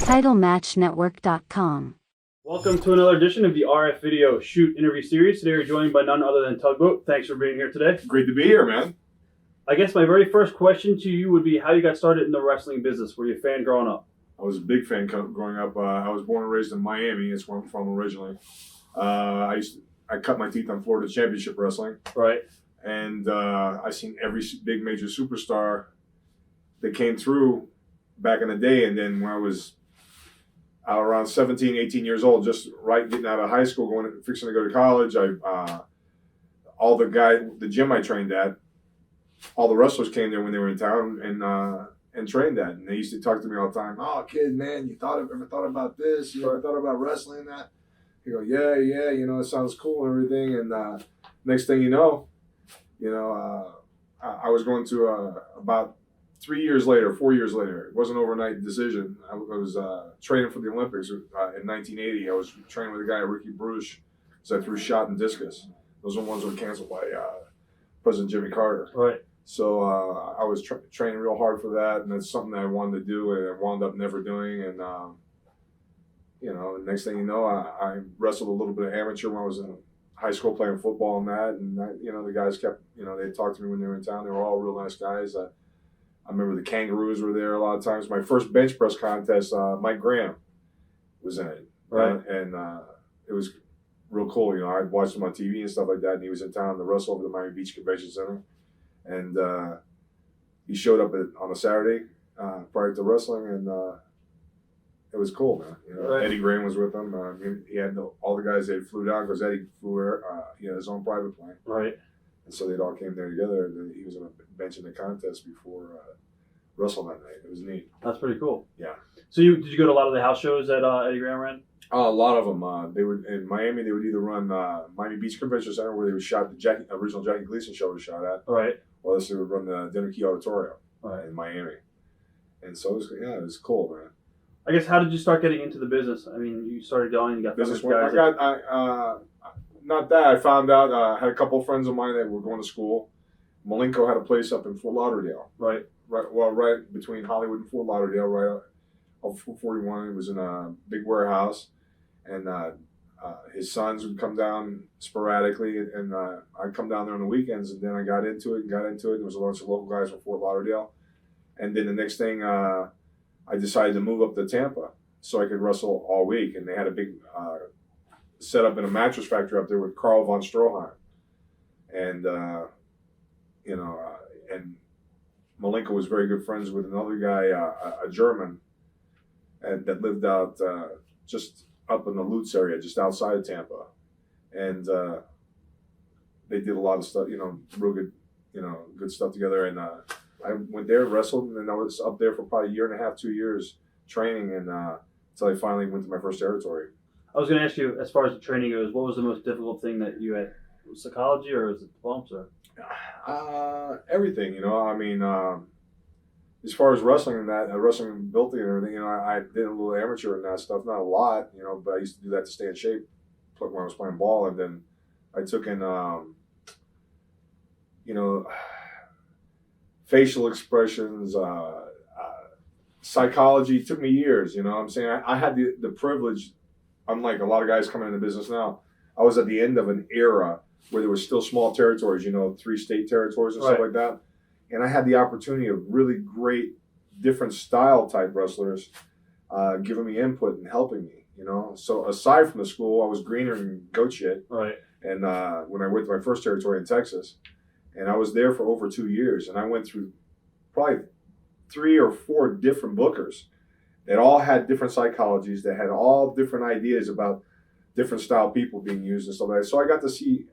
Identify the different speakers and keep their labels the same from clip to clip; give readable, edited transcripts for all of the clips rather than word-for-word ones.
Speaker 1: TitleMatchNetwork.com.
Speaker 2: Welcome to another edition of the RF Video Shoot interview series. Today we're joined by none other than Tugboat. Thanks for being here today.
Speaker 3: Great to be here, man.
Speaker 2: I guess my very first question to you would be how you got started in the wrestling business. Were you a fan growing up?
Speaker 3: I was a big fan growing up. I was born and raised in Miami. That's where I'm from originally. I cut my teeth on Florida Championship Wrestling.
Speaker 2: Right.
Speaker 3: And I seen every big major superstar that came through back in the day. And then when I was around 17, 18 years old, just getting out of high school, fixing to go to college, the gym I trained at, all the wrestlers came there when they were in town and trained at. And they used to talk to me all the time. Oh, kid, man, ever thought about this? You ever thought about wrestling and that? You go, yeah, it sounds cool and everything. And next thing you know, I was going to about 4 years later, it wasn't an overnight decision. I was training for the Olympics in 1980. I was training with a guy, Ricky Steamboat, because I threw shot and discus. Those are the ones that were canceled by President Jimmy Carter.
Speaker 2: Right.
Speaker 3: So I was training real hard for that, and that's something that I wanted to do, and I wound up never doing. And next thing you know, I wrestled a little bit of amateur when I was in high school playing football and that. And the guys kept, they talked to me when they were in town. They were all real nice guys. I remember the Kangaroos were there a lot of times. My first bench press contest, Mike Graham was in it.
Speaker 2: Right.
Speaker 3: And it was real cool. I watched him on TV and stuff like that, and he was in town to wrestle over the Miami Beach Convention Center. And he showed up on a Saturday prior to wrestling, and it was cool, man.
Speaker 2: Right.
Speaker 3: Eddie Graham was with him. He had all the guys that flew down because Eddie flew his own private plane.
Speaker 2: Right.
Speaker 3: And so they all came there together, and he was on a bench in the contest before wrestling that night. It was neat.
Speaker 2: That's pretty cool.
Speaker 3: Yeah.
Speaker 2: So did you go to a lot of the house shows that Eddie Graham ran?
Speaker 3: A lot of them. They would in Miami. They would either run Miami Beach Convention Center, where they would shot the original Jackie Gleason show was shot at.
Speaker 2: Right.
Speaker 3: Or else they would run the Dinner Key Auditorium in Miami. And so it was cool, man.
Speaker 2: I guess, how did you start getting into the business? I mean, you started going, you got
Speaker 3: business.
Speaker 2: Guys
Speaker 3: Not that. I found out. I had a couple of friends of mine that were going to school. Malenko had a place up in Fort Lauderdale.
Speaker 2: Right.
Speaker 3: Right between Hollywood and Fort Lauderdale, right off 441. It was in a big warehouse, and his sons would come down sporadically, and I'd come down there on the weekends, and then I got into it. There was a bunch of local guys from Fort Lauderdale, and then the next thing, I decided to move up to Tampa so I could wrestle all week, and they had a big setup in a mattress factory up there with Carl von Stroheim, and and Malenko was very good friends with another guy, a German, and that lived out just up in the Lutz area, just outside of Tampa, and they did a lot of stuff, real good, good stuff together. And I went there, wrestled, and then I was up there for probably a year and a half, 2 years training, and until I finally went to my first territory.
Speaker 2: I was going to ask you, as far as the training goes, what was the most difficult thing that you had? Was psychology, or was it the bumps, or?
Speaker 3: Everything, as far as wrestling and that, wrestling ability and everything, I did a little amateur and that stuff, not a lot, but I used to do that to stay in shape when I was playing ball. And then I took in, facial expressions, psychology. It took me years, I had the privilege, unlike a lot of guys coming into business now, I was at the end of an era where there was still small territories, 3 state territories and stuff like that. And I had the opportunity of really great, different style type wrestlers giving me input and helping me, So aside from the school, I was greener than goat shit.
Speaker 2: Right.
Speaker 3: And when I went to my first territory in Texas, and I was there for over 2 years, and I went through probably 3 or 4 different bookers that all had different psychologies, that had all different ideas about different style people being used and stuff like that. So I got to see,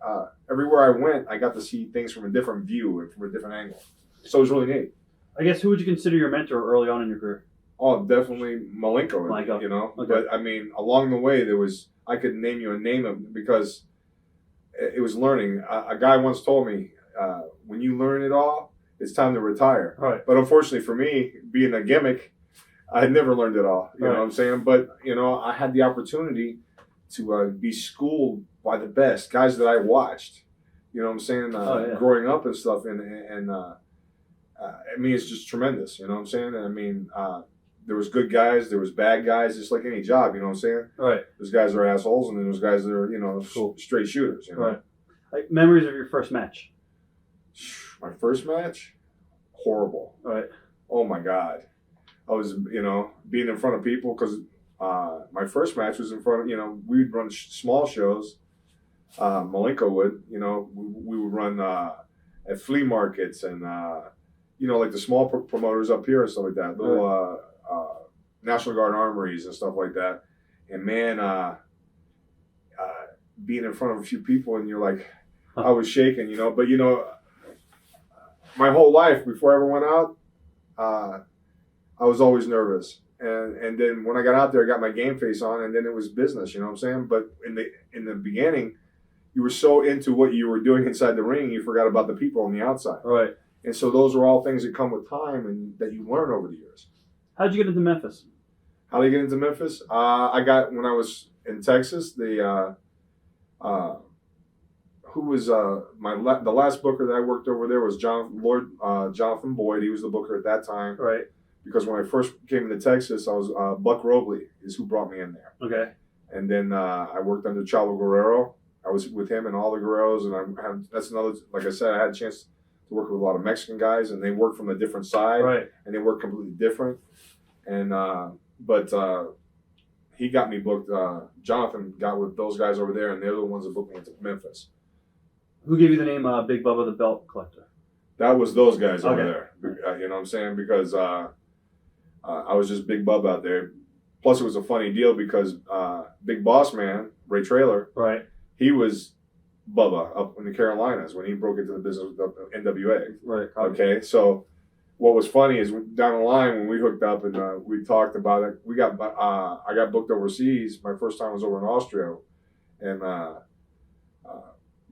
Speaker 3: everywhere I went, I got to see things from a different view and from a different angle. So it was really neat.
Speaker 2: I guess, who would you consider your mentor early on in your career?
Speaker 3: Oh, definitely Malenko,
Speaker 2: Okay.
Speaker 3: But I mean, along the way, I could name you a name of, because it was learning. A guy once told me, when you learn it all, it's time to retire.
Speaker 2: Right.
Speaker 3: But unfortunately for me, being a gimmick, I had never learned it all. You know what I'm saying? But, I had the opportunity to be schooled by the best guys that I watched, growing up and stuff. And I mean, it's just tremendous, you know what I'm saying? I mean, there was good guys, there was bad guys, just like any job. You know what I'm saying?
Speaker 2: Right.
Speaker 3: There's guys that are assholes, and then there's guys that are
Speaker 2: Cool.
Speaker 3: straight shooters. You know?
Speaker 2: Right. Like memories of your first match.
Speaker 3: My first match, horrible.
Speaker 2: Right.
Speaker 3: Oh my God, I was being in front of people because my first match was in front of we'd run small shows. Malenko would we would run at flea markets and like the small promoters up here and stuff like that, little National Guard armories and stuff like that. And man, being in front of a few people and you're like, I was shaking, but my whole life before I ever went out, I was always nervous. And then when I got out there, I got my game face on, and then it was business. You know what I'm saying? But in the beginning, you were so into what you were doing inside the ring, you forgot about the people on the outside.
Speaker 2: Right.
Speaker 3: And so those are all things that come with time and that you learn over the years.
Speaker 2: How'd you get into Memphis?
Speaker 3: How did I get into Memphis? I got, when I was in Texas, the last booker that I worked over there was Jonathan Boyd. He was the booker at that time.
Speaker 2: Right.
Speaker 3: Because when I first came into Texas, I was Buck Robley is who brought me in there.
Speaker 2: Okay.
Speaker 3: And then I worked under Chavo Guerrero. I was with him and all the Guerreros, and that's another. Like I said, I had a chance to work with a lot of Mexican guys, and they work from a different side,
Speaker 2: right? And
Speaker 3: they work completely different. And but he got me booked. Jonathan got with those guys over there, and they're the ones that booked me into Memphis.
Speaker 2: Who gave you the name Big Bubba the Belt Collector?
Speaker 3: That was those guys over
Speaker 2: Okay.
Speaker 3: there. You know what I'm saying? Because I was just Big Bub out there. Plus, it was a funny deal because Big Boss Man, Ray Traylor,
Speaker 2: right?
Speaker 3: He was Bubba up in the Carolinas when he broke into the business with the NWA.
Speaker 2: Right.
Speaker 3: Okay. So what was funny is down the line when we hooked up and we talked about it, I got booked overseas. My first time was over in Austria, and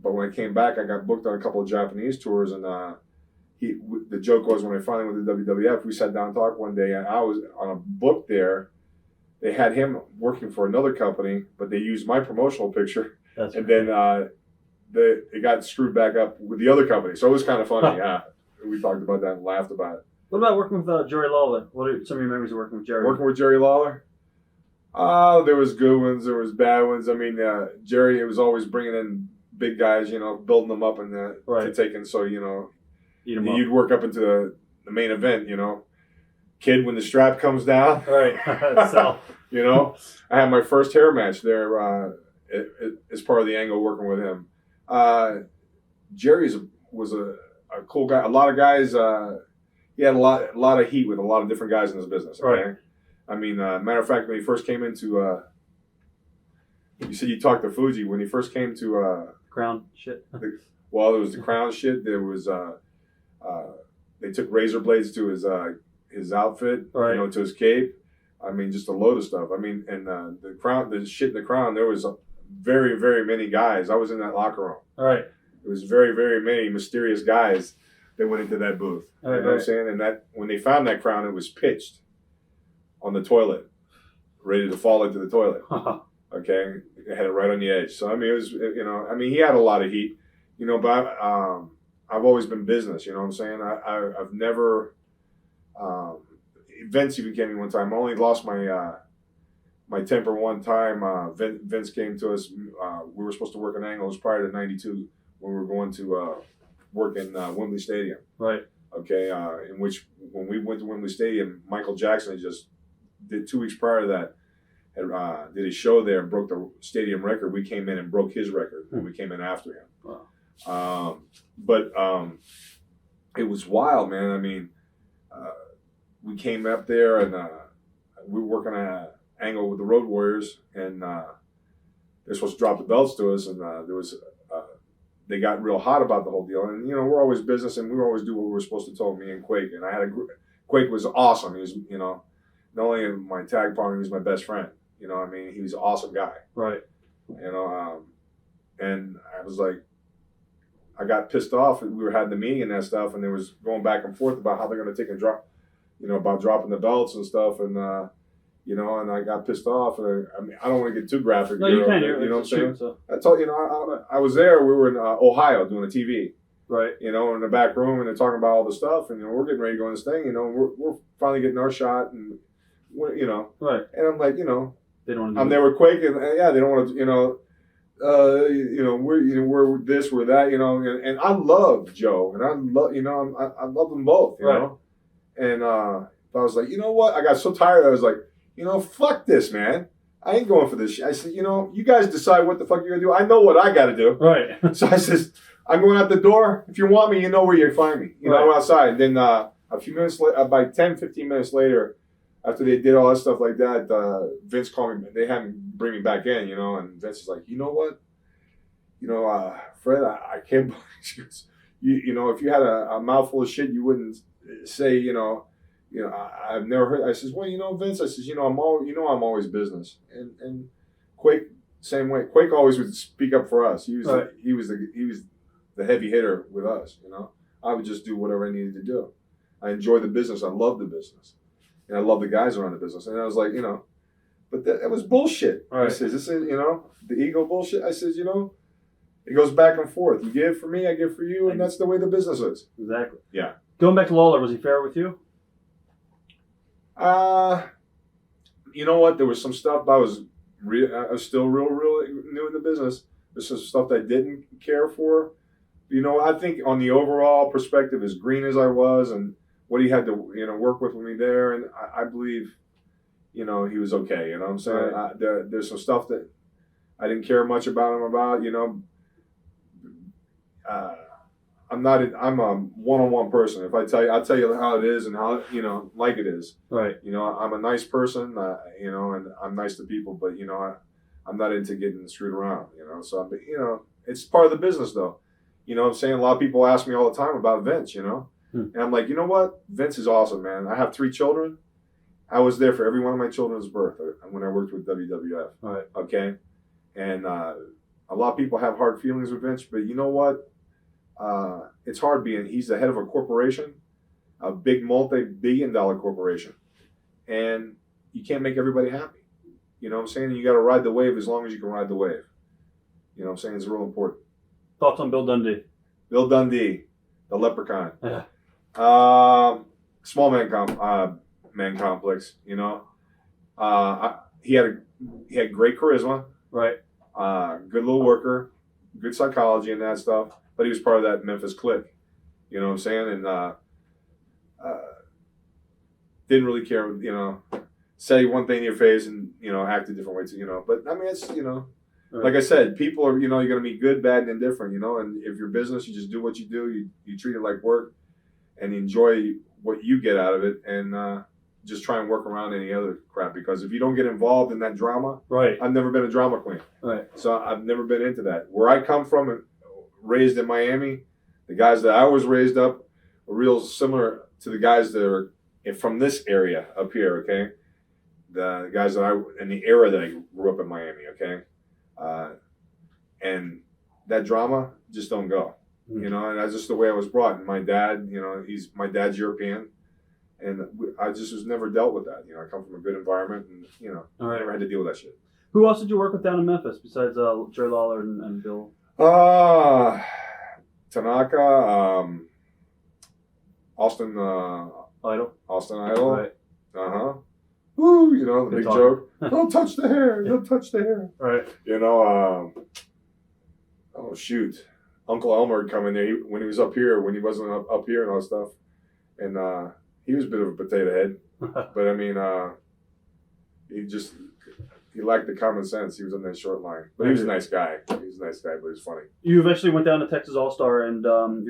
Speaker 3: but when I came back, I got booked on a couple of Japanese tours, and the joke was when I finally went to WWF, we sat down and talked one day, and I was on a book there. They had him working for another company, but they used my promotional picture.
Speaker 2: That's
Speaker 3: and
Speaker 2: right.
Speaker 3: Then it got screwed back up with the other company. So it was kind of funny. We talked about that and laughed about it.
Speaker 2: What about working with Jerry Lawler? What are some of your memories of working with Jerry?
Speaker 3: Working with Jerry Lawler? There was good ones. There was bad ones. I mean, Jerry, it was always bringing in big guys, building them up and to taking. So, you'd work up into the main event, Kid, when the strap comes down.
Speaker 2: Right. So.
Speaker 3: I had my first hair match there as part of the angle working with him. Jerry was a cool guy. A lot of guys, he had a lot of heat with a lot of different guys in his business. Okay?
Speaker 2: Right.
Speaker 3: I mean, matter of fact, when he first came into, you said you talked to Fuji. When he first came to
Speaker 2: Crown shit.
Speaker 3: there was the Crown shit. There was they took razor blades to his outfit,
Speaker 2: right.
Speaker 3: To his cape. I mean, just a load of stuff. I mean, and the shit in the Crown. There was very, very many guys. I was in that locker room.
Speaker 2: All right.
Speaker 3: It was very, very many mysterious guys that went into that booth.
Speaker 2: Right,
Speaker 3: you know what I'm saying? And that when they found that Crown, it was pitched on the toilet, ready to fall into the toilet. Okay, they had it right on the edge. So I mean, it was he had a lot of heat, but I've always been business. You know what I'm saying? I've never. Vince even came in one time. I only lost my temper one time. Vince came to us. We were supposed to work in angles prior to '92 when we were going to work in Wembley Stadium.
Speaker 2: Right.
Speaker 3: Okay. In which when we went to Wembley Stadium, Michael Jackson just did 2 weeks prior to that. Did a show there and broke the stadium record. We came in and broke his record, and we came in after him.
Speaker 2: Wow.
Speaker 3: But it was wild, man. I mean, we came up there and we were working an angle with the Road Warriors, and they're supposed to drop the belts to us, and there was they got real hot about the whole deal. And we're always business, and we always do what we were supposed to tell me and Quake. And I had Quake was awesome. He was not only my tag partner, he was my best friend. He was an awesome guy.
Speaker 2: Right.
Speaker 3: And I was like, I got pissed off. We were having the meeting and that stuff, and there was going back and forth about how they're going to take a drop, about dropping the belts and stuff. And, and I got pissed off. And I don't want to get too graphic.
Speaker 2: No, you can.
Speaker 3: You know what I'm saying?
Speaker 2: So.
Speaker 3: I told I was there. We were in Ohio doing a TV.
Speaker 2: Right.
Speaker 3: In the back room, and they're talking about all the stuff, and we're getting ready to go in this thing. We're finally getting our shot, and you know.
Speaker 2: Right.
Speaker 3: And I'm like, you know,
Speaker 2: They don't want to
Speaker 3: I'm there with Quake, and yeah, they don't want to, you know, we're this, we're that, you know, and I love Joe, and I love, you know, I love them both, you know, and I was like, you know what, I got so tired, I was like, you know, fuck this, man, I ain't going for this shit. I said, you know, you guys decide what the fuck you're gonna do. I know what I got to do.
Speaker 2: Right.
Speaker 3: So I says, I'm going out the door. If you want me, you know where you find me. You know, I'm outside. And then a few minutes later, about 10, 15 minutes later, after they did all that stuff like that, Vince called me. They had me bring me back in, you know, and Vince is like, you know what? You know, Fred, I can't believe you know, if you had a mouthful of shit, you wouldn't say, you know, I've never heard. I says, well, you know, Vince, I says, you know, I'm always business. And Quake, same way. Quake always would speak up for us. He was the heavy hitter with us, you know. I would just do whatever I needed to do. I enjoy the business. I love the business. And I love the guys around the business. And I was like, you know, but that was bullshit.
Speaker 2: Right.
Speaker 3: I says, this is, you know, the ego bullshit. I says, you know, it goes back and forth. You give for me, I give for you, and that's the way the business is.
Speaker 2: Exactly.
Speaker 3: Yeah.
Speaker 2: Going back to Lawler, was he fair with you?
Speaker 3: You know what? There was some stuff I was still real new in the business. There's some stuff that I didn't care for. You know, I think on the overall perspective, as green as I was and what he had to, you know, work with me there, and I believe, you know, he was okay. You know what I'm saying?
Speaker 2: Right.
Speaker 3: There's some stuff that I didn't care much about him about, you know. I'm a one-on-one person. If I tell you, I'll tell you how it is and how, you know, like it is.
Speaker 2: Right.
Speaker 3: You know, I'm a nice person, you know, and I'm nice to people, but, you know, I'm not into getting screwed around, you know. So, you know, it's part of the business, though. You know what I'm saying? A lot of people ask me all the time about Vince, you know. And I'm like, you know what? Vince is awesome, man. I have 3 children. I was there for every one of my children's birth when I worked with WWF.
Speaker 2: Right.
Speaker 3: Okay? And a lot of people have hard feelings with Vince, but you know what? It's hard he's the head of a corporation, a big multi-billion-dollar corporation, and you can't make everybody happy. You know what I'm saying? You got to ride the wave as long as you can ride the wave. You know what I'm saying? It's real important.
Speaker 2: Thoughts on Bill Dundee?
Speaker 3: Bill Dundee, the leprechaun.
Speaker 2: Yeah.
Speaker 3: Small man complex. You know, he had great charisma.
Speaker 2: Right.
Speaker 3: Good little worker, good psychology and that stuff. But he was part of that Memphis clique. You know what I'm saying? And didn't really care. You know, say one thing in your face and, you know, act a different way too. You know, but I mean, it's, you know. Right. Like I said, people are, you know, you're going to be good, bad, and indifferent, you know, and if your business, you just do what you do, you treat it like work, and you enjoy what you get out of it, and just try and work around any other crap, because if you don't get involved in that drama,
Speaker 2: right.
Speaker 3: I've never been a drama queen,
Speaker 2: right?
Speaker 3: So I've never been into that. Where I come from, and raised in Miami, the guys that I was raised up are real similar to the guys that are from this area up here, okay? The guys that in the era that I grew up in Miami, okay? And that drama just don't go, you know, and that's just the way I was brought. And my dad, you know, my dad's European, and I just was never dealt with that. You know, I come from a good environment, and, you know, I never had to deal with that shit.
Speaker 2: Who else did you work with down in Memphis besides Jerry Lawler and Bill?
Speaker 3: Tanaka, Austin Idol.
Speaker 2: Right.
Speaker 3: Woo, you know, the big
Speaker 2: talk.
Speaker 3: joke. Don't touch the hair. Don't touch the hair.
Speaker 2: Right.
Speaker 3: You know, oh, shoot. Uncle Elmer would come in there when he was up here, when he wasn't up here and all that stuff. And he was a bit of a potato head. But, I mean, he lacked the common sense. He was on that short line. But he was a nice guy. He was a nice guy, but he was funny.
Speaker 2: You eventually went down to Texas All-Star, and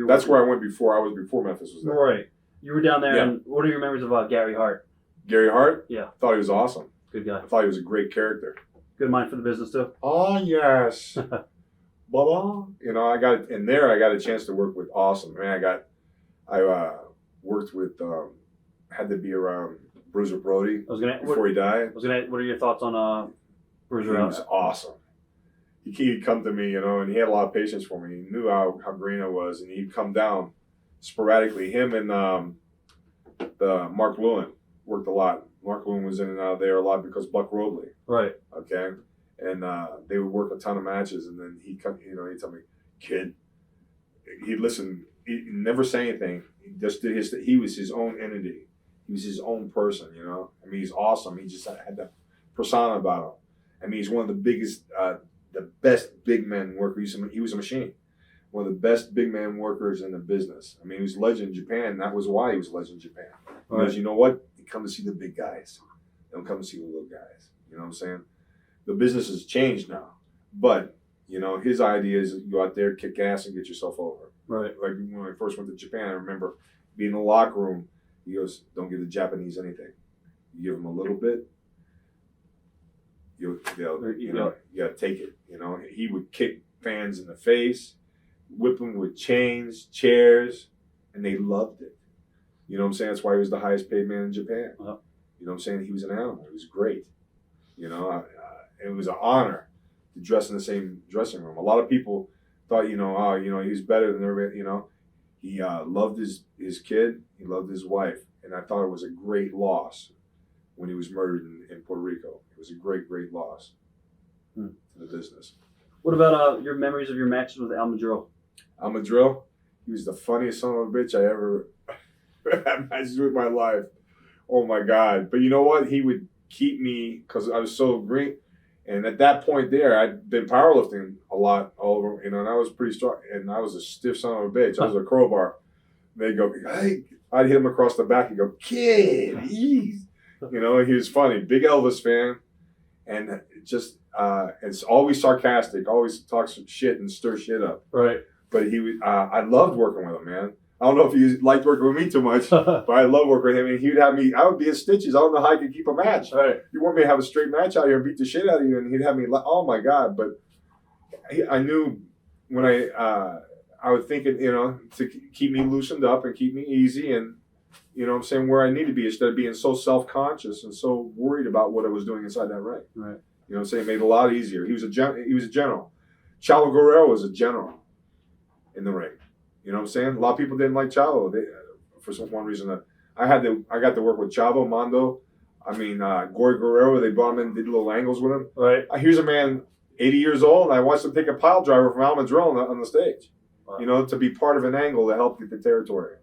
Speaker 3: that's where I went before. I was before Memphis was there.
Speaker 2: Right. You were down there,
Speaker 3: Yeah.
Speaker 2: and what are your memories of Gary Hart?
Speaker 3: Gary Hart?
Speaker 2: Yeah.
Speaker 3: I thought he was awesome.
Speaker 2: Good guy.
Speaker 3: I thought he was a great character.
Speaker 2: Good mind for the business, too.
Speaker 3: Oh, yes. Blah. You know, I got a chance to work with awesome. Man, I worked with, had to be around Bruiser Brody before he died.
Speaker 2: What are your thoughts on Bruiser?
Speaker 3: He was awesome. He'd come to me, you know, and he had a lot of patience for me. He knew how green I was, and he'd come down sporadically. Him and the Mark Lewin worked a lot. Mark Lewin was in and out of there a lot because Buck Robley.
Speaker 2: Right.
Speaker 3: Okay. And they would work a ton of matches, and then he'd come, you know, he'd tell me, kid, he'd listen, he'd never say anything. He just did he was his own entity. He was his own person, you know. I mean, he's awesome. He just had that persona about him. I mean, he's one of the biggest, the best big man workers. He was a machine. One of the best big man workers in the business. I mean, he was a legend in Japan. And that was why he was a legend in Japan. Because
Speaker 2: Right.
Speaker 3: you know what? They come to see the big guys. They don't come to see the little guys. You know what I'm saying? The business has changed now. But, you know, his idea is you go out there, kick ass, and get yourself over.
Speaker 2: Right.
Speaker 3: Like when I first went to Japan, I remember being in the locker room. He goes, don't give the Japanese anything. You give them a little bit, you gotta take it. You know, he would kick fans in the face, whip them with chains, chairs, and they loved it. You know what I'm saying? That's why he was the highest paid man in Japan.
Speaker 2: Uh-huh.
Speaker 3: You know what I'm saying? He was an animal. He was great. You know, it was an honor to dress in the same dressing room. A lot of people thought, you know, he was better than everybody. You know, he loved his kid. He loved his wife. And I thought it was a great loss when he was murdered in Puerto Rico. It was a great, great loss to the business.
Speaker 2: What about your memories of your matches with Al Madrill?
Speaker 3: Al Madrill, he was the funniest son of a bitch I ever had matches with in my life. Oh my God. But you know what? He would keep me, because I was so great. And at that point there, I'd been powerlifting a lot all over, you know, and I was pretty strong. And I was a stiff son of a bitch. I was a crowbar. They'd go, hey, I'd hit him across the back. He'd go, kid, ease. You know, he was funny. Big Elvis fan. And just, it's always sarcastic, always talks shit and stir shit up.
Speaker 2: Right.
Speaker 3: But he was, I loved working with him, man. I don't know if he liked working with me too much, but I love working with him. And he would have me, I would be in stitches. I don't know how I could keep a match.
Speaker 2: Right.
Speaker 3: You want me to have a straight match out here and beat the shit out of you, and he'd have me, oh my God. But I knew when I was thinking, you know, to keep me loosened up and keep me easy and, you know what I'm saying, where I need to be instead of being so self-conscious and so worried about what I was doing inside that ring.
Speaker 2: Right.
Speaker 3: You know what I'm saying? It made it a lot easier. He was a general. Chavo Guerrero was a general in the ring. You know what I'm saying? A lot of people didn't like Chavo. For one reason. I got to work with Chavo, Mondo. I mean, Gory Guerrero. They brought him in, did little angles with him.
Speaker 2: Right.
Speaker 3: Here's a man, 80 years old, and I watched him take a pile driver from Al Madrill on the stage.
Speaker 2: Wow.
Speaker 3: You know, to be part of an angle to help get the territory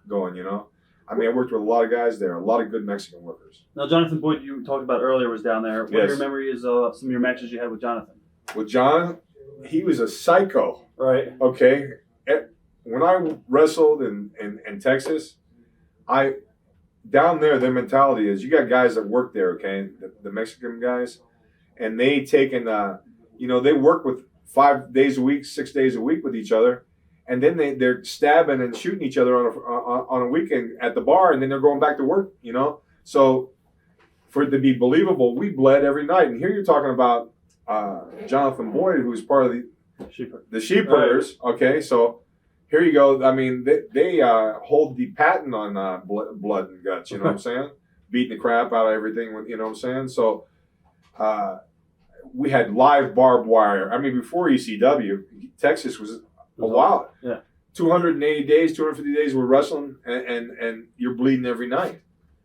Speaker 3: going, you know. I mean, I worked with a lot of guys there, a lot of good Mexican workers.
Speaker 2: Now, Jonathan Boyd, you talked about earlier, was down there. What are your memories of some of your matches you had with Jonathan?
Speaker 3: With John, he was a psycho.
Speaker 2: Right.
Speaker 3: Okay. When I wrestled in Texas, down there, their mentality is you got guys that work there, okay, the Mexican guys, and they taken, you know, they work with 5 days a week, 6 days a week with each other, and then they're stabbing and shooting each other on a weekend at the bar, and then they're going back to work, you know. So for it to be believable, we bled every night. And here you're talking about Jonathan Boyd, who's part of the sheep herders, okay, so. Here you go. I mean, they hold the patent on blood and guts. You know what I'm saying? Beating the crap out of everything. You know what I'm saying? So we had live barbed wire. I mean, before ECW, Texas was a wild.
Speaker 2: Yeah.
Speaker 3: 280 days, 250 days we're wrestling, and you're bleeding every night.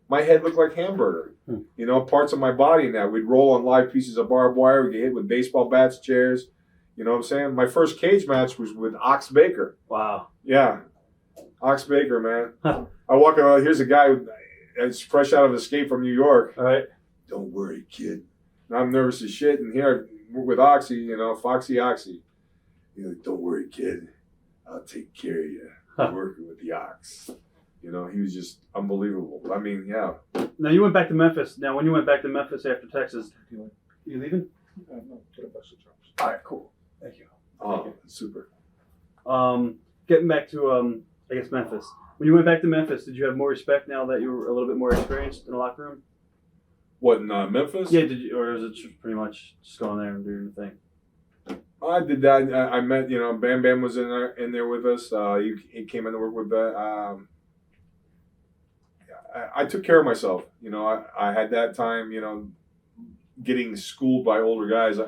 Speaker 3: My head looked like hamburger. You know, parts of my body now. We'd roll on live pieces of barbed wire. We'd get hit with baseball bats, chairs. You know what I'm saying? My first cage match was with Ox Baker.
Speaker 2: Wow.
Speaker 3: Yeah. Ox Baker, man. I walk around, here's a guy that's fresh out of Escape from New York.
Speaker 2: All right.
Speaker 3: Don't worry, kid. And I'm nervous as shit. And here with Oxy, you know, Foxy Oxy. He's like, don't worry, kid. I'll take care of you. I'm working with the Ox. You know, he was just unbelievable. I mean, yeah.
Speaker 2: Now, you went back to Memphis. Now, when you went back to Memphis after Texas, you leaving?
Speaker 3: No, put a bunch of chops.
Speaker 2: All right, cool. Thank you.
Speaker 3: Oh, super.
Speaker 2: Getting back to, I guess, Memphis. When you went back to Memphis, did you have more respect now that you were a little bit more experienced in the locker room?
Speaker 3: What, in Memphis?
Speaker 2: Yeah, did you, or is it just pretty much just going there and doing your thing?
Speaker 3: I did that. I met, you know, Bam Bam was in there with us. He came in to work with that. I took care of myself. You know, I had that time, you know, getting schooled by older guys. I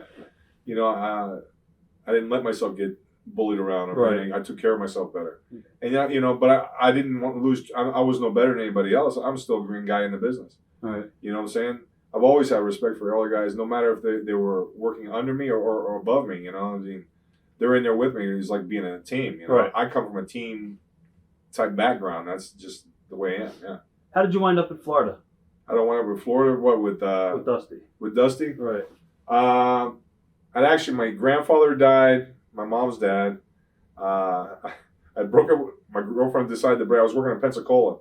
Speaker 3: didn't let myself get bullied around or anything. I took care of myself better. And, you know, but I didn't want to lose. I was no better than anybody else. I'm still a green guy in the business.
Speaker 2: Right.
Speaker 3: You know what I'm saying? I've always had respect for other guys, no matter if they were working under me or above me. You know, I mean, they're in there with me. It's like being in a team. You know, I come from a team type background. That's just the way I am. Yeah.
Speaker 2: How did you wind up in Florida?
Speaker 3: I don't want to with Florida. What with
Speaker 2: Dusty?
Speaker 3: With Dusty?
Speaker 2: Right.
Speaker 3: And actually, my grandfather died. My mom's dad. I broke up. My girlfriend decided to break. I was working in Pensacola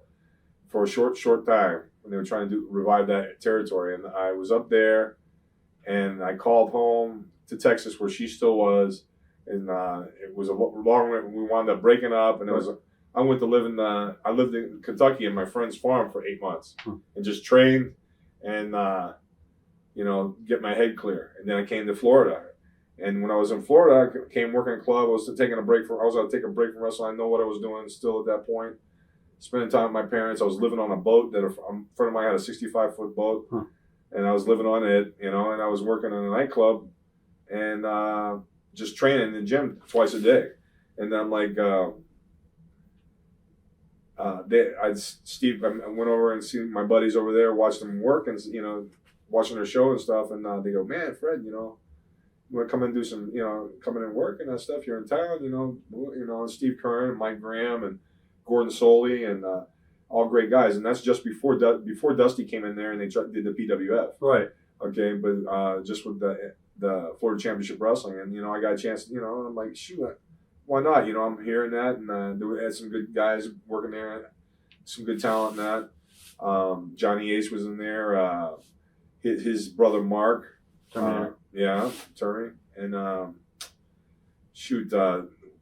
Speaker 3: for a short time when they were trying to revive that territory, and I was up there, and I called home to Texas where she still was, and it was a long way. We wound up breaking up, and it was. I went to live I lived in Kentucky in my friend's farm for 8 months, and just trained, and get my head clear, and then I came to Florida. And when I was in Florida, I came working in a club. I was taking a break I was going to take a break from wrestling. I know what I was doing still at that point. Spending time with my parents. I was living on a boat that a friend of mine had a 65-foot boat, and I was living on it, and I was working in a nightclub, and just training in the gym twice a day. And I'm like, I went over and seen my buddies over there, watched them work, and watching their show and stuff, and they go, man, Fred, you want to come and do some, come in and work and that stuff. You're in town, and Steve Curran and Mike Graham and Gordon Soley and all great guys. And that's just before Dusty came in there and they did the PWF.
Speaker 2: Right.
Speaker 3: Okay, but just with the Florida Championship Wrestling, and I got a chance. I'm like, shoot, why not? I'm hearing that, and they had some good guys working there, some good talent in that. Johnny Ace was in there. His brother Mark. Terry, and a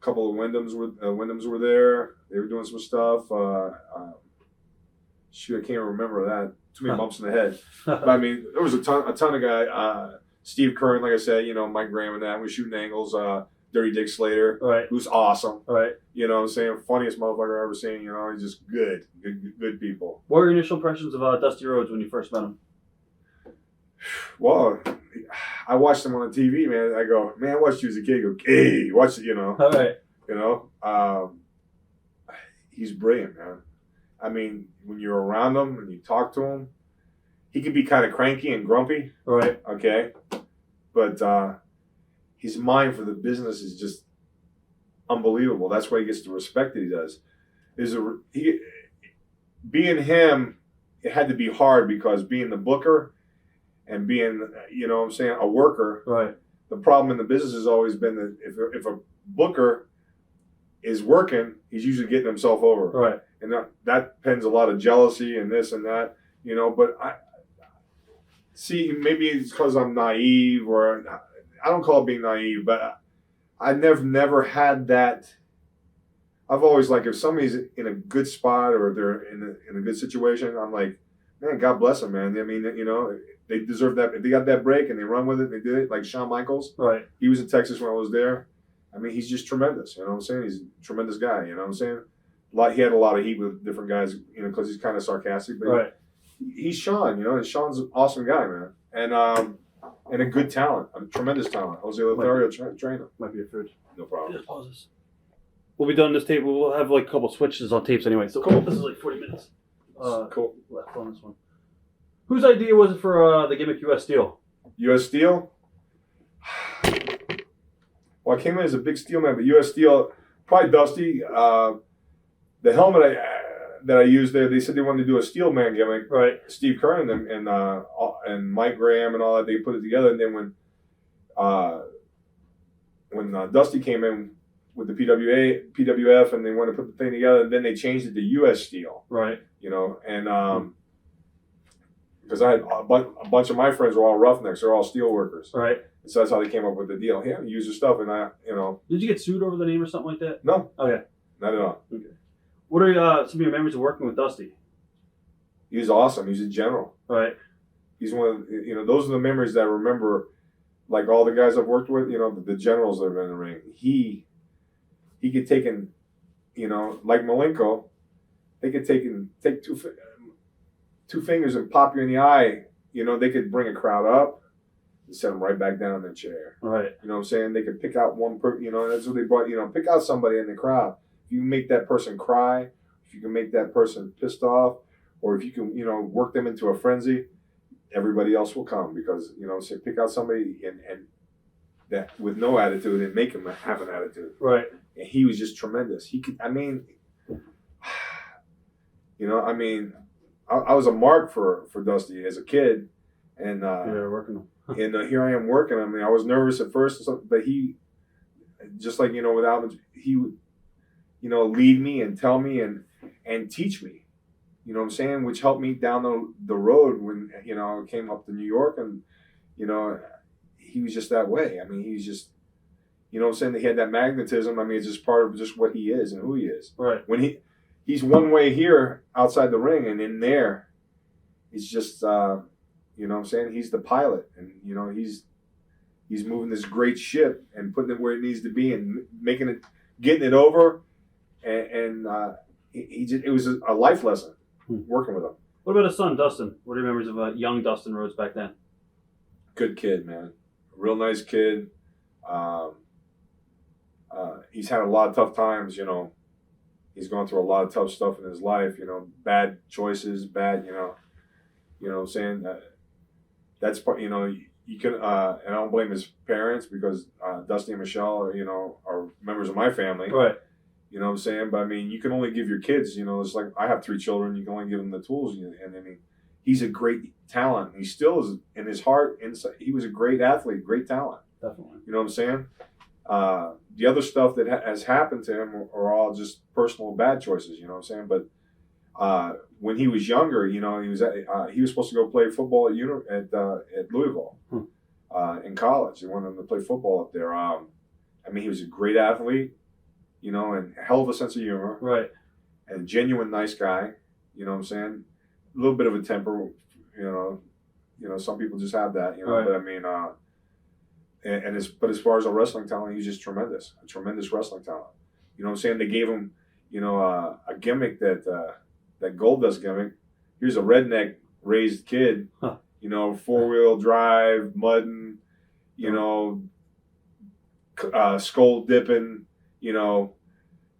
Speaker 3: couple of Wyndhams were there. They were doing some stuff. I can't remember that. Too many bumps in the head. But I mean, there was a ton of guys. Steve Curran, like I said, Mike Graham and that. We shooting angles. Dirty Dick Slater,
Speaker 2: right,
Speaker 3: who's awesome.
Speaker 2: Right.
Speaker 3: What I'm saying? Funniest motherfucker I've ever seen. He's just good people.
Speaker 2: What were your initial impressions of Dusty Rhodes when you first met him?
Speaker 3: Well, I watched him on the TV, man. I go, man, I watched you as a kid. I go, hey, watch it,
Speaker 2: All right.
Speaker 3: He's brilliant, man. I mean, when you're around him and you talk to him, he can be kind of cranky and grumpy.
Speaker 2: Right.
Speaker 3: Okay. But his mind for the business is just unbelievable. That's why he gets the respect that he does. Being him, it had to be hard because being the booker and being, a worker.
Speaker 2: Right.
Speaker 3: The problem in the business has always been that if a booker is working, he's usually getting himself over.
Speaker 2: Right.
Speaker 3: And that depends a lot of jealousy and this and that, But maybe it's because I'm naive, or I don't call it being naive, but I never had that. I've always if somebody's in a good spot or they're in a good situation, I'm like, man, God bless them, man. I mean, they deserve that. If they got that break and they run with it, they did it. Like Shawn Michaels.
Speaker 2: Right.
Speaker 3: He was in Texas when I was there. I mean, he's just tremendous. You know what I'm saying? He's a tremendous guy. You know what I'm saying? He had a lot of heat with different guys, because he's kind of sarcastic. But
Speaker 2: right.
Speaker 3: He's Shawn, and Shawn's an awesome guy, man. And a good talent, a tremendous talent. Jose Lothario trainer.
Speaker 2: Might be a food.
Speaker 3: No problem.
Speaker 2: Just pause this. We'll be done this tape. We'll have a couple switches on tapes anyway. So this is 40 minutes.
Speaker 3: Cool.
Speaker 2: Left on this one. Whose idea was it for the gimmick U.S. Steel?
Speaker 3: U.S. Steel? Well, I came in as a big steel man, but U.S. Steel, probably Dusty. The helmet that I used there, they said they wanted to do a steel man gimmick.
Speaker 2: Right.
Speaker 3: Steve Curran and Mike Graham and all that, they put it together. And then when Dusty came in with the PWF, and they wanted to put the thing together, and then they changed it to U.S. Steel.
Speaker 2: Right.
Speaker 3: And because I had a bunch of my friends were all roughnecks, they're all steel workers.
Speaker 2: Right.
Speaker 3: So that's how they came up with the deal. Yeah, use your stuff, and
Speaker 2: Did you get sued over the name or something like that?
Speaker 3: No.
Speaker 2: Okay.
Speaker 3: Not at all.
Speaker 2: Okay. What are some of your memories of working with Dusty?
Speaker 3: He was awesome. He's a general.
Speaker 2: Right.
Speaker 3: He's one of those are the memories that I remember. Like all the guys I've worked with, the generals that have been in the ring. He could take like Malenko, they could take two fingers and pop you in the eye. They could bring a crowd up and set them right back down in their chair.
Speaker 2: Right.
Speaker 3: You know what I'm saying? They could pick out one person, that's what they brought, pick out somebody in the crowd. If you make that person cry, if you can make that person pissed off, or if you can, work them into a frenzy, everybody else will come because, say pick out somebody and that with no attitude and make him have an attitude.
Speaker 2: Right.
Speaker 3: And he was just tremendous. He could, I was a mark for Dusty as a kid, and
Speaker 2: You're working.
Speaker 3: and here I am working. I mean, I was nervous at first, but he, just like with Ottman, he would lead me and tell me and teach me. You know what I'm saying? Which helped me down the road when I came up to New York, and he was just that way. I mean, he's just what I'm saying. He had that magnetism. I mean, it's just part of just what he is and who he is.
Speaker 2: Right.
Speaker 3: When he's one way here outside the ring, and in there, it's just what I'm saying. He's the pilot, and he's moving this great ship and putting it where it needs to be and getting it over, and it was a life lesson working with him.
Speaker 2: What about his son, Dustin? What are your memories of young Dustin Rhodes back then?
Speaker 3: Good kid, man. Real nice kid. He's had a lot of tough times, He's gone through a lot of tough stuff in his life, bad choices, bad, you know what I'm saying? That's part, you can, and I don't blame his parents because Dusty and Michelle are members of my family.
Speaker 2: Right.
Speaker 3: You know what I'm saying? But I mean, you can only give your kids, it's like I have 3 children, you can only give them the tools. And I mean, he's a great talent. He still is in his heart. Inside, he was a great athlete, great talent.
Speaker 2: Definitely.
Speaker 3: You know what I'm saying? The other stuff that has happened to him are all just personal bad choices. You know what I'm saying? But when he was younger, he was supposed to go play football at Louisville in college. They wanted him to play football up there. I mean, he was a great athlete, and a hell of a sense of humor.
Speaker 2: Right.
Speaker 3: And a genuine nice guy. You know what I'm saying? A little bit of a temper. Some people just have that.
Speaker 2: Right.
Speaker 3: But I mean. But as far as a wrestling talent, he's just tremendous. A tremendous wrestling talent. You know what I'm saying? They gave him, a gimmick that Goldust gimmick. Here's a redneck raised kid, 4-wheel drive, mudding, skull dipping,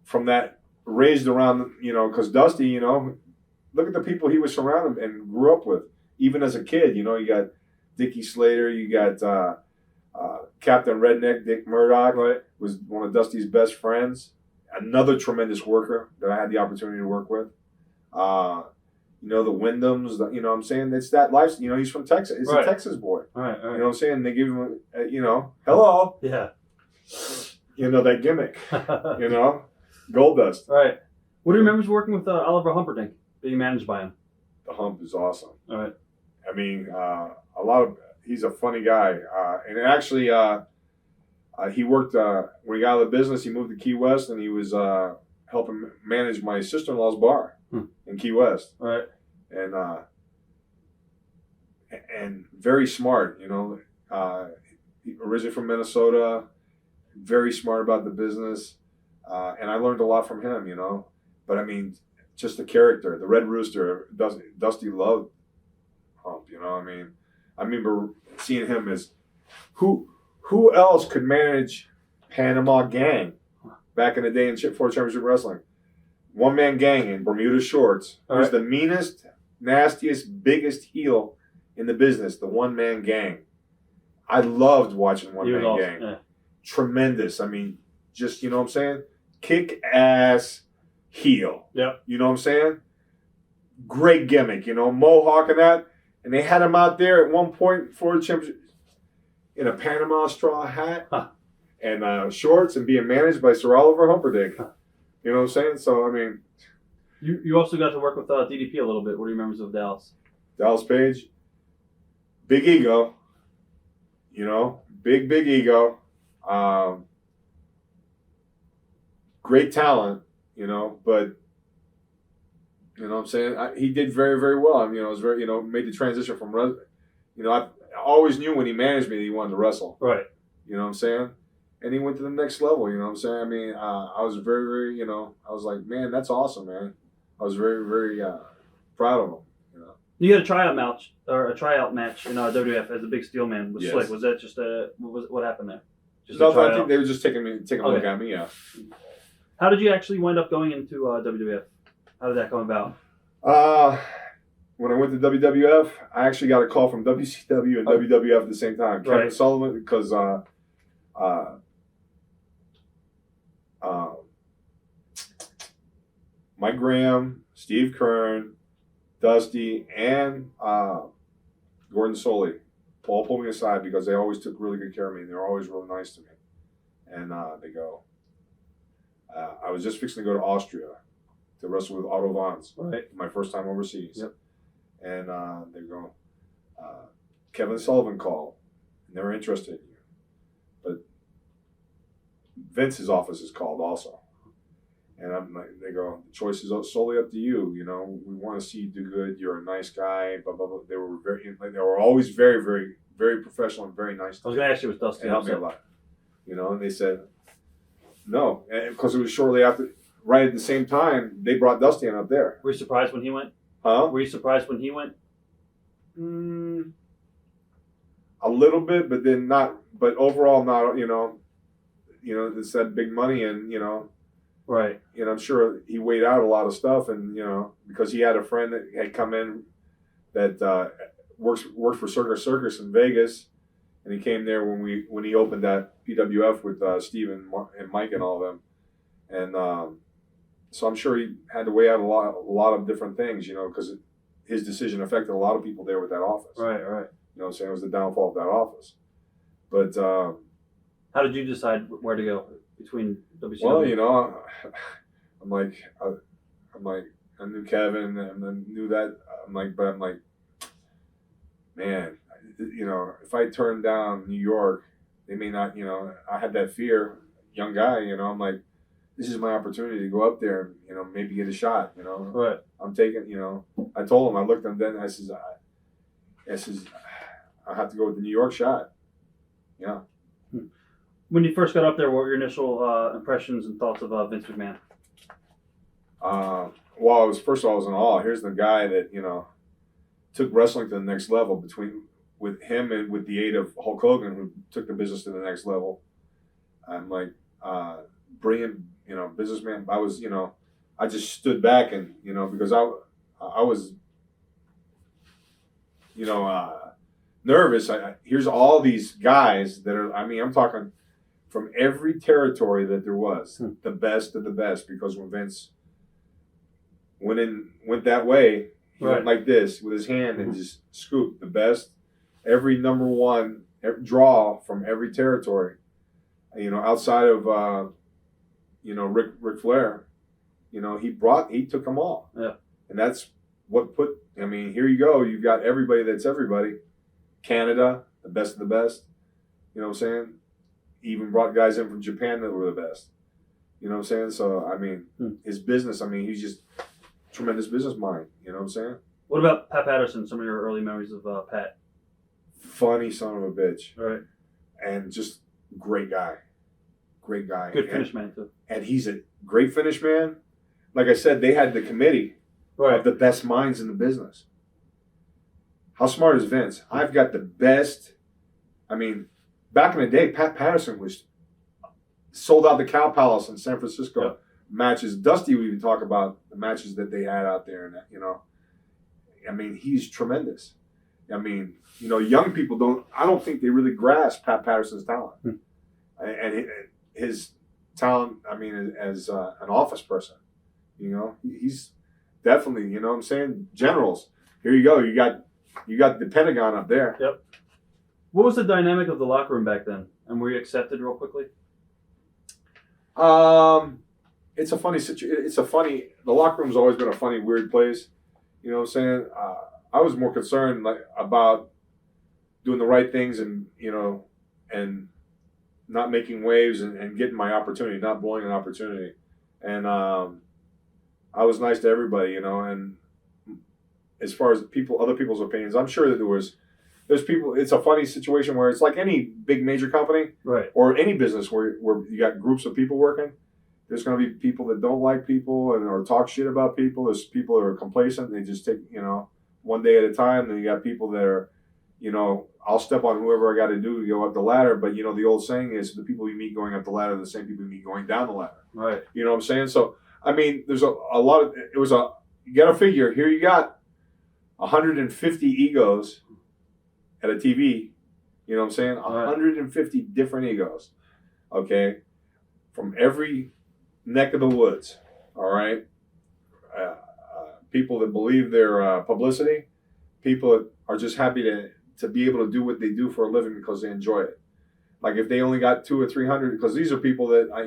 Speaker 3: from that raised around, because Dusty, look at the people he was surrounded and grew up with. Even as a kid, you got Dickie Slater, you got Captain Redneck, Dick Murdoch,
Speaker 2: right,
Speaker 3: was one of Dusty's best friends. Another tremendous worker that I had the opportunity to work with. The Wyndhams, you know what I'm saying? It's that life, he's from Texas. It's
Speaker 2: right.
Speaker 3: A Texas boy.
Speaker 2: Right.
Speaker 3: You know what I'm saying? They give him, hello.
Speaker 2: Yeah.
Speaker 3: That gimmick, Goldust.
Speaker 2: Right. What do you remember working with Oliver Humperdinck, being managed by him?
Speaker 3: The Hump is awesome.
Speaker 2: All right.
Speaker 3: I mean, he's a funny guy. And actually, he worked, when he got out of the business, he moved to Key West, and he was helping manage my sister-in-law's bar in Key West.
Speaker 2: All right.
Speaker 3: And very smart, originally from Minnesota, very smart about the business. And I learned a lot from him, But I mean, just the character, the Red Rooster, Dusty loved Hump, I remember seeing him as who else could manage Panama Gang back in the day in for Championship Wrestling. 1-man gang in Bermuda shorts. He was the meanest, nastiest, biggest heel in the business, the 1-man gang. I loved watching 1-man gang.
Speaker 2: Yeah.
Speaker 3: Tremendous. I mean, just, you know what I'm saying? Kick-ass heel.
Speaker 2: Yep.
Speaker 3: You know what I'm saying? Great gimmick, Mohawk and that. And they had him out there at one point for the championship in a Panama straw hat and shorts and being managed by Sir Oliver Humperdinck. You know what I'm saying? So, I mean.
Speaker 2: You also got to work with DDP a little bit. What are your memories of Dallas?
Speaker 3: Dallas Page. Big ego. Big ego. Great talent, but. You know what I'm saying? He did very, very well. I mean, it was very, made the transition from, I always knew when he managed me that he wanted to wrestle.
Speaker 2: Right.
Speaker 3: You know what I'm saying? And he went to the next level, you know what I'm saying? I mean, I was very, very, I was like, man, that's awesome, man. I was very, very proud of him,
Speaker 2: You had a tryout match in WWF as a big steel man with
Speaker 3: Yes.
Speaker 2: Slick. Was that just what happened there? Just
Speaker 3: no, I think they were just taking a look
Speaker 2: Okay.
Speaker 3: at me, yeah.
Speaker 2: How did you actually wind up going into WWF? How did that come about?
Speaker 3: When I went to WWF, I actually got a call from WCW and WWF at the same time. Kevin
Speaker 2: Right.
Speaker 3: Sullivan, because Mike Graham, Steve Kern, Dusty, and Gordon Soley all pulled me aside because they always took really good care of me, and they were always really nice to me. And they go, I was just fixing to go to Austria to wrestle with Otto Vons,
Speaker 2: Right.
Speaker 3: my first time overseas.
Speaker 2: Yep.
Speaker 3: And they go, Kevin Sullivan called, and they were interested in you. But Vince's office is called also. And I'm like, they go, the choice is solely up to you. You know, we want to see you do good. You're a nice guy. Blah blah blah. They were always very, very, very professional and very nice.
Speaker 2: I was going to ask you, was Dusty
Speaker 3: and helped me a
Speaker 2: upset?
Speaker 3: lot. You know, and they said no, and because it was shortly after, right at the same time, they brought Dusty in up there.
Speaker 2: Were you surprised when he went?
Speaker 3: Huh?
Speaker 2: Were you surprised when he went?
Speaker 3: A little bit, but then not. But overall, not. You know, it's that big money, and
Speaker 2: Right.
Speaker 3: I'm sure he weighed out a lot of stuff, and because he had a friend that had come in that works for Circus in Vegas, and he came there when he opened that PWF with Steve and Mike and all of them, and so I'm sure he had to weigh out a lot of different things, because his decision affected a lot of people there with that office.
Speaker 2: Right.
Speaker 3: You know what I'm saying? It was the downfall of that office, but.
Speaker 2: How did you decide where to go between WCW?
Speaker 3: Well, I'm like, I knew Kevin, and then knew that. But I'm like, man, if I turned down New York, they may not. I had that fear, young guy. I'm like, this is my opportunity to go up there and maybe get a shot.
Speaker 2: Right.
Speaker 3: I'm taking. I told him. I looked at him then. I says, I have to go with the New York shot. Yeah.
Speaker 2: When you first got up there, what were your initial impressions and thoughts of Vince McMahon?
Speaker 3: Well, first of all, I was in awe. Here's the guy that took wrestling to the next level with him and with the aid of Hulk Hogan, who took the business to the next level. I'm like, brilliant, businessman. I was, I just stood back and because I was, nervous. Here's all these guys that are. I'm talking. From every territory that there was, the best of the best. Because when Vince went that way, he went like this with his hand and just scooped the best. Every number one draw from every territory, outside of Ric Flair, he took them all.
Speaker 2: Yeah,
Speaker 3: and that's what put. Here you go. You've got everybody that's everybody. Canada, the best of the best. You know what I'm saying? Even brought guys in from Japan that were the best. You know what I'm saying? So, his business, he's just tremendous business mind. You know what I'm saying?
Speaker 2: What about Pat Patterson? Some of your early memories of Pat?
Speaker 3: Funny son of a bitch.
Speaker 2: Right.
Speaker 3: And just great guy. Great guy.
Speaker 2: Good finish man, too.
Speaker 3: And he's a great finish man. Like I said, they had the committee of the best minds in the business. How smart is Vince? I've got the best. Back in the day, Pat Patterson was sold out the Cow Palace in San Francisco matches. Dusty, we even talk about the matches that they had out there, and he's tremendous. Young people I don't think they really grasp Pat Patterson's talent and his talent. As an office person, he's definitely. You know what I'm saying? Generals. Here you go. You got the Pentagon up there.
Speaker 2: Yep. What was the dynamic of the locker room back then? And were you accepted real quickly?
Speaker 3: It's a funny situation. The locker room's always been a funny, weird place. You know what I'm saying? I was more concerned about doing the right things and not making waves and getting my opportunity, not blowing an opportunity. And I was nice to everybody, and as far as other people's opinions, I'm sure that there's people. It's a funny situation where it's like any big major company,
Speaker 2: right,
Speaker 3: or any business where you got groups of people working. There's going to be people that don't like people or talk shit about people. There's people that are complacent. They just take one day at a time. Then you got people that are, I'll step on whoever I got to do to go up the ladder. But the old saying is the people you meet going up the ladder are the same people you meet going down the ladder.
Speaker 2: Right.
Speaker 3: You know what I'm saying? So there's a lot of you got to figure here. You got 150 egos at a TV, you know what I'm saying? 150 different egos, okay, from every neck of the woods, all right? people that believe their publicity, people that are just happy to be able to do what they do for a living because they enjoy it. Like if they only got 200 or 300, because these are people that I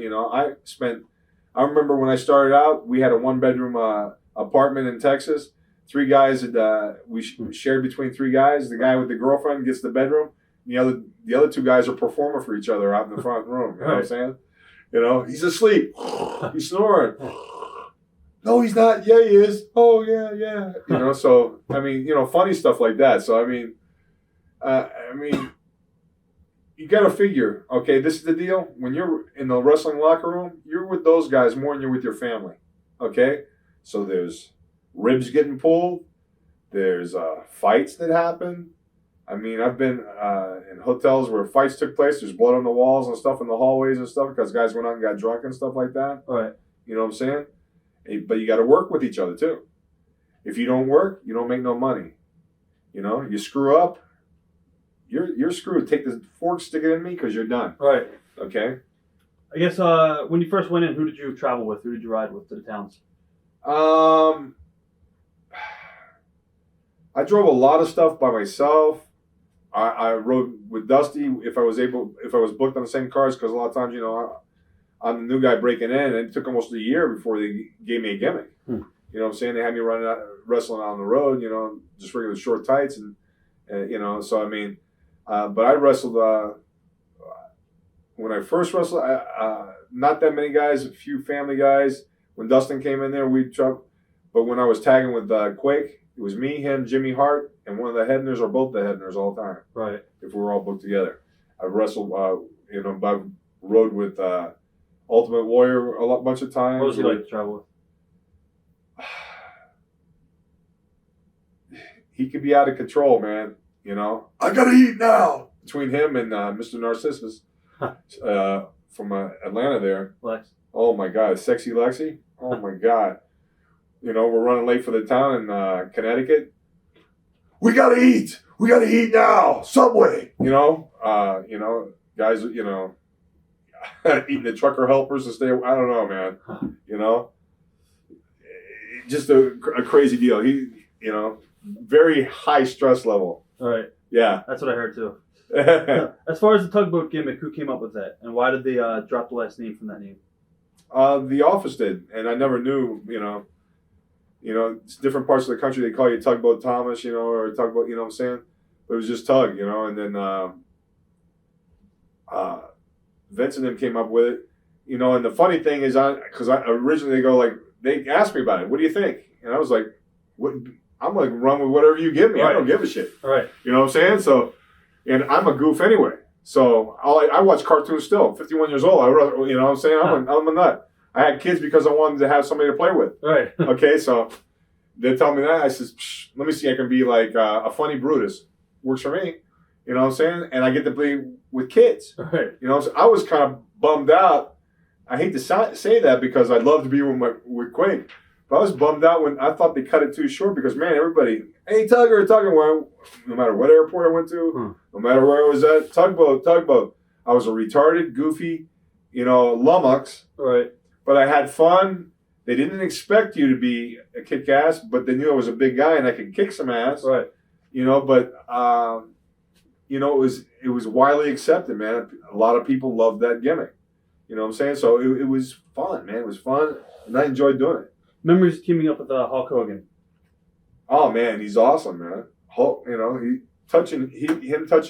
Speaker 3: remember when I started out, we had a 1-bedroom apartment in Texas. 3 guys we shared between 3 guys. The guy with the girlfriend gets the bedroom. The other 2 guys are performing for each other out in the front room. You know what I'm saying? You know, he's asleep. He's snoring. No, he's not. Yeah, he is. Oh, yeah, yeah. You know, so I mean, you know, funny stuff like that. So I mean, you got to figure. Okay, this is the deal. When you're in the wrestling locker room, you're with those guys more than you're with your family. Okay, so there's ribs getting pulled. There's fights that happen. I mean, I've been in hotels where fights took place. There's blood on the walls and stuff in the hallways and stuff because guys went out and got drunk and stuff like that.
Speaker 2: Right.
Speaker 3: You know what I'm saying? But you got to work with each other too. If you don't work, you don't make no money. You know, you screw up, you're screwed. Take the fork, stick it in me, because you're done.
Speaker 2: Right.
Speaker 3: Okay.
Speaker 2: I guess when you first went in, who did you travel with? Who did you ride with to the towns?
Speaker 3: I drove a lot of stuff by myself. I rode with Dusty if I was booked on the same cars, because a lot of times, you know, I'm the new guy breaking in, and it took almost a year before they gave me a gimmick. You know what I'm saying? They had me wrestling out on the road, you know, just regular short tights, and you know, so I mean, but I wrestled when I first wrestled. Not that many guys, a few family guys. When Dustin came in there, we truck. But when I was tagging with Quake, it was me, him, Jimmy Hart, and one of the headners, or both the headners, all the time.
Speaker 2: Right. If
Speaker 3: we were all booked together, I wrestled. You know, I rode with Ultimate Warrior a bunch of times.
Speaker 2: What was he like to travel with?
Speaker 3: He could be out of control, man. You know, I gotta eat now. Between him and Mr. Narcissus from Atlanta there.
Speaker 2: Lex.
Speaker 3: Oh my God, sexy Lexi. Oh my God. You know, we're running late for the town in Connecticut. We gotta eat. We gotta eat now. Subway. You know, guys. You know, eating the trucker helpers to stay. I don't know, man. You know, just a crazy deal. He, you know, very high stress level.
Speaker 2: All right.
Speaker 3: Yeah.
Speaker 2: That's what I heard too. As far as the Tugboat gimmick, who came up with that, and why did they drop the last name from that name?
Speaker 3: The office did, and I never knew. You know, it's different parts of the country they call you Tugboat Thomas, you know, or Tugboat. You know what I'm saying? But it was just Tug, you know, and then Vince and them came up with it. You know, and the funny thing is, because originally they asked me about it. What do you think? And I was like, what? I'm like, run with whatever you give me. Right. I don't give a shit.
Speaker 2: Right.
Speaker 3: You know what I'm saying? So, and I'm a goof anyway. So I watch cartoons still. 51 years old. You know what I'm saying? I'm a nut. I had kids because I wanted to have somebody to play with.
Speaker 2: Right.
Speaker 3: Okay, so they tell me that. I says, let me see. I can be like a funny Brutus. Works for me. You know what I'm saying? And I get to play with kids.
Speaker 2: Right.
Speaker 3: You know, so I was kind of bummed out. I hate to say that because I'd love to be with Quake. But I was bummed out when I thought they cut it too short because, man, everybody, hey, Tugger, no matter what airport I went to, no matter where I was at, Tugboat. I was a retarded, goofy, you know, lummox.
Speaker 2: Right. But
Speaker 3: I had fun. They didn't expect you to be a kick-ass, but they knew I was a big guy and I could kick some ass.
Speaker 2: Right.
Speaker 3: You know, but, you know, it was widely accepted, man. A lot of people loved that gimmick. You know what I'm saying? So it was fun, man. It was fun, and I enjoyed doing it.
Speaker 2: Memories teaming up with Hulk Hogan.
Speaker 3: Oh man, he's awesome, man. Hulk, you know, him touching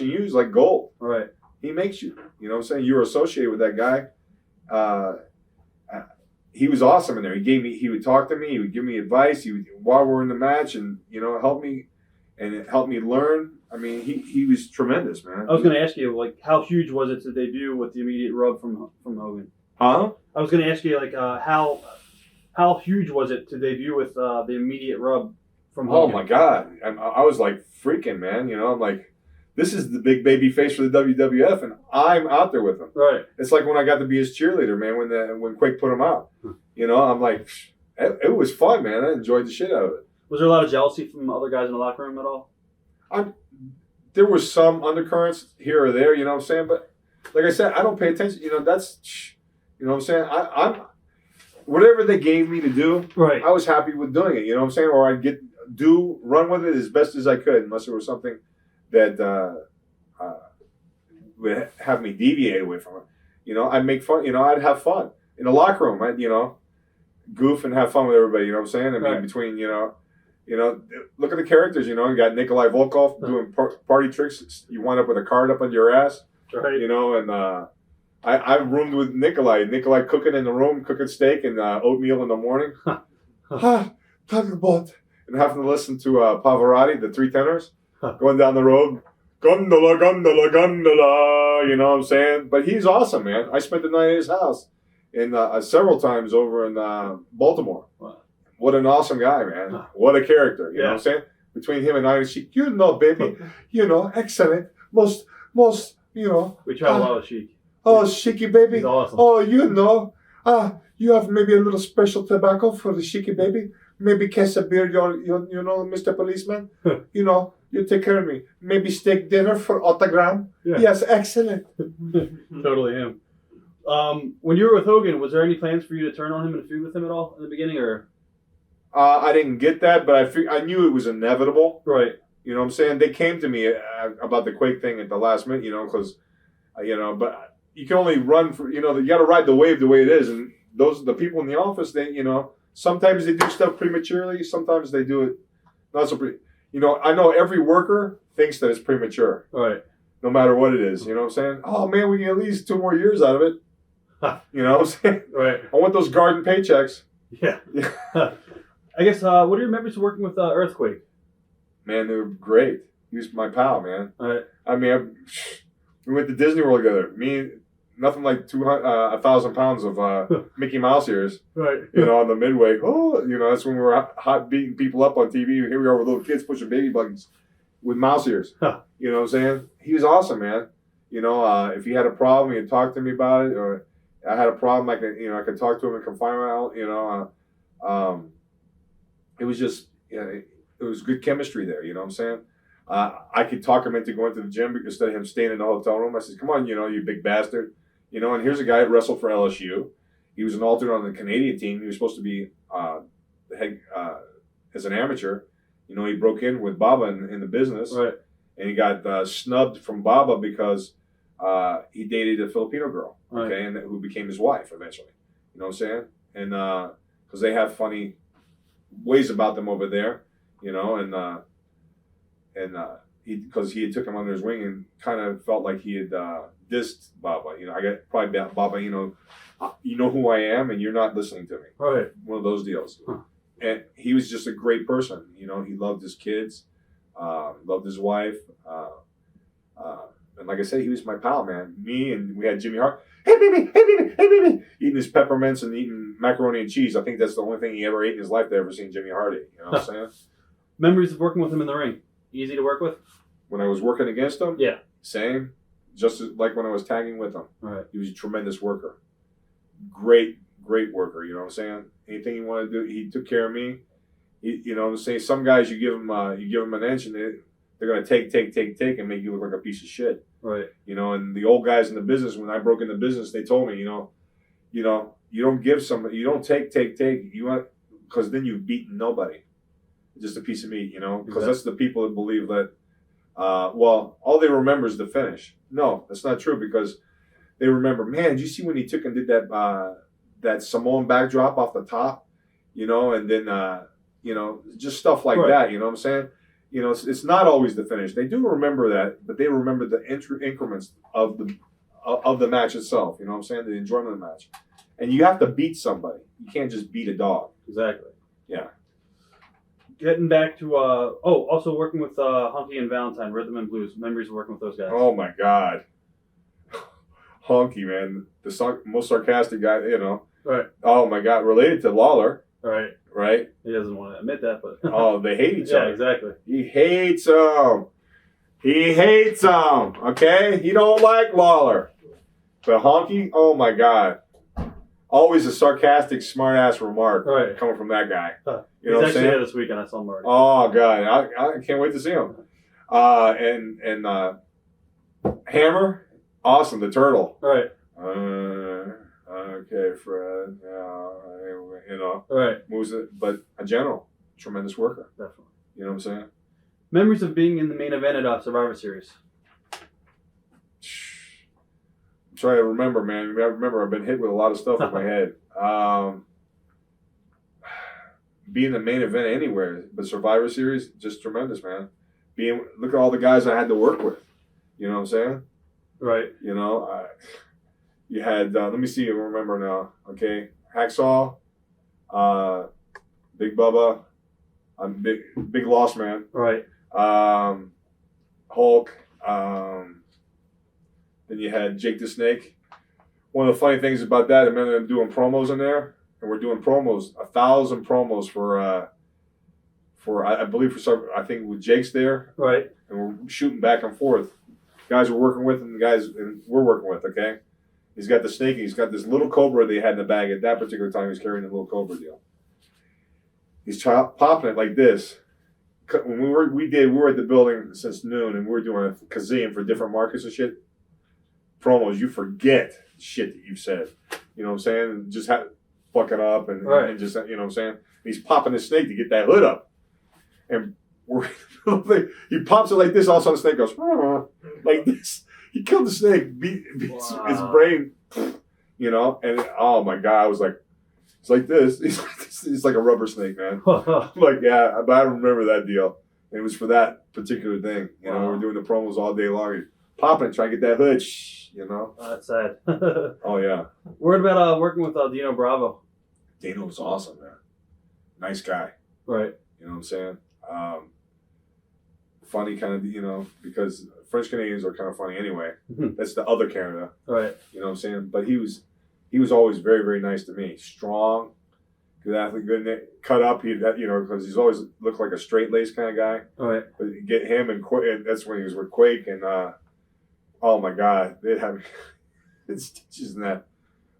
Speaker 3: you is like gold.
Speaker 2: Right.
Speaker 3: He makes you. You know what I'm saying? You were associated with that guy. He was awesome in there. He would talk to me. He would give me advice. While we're in the match, and you know, help me learn. I mean, he was tremendous, man.
Speaker 2: I was going to ask you, like, how huge was it to debut with the immediate rub from Hogan?
Speaker 3: Huh?
Speaker 2: I was going to ask you, like, how huge was it to debut with the immediate rub from Hogan?
Speaker 3: Oh my God, I was like freaking, man. You know, I'm like, this is the big baby face for the WWF, and I'm out there with him.
Speaker 2: Right.
Speaker 3: It's like when I got to be his cheerleader, man. When Quake put him out, you know, I'm like, it was fun, man. I enjoyed the shit out of it.
Speaker 2: Was there a lot of jealousy from other guys in the locker room at all?
Speaker 3: There was some undercurrents here or there, you know what I'm saying? But like I said, I don't pay attention. You know, you know what I'm saying? whatever they gave me to do,
Speaker 2: Right.
Speaker 3: I was happy with doing it. You know what I'm saying? Or I'd run with it as best as I could, unless it was something that would have me deviate away from it. You know, I'd make fun. You know, I'd have fun in the locker room. I'd goof and have fun with everybody. You know what I'm saying? I mean,
Speaker 2: Right.
Speaker 3: between look at the characters. You know, you got Nikolai Volkov doing party tricks. You wind up with a card up under your ass.
Speaker 2: Right.
Speaker 3: You know, and I roomed with Nikolai. Nikolai cooking in the room, cooking steak and oatmeal in the morning. Tugboat. And having to listen to Pavarotti, the Three Tenors, going down the road. Gondola, gondola, gondola. You know what I'm saying? But he's awesome, man. I spent the night at his house several times over in Baltimore. Wow. What an awesome guy, man. What a character. You know what I'm saying? Between him and I, Sheik, baby, excellent. Most,
Speaker 2: We travel a lot with Sheik.
Speaker 3: Oh, Sheiky, baby.
Speaker 2: He's awesome.
Speaker 3: Oh, you have maybe a little special tobacco for the Sheiky, baby. Maybe kiss a beer, Mr. Policeman. You take care of me. Maybe steak dinner for autogram. Yeah. Yes, excellent.
Speaker 2: Totally him. When you were with Hogan, was there any plans for you to turn on him and feud with him at all in the beginning, or? I
Speaker 3: didn't get that, but I knew it was inevitable.
Speaker 2: Right.
Speaker 3: You know what I'm saying? They came to me about the Quake thing at the last minute, because, but you can only run for, you got to ride the wave the way it is. And the people in the office, they, sometimes they do stuff prematurely. Sometimes they do it not so I know every worker thinks that it's premature.
Speaker 2: Right.
Speaker 3: No matter what it is. You know what I'm saying? Oh, man, we get at least 2 more years out of it. You know what I'm saying?
Speaker 2: Right.
Speaker 3: I want those garden paychecks.
Speaker 2: Yeah. I guess, what are your memories of working with Earthquake?
Speaker 3: Man, they were great. He was my pal, man.
Speaker 2: All right.
Speaker 3: I mean, we went to Disney World together. Nothing like 1,000 pounds of Mickey Mouse ears. Right. On the midway. Oh, that's when we were hot beating people up on TV. Here we are with little kids pushing baby buggies with mouse ears. You know what I'm saying? He was awesome, man. If he had a problem, he'd talk to me about it. Or I had a problem, I could talk to him and confine him out. It was just, it was good chemistry there. You know what I'm saying? I could talk him into going to the gym instead of him staying in the hotel room. I said, come on, you big bastard. And here's a guy that wrestled for LSU. He was an alternate on the Canadian team. He was supposed to be the head as an amateur. He broke in with Baba in the business. Right. And he got snubbed from Baba because he dated a Filipino girl, okay, and who became his wife eventually. You know what I'm saying? And because they have funny ways about them over there, because he had took him under his wing and kind of felt like he had dissed Baba. I got probably Baba. You know who I am, and you're not listening to me. Right. One of those deals. Huh. And he was just a great person. He loved his kids, loved his wife, and like I said, he was my pal, man. Me and we had Jimmy Hart. Hey baby, hey baby, hey baby. Eating his peppermints and eating macaroni and cheese. I think that's the only thing he ever ate in his life to ever seen Jimmy Hart eat. You know what I'm saying?
Speaker 2: Memories of working with him in the ring. Easy to work with?
Speaker 3: When I was working against him?
Speaker 2: Yeah.
Speaker 3: Same. Just like when I was tagging with him.
Speaker 2: Right.
Speaker 3: He was a tremendous worker. Great worker. You know what I'm saying? Anything he wanted to do, he took care of me. Say some guys you give them an inch and they're gonna take and make you look like a piece of shit. Right. And the old guys in the business, when I broke into business, they told me, you don't give somebody, you don't take. You want, because then you've beaten nobody. Just a piece of meat, because that's the people that believe that, all they remember is the finish. No, that's not true, because they remember, man, did you see when he took and did that Samoan backdrop off the top, and then, just stuff like that, you know what I'm saying? It's not always the finish. They do remember that, but they remember the increments of the match itself, you know what I'm saying? The enjoyment of the match. And you have to beat somebody. You can't just beat a dog.
Speaker 2: Exactly.
Speaker 3: Yeah.
Speaker 2: Getting back to, also working with Honky and Valentine, Rhythm and Blues. Memories of working with those guys.
Speaker 3: Oh, my God. Honky, man. The most sarcastic guy, Right. Oh, my God. Related to Lawler.
Speaker 2: Right.
Speaker 3: Right?
Speaker 2: He doesn't want to admit that, but...
Speaker 3: Oh, they hate each other.
Speaker 2: Yeah, exactly.
Speaker 3: He hates him. Okay? He don't like Lawler. But Honky, oh, my God. Always a sarcastic, smart-ass remark coming from that guy. You know what I'm saying?
Speaker 2: He's actually here this weekend. I saw him already.
Speaker 3: Oh, God. I can't wait to see him. And Hammer, awesome, the turtle.
Speaker 2: Right.
Speaker 3: Okay, Fred. you know,
Speaker 2: Right.
Speaker 3: moves it. But a general, tremendous worker.
Speaker 2: Definitely.
Speaker 3: You know what I'm saying?
Speaker 2: Memories of being in the main event at Survivor Series.
Speaker 3: I'm trying to remember, man. I remember I've been hit with a lot of stuff in my head. Being the main event anywhere, but Survivor Series, just tremendous, man. Look at all the guys I had to work with. You know what I'm saying?
Speaker 2: Right.
Speaker 3: You know, you had, let me see, I remember now. Okay, Hacksaw, Big Bubba, I'm big loss man.
Speaker 2: Right.
Speaker 3: Hulk. Then you had Jake the Snake. One of the funny things about that, I remember them doing promos in there, and we're doing promos, 1,000 promos for I believe I think with Jake's there,
Speaker 2: Right.
Speaker 3: and we're shooting back and forth. Guys we're working with and the guys we're working with. Okay, he's got the snake. He's got this little cobra they had in the bag at that particular time. He's carrying the little cobra deal. He's popping it like this. When we were at the building since noon, and we were doing a gazillion for different markets and shit. Promos, you forget shit that you've said. You know what I'm saying? Just fucking up and just, you know what I'm saying? And he's popping the snake to get that hood up. And he pops it like this, all of a sudden the snake goes, like this. He killed the snake, beat his brain, you know? And oh my God, I was like, it's like this. He's like a rubber snake, man. Like, yeah, but I remember that deal. And it was for that particular thing. You know, we're doing the promos all day long. Popping it, trying to get that hood, you know?
Speaker 2: That's sad.
Speaker 3: Oh, yeah.
Speaker 2: What about working with Dino Bravo?
Speaker 3: Dino was awesome, man. Nice guy.
Speaker 2: Right.
Speaker 3: You know what I'm saying? Funny kind of, you know, because French Canadians are kind of funny anyway. That's the other Canada.
Speaker 2: Right.
Speaker 3: You know what I'm saying? But he was always very, very nice to me. Strong, good athlete, good cut up. You know, because he's always looked like a straight laced kind of guy.
Speaker 2: Right.
Speaker 3: But you get him and that's when he was with Quake and oh my God, they'd have it's stitches in that.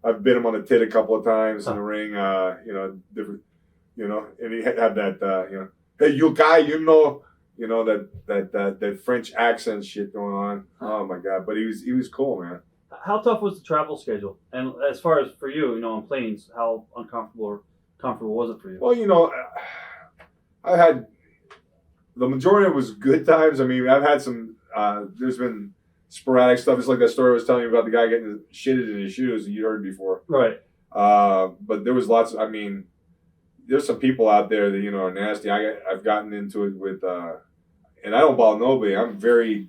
Speaker 3: I've bit him on the tit a couple of times in the ring. You know, different. You know, and he had that. You know, hey, you guy, you know that French accent shit going on. Oh my God, but he was cool, man.
Speaker 2: How tough was the travel schedule? And as far as for you, you know, on planes, how uncomfortable or comfortable was it for you?
Speaker 3: Well, you know, I had the majority of it was good times. I mean, I've had some. There's been sporadic stuff. It's like that story I was telling you about the guy getting shitted in his shoes that you heard before.
Speaker 2: Right.
Speaker 3: But there was lots. I mean, there's some people out there that, you know, are nasty. I've gotten into it with, and I don't bother nobody. I'm very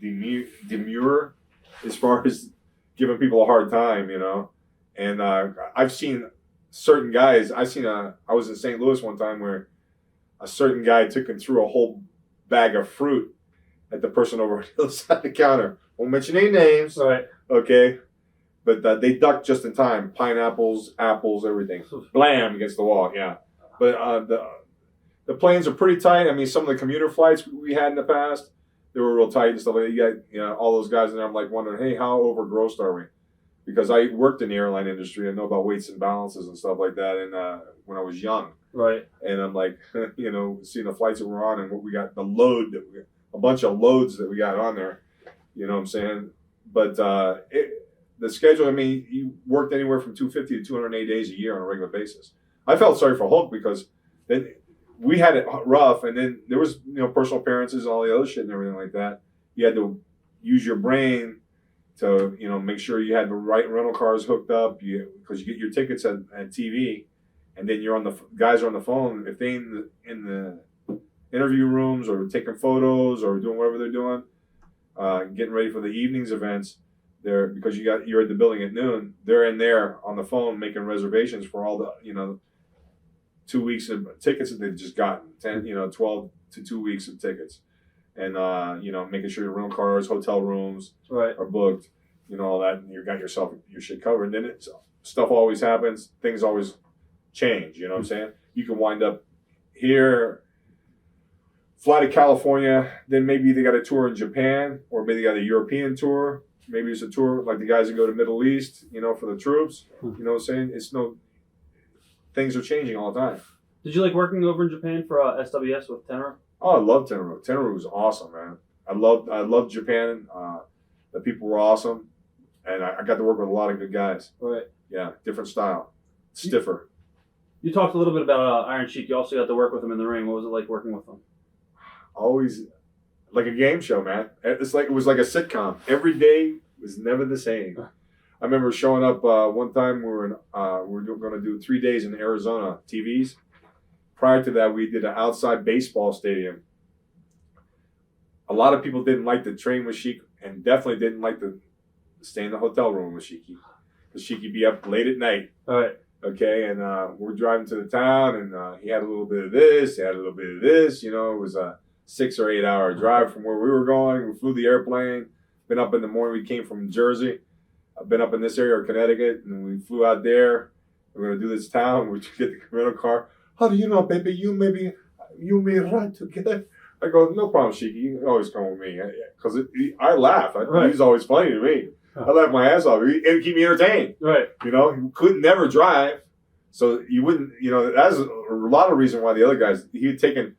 Speaker 3: demure as far as giving people a hard time, you know. And I've seen certain guys. I was in St. Louis one time where a certain guy took and threw a whole bag of fruit at the person over on the other side of the counter. Won't mention any names.
Speaker 2: Right.
Speaker 3: Okay. But they ducked just in time. Pineapples, apples, everything. Blam against the wall. Yeah. But the planes are pretty tight. I mean, some of the commuter flights we had in the past, they were real tight and stuff like that. You got, you know, all those guys in there. I'm like wondering, hey, how overgrossed are we? Because I worked in the airline industry. I know about weights and balances and stuff like that. And when I was young.
Speaker 2: Right.
Speaker 3: And I'm like, you know, seeing the flights that we're on and what we got, a bunch of loads that we got on there. You know what I'm saying? But the schedule, I mean, you worked anywhere from 250 to 208 days a year on a regular basis. I felt sorry for Hulk because then we had it rough, and then there was, you know, personal appearances and all the other shit and everything like that. You had to use your brain to, you know, make sure you had the right rental cars hooked up, because you get your tickets at TV, and then guys are on the phone. If they in the interview rooms or taking photos or doing whatever they're doing, getting ready for the evening's events, because you're at the building at noon. They're in there on the phone making reservations for all the, you know, 2 weeks of tickets that they've just gotten, 12 to 2 weeks of tickets, and you know, making sure your rental cars, hotel rooms are booked, you know, all that, and you got your shit covered. And then stuff always happens, things always change. You know what I'm saying? You can wind up here, fly to California, then maybe they got a tour in Japan, or maybe they got a European tour. Maybe it's a tour like the guys that go to Middle East, you know, for the troops. You know what I'm saying? Things are changing all the time.
Speaker 2: Did you like working over in Japan for SWS with Tenor?
Speaker 3: Oh, I love Tenor. Tenor was awesome, man. I loved Japan. The people were awesome, and I got to work with a lot of good guys.
Speaker 2: Right.
Speaker 3: Yeah, different style, stiffer.
Speaker 2: You talked a little bit about Iron Sheik. You also got to work with him in the ring. What was it like working with him?
Speaker 3: Always like a game show, man. It was like a sitcom. Every day was never the same. I remember showing up one time. We were going to do 3 days in Arizona TVs. Prior to that, we did an outside baseball stadium. A lot of people didn't like to train with Sheik, and definitely didn't like to stay in the hotel room with Sheiky. Because Sheiky be up late at night.
Speaker 2: All right.
Speaker 3: Okay, and we're driving to the town, and he had a little bit of this, he had a little bit of this. You know, it was a 6 or 8 hour drive from where we were going. We flew the airplane. Been up in the morning. We came from Jersey. I've been up in this area of Connecticut, and we flew out there. We're gonna do this town. We get the rental car. How do you know, baby? You may ride together. I go, no problem, Sheiky. You can always come with me, because I laugh.
Speaker 2: Right.
Speaker 3: He's always funny to me. I laugh my ass off. And keep me entertained.
Speaker 2: Right.
Speaker 3: You know, he could never drive, so you wouldn't. You know, that's a lot of reason why the other guys he had taken.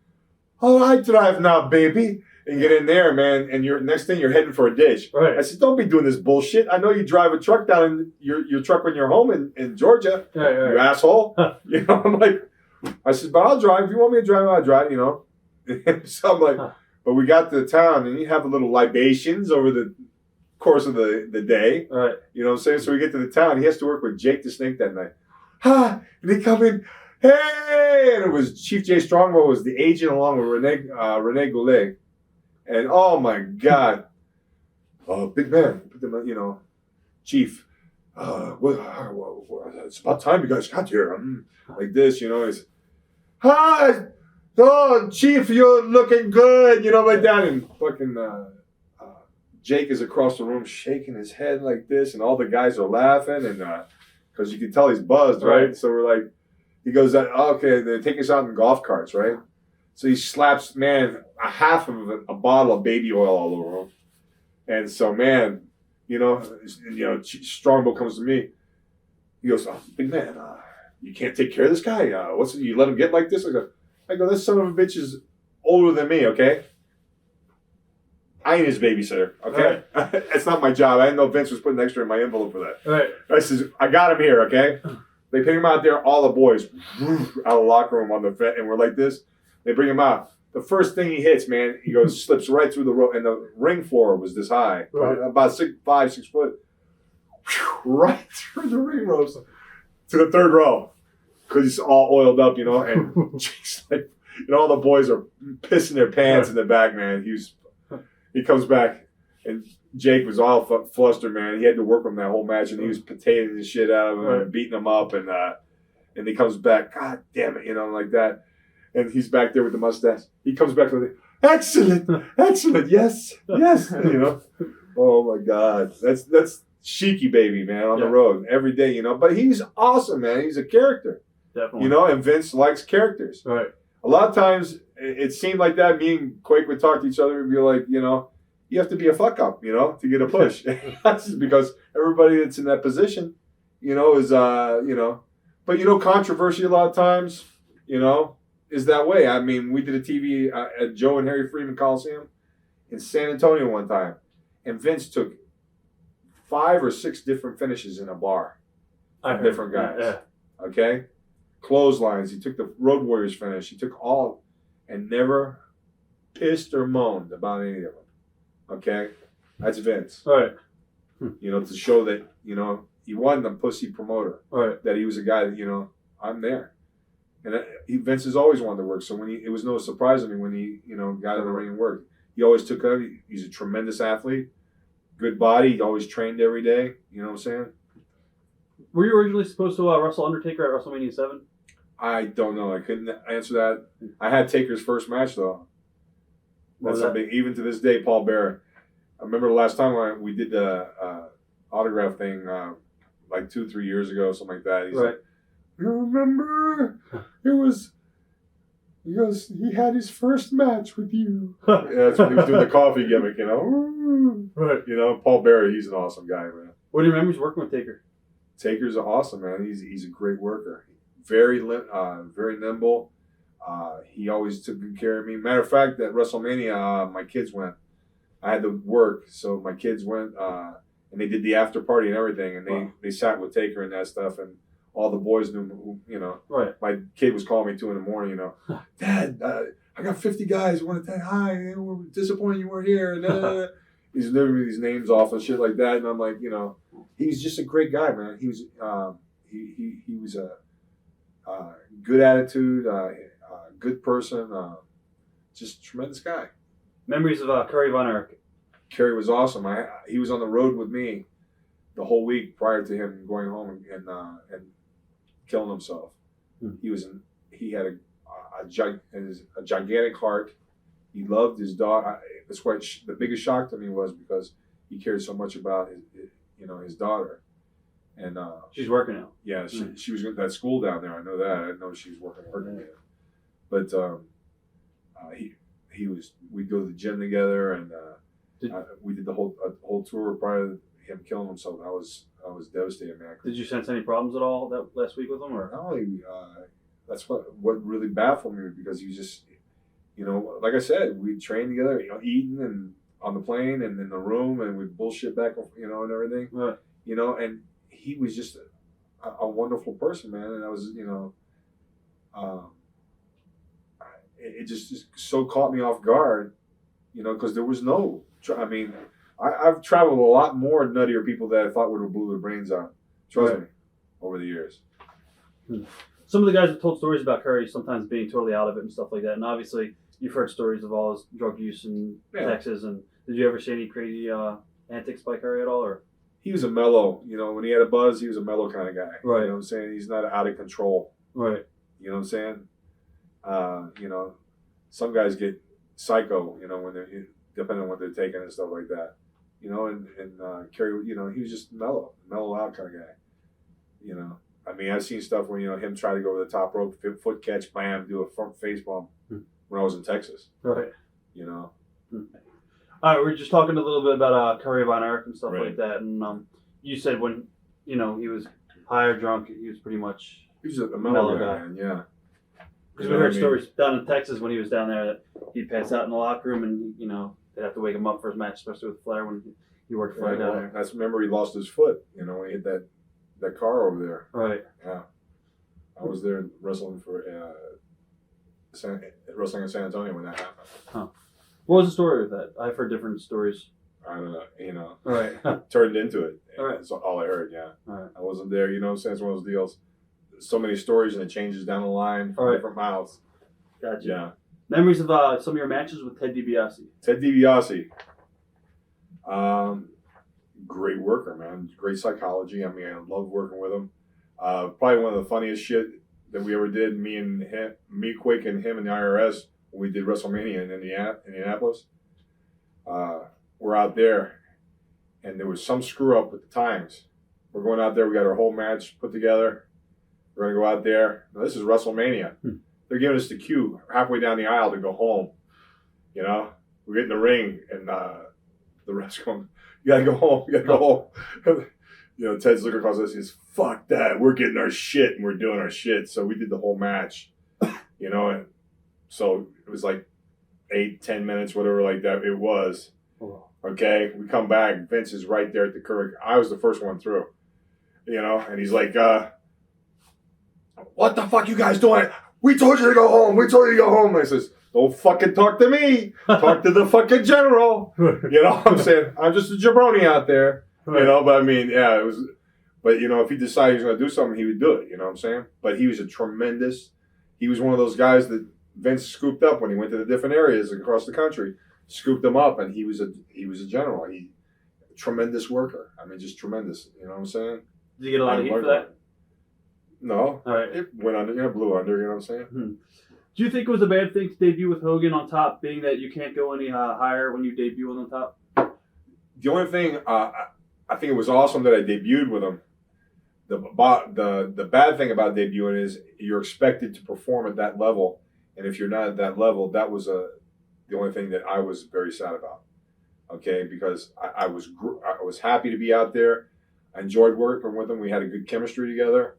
Speaker 3: Oh, I drive now, baby. And get in there, man, and next thing you're heading for a ditch.
Speaker 2: Right.
Speaker 3: I said, don't be doing this bullshit. I know you drive a truck down in your truck when you're home in Georgia.
Speaker 2: Right.
Speaker 3: You asshole. You know, I'm like, I said, but I'll drive. If you want me to drive, I'll drive. You know. So I'm like, but we got to the town, and you have the little libations over the course of the day.
Speaker 2: Right.
Speaker 3: You know what I'm saying? So we get to the town. He has to work with Jake the Snake that night. And they come in. Hey! And it was Chief Jay Strongbow was the agent along with Rene Goulet. And oh my God, big man, you know, Chief. It's about time you guys got here. Like this, you know. He's, hi, oh Chief, you're looking good, you know, like that. And fucking Jake is across the room shaking his head like this, and all the guys are laughing, and because you can tell he's buzzed, right? So we're like, he goes, okay, they're taking us out in golf carts, right? So he slaps, man, a half of a bottle of baby oil all over him. And so, man, you know, Strongbow comes to me. He goes, oh, big man, you can't take care of this guy? You let him get like this? I go, this son of a bitch is older than me, okay? I ain't his babysitter, okay? Right. It's not my job. I didn't know Vince was putting extra in my envelope for that.
Speaker 2: Right.
Speaker 3: I says, I got him here, okay? They pick him out there, all the boys, out of the locker room on the vet, and we're like this. They bring him out. The first thing he hits, man, he goes, slips right through the rope, and the ring floor was this high, right. About 5, 6 foot, right through the ring ropes to the third row, because he's all oiled up, you know, and Jake's like, you know, all the boys are pissing their pants in the back, man. He comes back, and Jake was all flustered, man. He had to work him that whole match, and he was potatoing the shit out of him and beating him up, and he comes back, God damn it, you know, like that. And he's back there with the mustache. He comes back with it. Excellent, yes, you know. Oh my God, that's Sheiky baby, man, on the road every day, you know. But he's awesome, man. He's a character,
Speaker 2: definitely.
Speaker 3: You know. And Vince likes characters.
Speaker 2: Right.
Speaker 3: A lot of times it seemed like that. Me and Quake would talk to each other and be like, you know, you have to be a fuck up, you know, to get a push. That's just because everybody that's in that position, you know, is you know. But you know, controversy a lot of times, you know, is that way. I mean, we did a TV at Joe and Harry Freeman Coliseum in San Antonio one time, and Vince took 5 or 6 different finishes in a bar of different guys. Yeah. Okay? Clotheslines. He took the Road Warriors finish. He took all and never pissed or moaned about any of them. Okay? That's Vince.
Speaker 2: All right.
Speaker 3: You know, to show that, you know, he wasn't a pussy promoter.
Speaker 2: Right.
Speaker 3: That he was a guy that, you know, I'm there. And Vince has always wanted to work, so it was no surprise to me when he, you know, got in the ring and worked. He always took up. He's a tremendous athlete, good body. He always trained every day. You know what I'm saying?
Speaker 2: Were you originally supposed to wrestle Undertaker at WrestleMania 7?
Speaker 3: I don't know. I couldn't answer that. I had Taker's first match though. That's something. Even to this day, Paul Bearer. I remember the last time we did the autograph thing, like 2-3 years ago, something like that. He's like, you remember? He goes, he had his first match with you. Yeah, that's when he was doing the coffee gimmick, you know. Right. You know, Paul Bearer, he's an awesome guy, man.
Speaker 2: What do you remember working with Taker?
Speaker 3: Taker's awesome, man. He's a great worker. Very nimble. He always took good care of me. Matter of fact, at WrestleMania, my kids went. I had to work, so my kids went, and they did the after party and everything, and they sat with Taker and that stuff, and all the boys knew who, you know.
Speaker 2: Right.
Speaker 3: My kid was calling me 2 a.m, you know. Dad, I got 50 guys who want to tell you hi. We're disappointed you weren't here. He's naming me these names off and shit like that, and I'm like, you know, he's just a great guy, man. He was he was a good attitude, good person, just tremendous guy.
Speaker 2: Memories of Curry Von Erich.
Speaker 3: Kerry was awesome. He was on the road with me the whole week prior to him going home and killing himself. He had a gigantic heart. He loved his daughter. That's why the biggest shock to me was because he cared so much about his daughter. And
Speaker 2: she's working now.
Speaker 3: Yeah, she was at that school down there. I know that. I didn't know she was working there. But we'd go to the gym together, and we did the whole tour prior to him killing himself. I was devastated, man.
Speaker 2: Did you sense any problems at all that last week with him, or?
Speaker 3: Not only that's what really baffled me, because he was just, you know, like I said, we trained together, you know, eating and on the plane and in the room, and we'd bullshit back, you know, and everything.
Speaker 2: Right.
Speaker 3: You know, and he was just a wonderful person, man. And I was, you know, it just so caught me off guard, you know, because there was no. I mean, I've traveled a lot more nuttier people that I thought would have blew their brains out. Trust me, over the years.
Speaker 2: Some of the guys have told stories about Curry sometimes being totally out of it and stuff like that. And obviously, you've heard stories of all his drug use in Texas. And did you ever see any crazy antics by Curry at all, or?
Speaker 3: He was a mellow, you know, when he had a buzz, he was a mellow kind of guy.
Speaker 2: Right.
Speaker 3: You know what I'm saying? He's not out of control.
Speaker 2: Right.
Speaker 3: You know what I'm saying? You know, some guys get psycho, you know, when they're, depending on what they're taking and stuff like that. You know, and Kerry, you know, he was just mellow out kind of guy. You know, I mean, I've seen stuff when, you know, him try to go over the top rope, foot catch, bam, do a front face bump when I was in Texas.
Speaker 2: Right.
Speaker 3: You know.
Speaker 2: All right, we were just talking a little bit about Curry Von Erich and stuff
Speaker 3: Right.
Speaker 2: like that, and you said when, you know, he was high or drunk, he was pretty much
Speaker 3: He was a mellow guy, man, yeah.
Speaker 2: Because we heard stories down in Texas when he was down there that he'd pass out in the locker room, and, you know, they'd have to wake him up for his match, especially with Flair when he worked Flair down there.
Speaker 3: Remember he lost his foot, you know, when he hit that car over there.
Speaker 2: Right.
Speaker 3: Yeah. I was there wrestling wrestling in San Antonio when that happened.
Speaker 2: Huh. What was the story with that? I've heard different stories.
Speaker 3: I don't know, you know.
Speaker 2: Right.
Speaker 3: Turned into it.
Speaker 2: All right.
Speaker 3: That's all I heard, yeah.
Speaker 2: All right.
Speaker 3: I wasn't there, you know what I'm saying? It's one of those deals. So many stories and it changes down the line from different mouths.
Speaker 2: Gotcha.
Speaker 3: Yeah.
Speaker 2: Memories of some of your matches with Ted DiBiase.
Speaker 3: Ted DiBiase. Great worker, man. Great psychology. I mean, I love working with him. Probably one of the funniest shit that we ever did, me, Quick, and him and the IRS, when we did WrestleMania in Indianapolis. We're out there, and there was some screw up with the times. We're going out there. We got our whole match put together. We're going to go out there. Now, this is WrestleMania. They're giving us the cue halfway down the aisle to go home. You know, we get in the ring, and the ref's going, "You got to go home. You got to go home." You know, Ted's looking across us. He says, "Fuck that. We're getting our shit, and we're doing our shit." So we did the whole match. You know, and so it was like 8-10 minutes, whatever, like that. It was. Okay, we come back. Vince is right there at the curb. I was the first one through. You know, and he's like, "What the fuck you guys doing? We told you to go home. We told you to go home." I says, "Don't fucking talk to me. Talk to the fucking general." You know what I'm saying? I'm just a jabroni out there. Right. You know, but I mean, yeah, it was. But, you know, if he decided he was going to do something, he would do it. You know what I'm saying? But he was he was one of those guys that Vince scooped up when he went to the different areas across the country. Scooped him up, and he was a general. Tremendous worker. I mean, just tremendous. You know what I'm saying?
Speaker 2: Did you get a lot of heat for that?
Speaker 3: No.
Speaker 2: All right.
Speaker 3: It went under, blew under, you know what I'm saying?
Speaker 2: Do you think it was a bad thing to debut with Hogan on top, being that you can't go any higher when you debut on the top?
Speaker 3: The only thing, I think it was awesome that I debuted with him. The bad thing about debuting is you're expected to perform at that level, and if you're not at that level, that was the only thing that I was very sad about. Okay, because I was happy to be out there. I enjoyed working with him. We had a good chemistry together.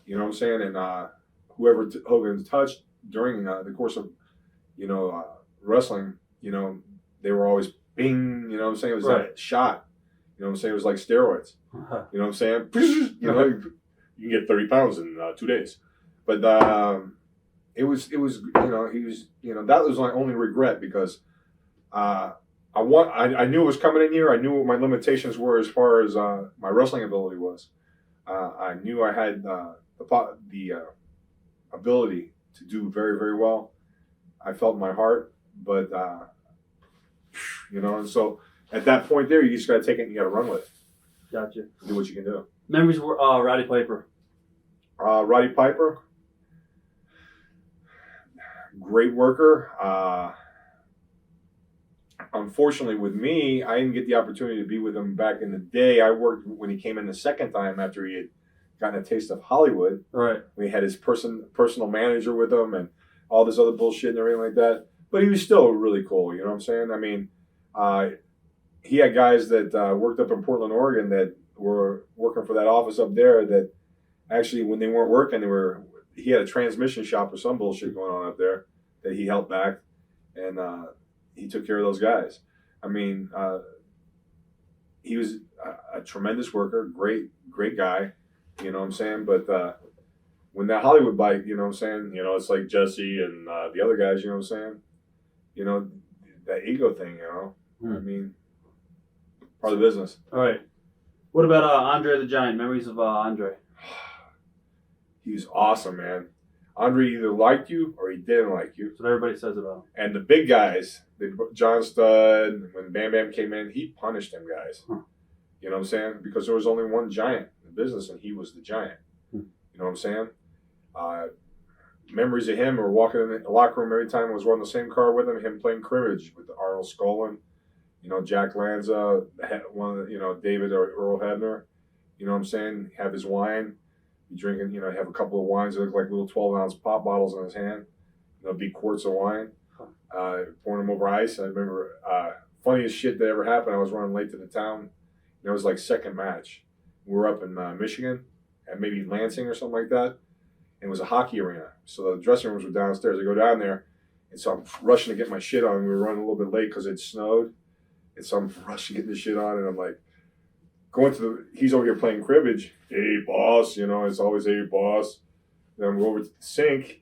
Speaker 3: You know what I'm saying? And whoever Hogan touched during the course of, you know, wrestling, you know, they were always bing. You know what I'm saying? It was like a shot. You know what I'm saying? It was like steroids. You know what I'm saying? You know, you can get 30 pounds in 2 days. But it was he was that was my only regret because I knew it was coming in here. I knew what my limitations were as far as my wrestling ability was. I knew I had the ability to do very, very well. I felt in my heart, but and so at that point there, you just got to take it and you got to run with it.
Speaker 2: Gotcha.
Speaker 3: Do what you can do.
Speaker 2: Memories were Roddy Piper.
Speaker 3: Roddy Piper, great worker. Unfortunately, with me, I didn't get the opportunity to be with him back in the day. I worked when he came in the second time after he had gotten a taste of Hollywood.
Speaker 2: Right.
Speaker 3: We had his personal manager with him and all this other bullshit and everything like that. But he was still really cool. You know what I'm saying? I mean, he had guys that worked up in Portland, Oregon that were working for that office up there that actually, when they weren't working, he had a transmission shop or some bullshit going on up there that he helped back. And he took care of those guys. I mean, he was a tremendous worker, great guy, you know what I'm saying? But when that Hollywood bite, you know what I'm saying? It's like Jesse and the other guys, you know what I'm saying? That ego thing, I mean, part of the business.
Speaker 2: All right. What about Andre the Giant? Memories of Andre?
Speaker 3: He was awesome, man. Andre either liked you or he didn't like you.
Speaker 2: That's what everybody says about him.
Speaker 3: And the big guys, John Studd, when Bam Bam came in, he punished them guys.
Speaker 2: Huh.
Speaker 3: You know what I'm saying? Because there was only one giant in the business, and he was the giant.
Speaker 2: Hmm.
Speaker 3: You know what I'm saying? Memories of him or walking in the locker room every time I was running the same car with him playing cribbage with Arnold Skolin, Jack Lanza, one of the, David or Earl Hebner. You know what I'm saying? Have his wine. Be drinking, have a couple of wines that look like little 12-ounce pop bottles in his hand. Big quarts of wine. Pouring them over ice. I remember funniest shit that ever happened. I was running late to the town. It was like second match. We were up in Michigan at maybe Lansing or something like that. And it was a hockey arena. So the dressing rooms were downstairs. I go down there. And so I'm rushing to get my shit on. We were running a little bit late because it snowed. And so I'm rushing to get the shit on. And I'm like, he's over here playing cribbage. Hey, boss. It's always, hey, boss. Then we go over to the sink.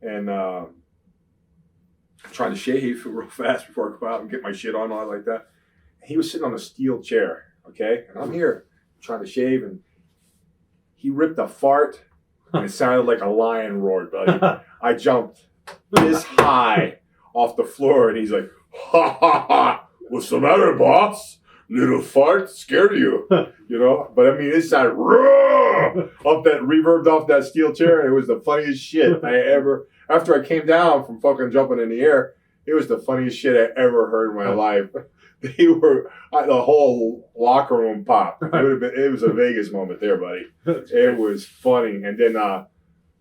Speaker 3: And I'm trying to shave real fast before I go out and get my shit on, all like that. And he was sitting on a steel chair, okay? And I'm here trying to shave, and he ripped a fart, and it sounded like a lion roared, buddy. I jumped this high off the floor, and he's like, ha, ha, ha. What's the matter, boss? Little fart scared you, But I mean, it sounded off that reverbed off that steel chair. It was the funniest shit I ever. After I came down from fucking jumping in the air, it was the funniest shit I ever heard in my life. The whole locker room popped. It was a Vegas moment there, buddy. It was funny. And then I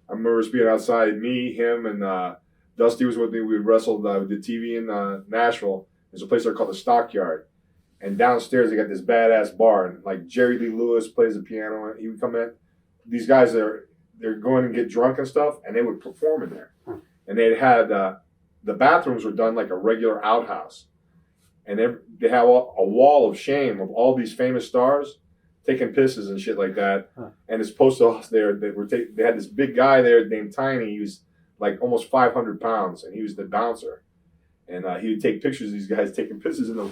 Speaker 3: remember us being outside. Me, him, and Dusty was with me. We wrestled the TV in Nashville. There's a place there called the Stockyard. And downstairs, they got this badass bar. And like Jerry Lee Lewis plays the piano. He would come in. These guys, they're going and get drunk and stuff, and they would perform in there. And they had, the bathrooms were done like a regular outhouse. And they have a wall of shame of all these famous stars taking pisses and shit like that. Huh. And it's posted off there. They had this big guy there named Tiny. He was like almost 500 pounds, and he was the bouncer. And he would take pictures of these guys taking pisses in the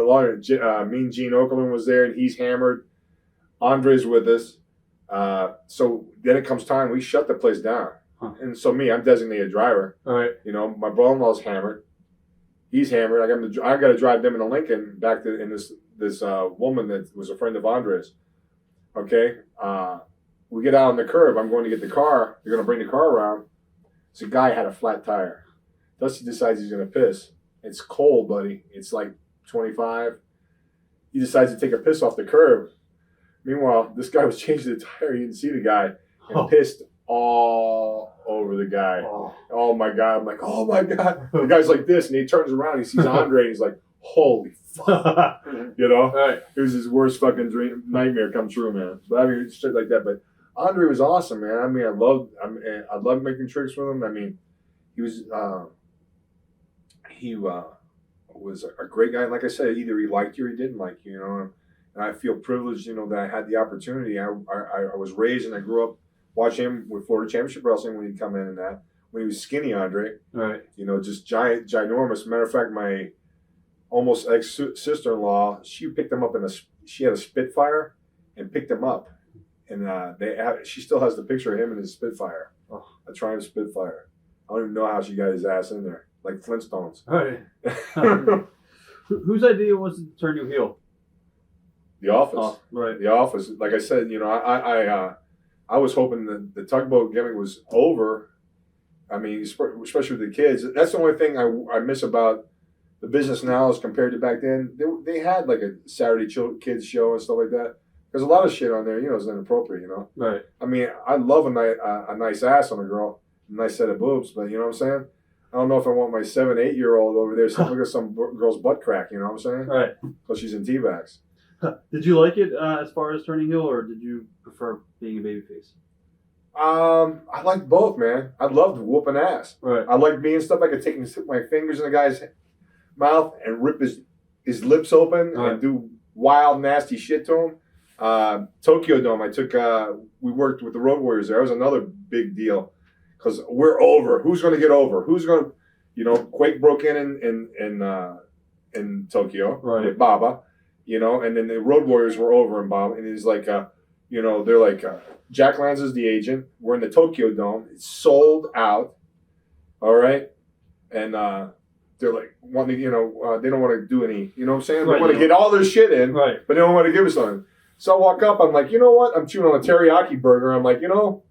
Speaker 3: laundry. Mean Gene Okerlund was there, and he's hammered. Andre's with us. So then it comes time, we shut the place down. Huh. And so I'm designated driver.
Speaker 2: All right.
Speaker 3: My brother-in-law's hammered. He's hammered. I got to drive them in a Lincoln back to this woman that was a friend of Andre's. Okay. We get out on the curb. I'm going to get the car. They're going to bring the car around. So a guy had a flat tire. Dusty decides he's going to piss. It's cold, buddy. It's like 25. He decides to take a piss off the curb. Meanwhile, this guy was changing the tire. He didn't see the guy and pissed all over the guy. Oh my God. I'm like, oh my God. The guy's like this, and he turns around. He sees Andre, and he's like, holy fuck.
Speaker 2: Right.
Speaker 3: It was his worst fucking nightmare come true, man. But I mean, shit like that. But Andre was awesome, man. I mean, I loved making tricks with him. I mean, he was a great guy. Like I said, either he liked you or he didn't like you, and I feel privileged, that I had the opportunity. I was raised and I grew up watching him with Florida Championship Wrestling when he'd come in and that. When he was skinny, Andre.
Speaker 2: Right.
Speaker 3: Just ginormous. Matter of fact, my almost ex-sister-in-law, she picked him up she had a Spitfire and picked him up. And she still has the picture of him in his Spitfire, a Triumph Spitfire. I don't even know how she got his ass in there, like Flintstones.
Speaker 2: Right. Whose idea was it to turn you heel?
Speaker 3: The Office.
Speaker 2: Oh, right.
Speaker 3: The Office. Like I said, I was hoping that the Tugboat gimmick was over. I mean, especially with the kids. That's the only thing I miss about the business now as compared to back then. They had like a Saturday kids show and stuff like that. There's a lot of shit on there, is inappropriate,
Speaker 2: Right.
Speaker 3: I mean, I love a nice ass on a girl, a nice set of boobs, but you know what I'm saying? I don't know if I want my 7, 8-year-old over there to look at some girl's butt crack, you know what I'm saying?
Speaker 2: Right.
Speaker 3: Because she's in T-backs.
Speaker 2: Did you like it as far as turning heel, or did you prefer being a babyface?
Speaker 3: I liked both, man. I loved whooping ass.
Speaker 2: Right.
Speaker 3: I liked being stuff. I could take my fingers in the guy's mouth and rip his lips open and do wild, nasty shit to him. Tokyo Dome, we worked with the Road Warriors there. That was another big deal because we're over. Who's going to get over? Who's going to, Quake broke in Tokyo with Baba, and then the Road Warriors were over in Baba. And he's like, they're like, Jack Lanza's the agent. We're in the Tokyo Dome. It's sold out. All right. And, they're like, wanting to, they don't want to do any, you know what I'm saying? They want to get all their shit in, but they don't want to give us something. So I walk up, I'm like, you know what? I'm chewing on a teriyaki burger. I'm like, I know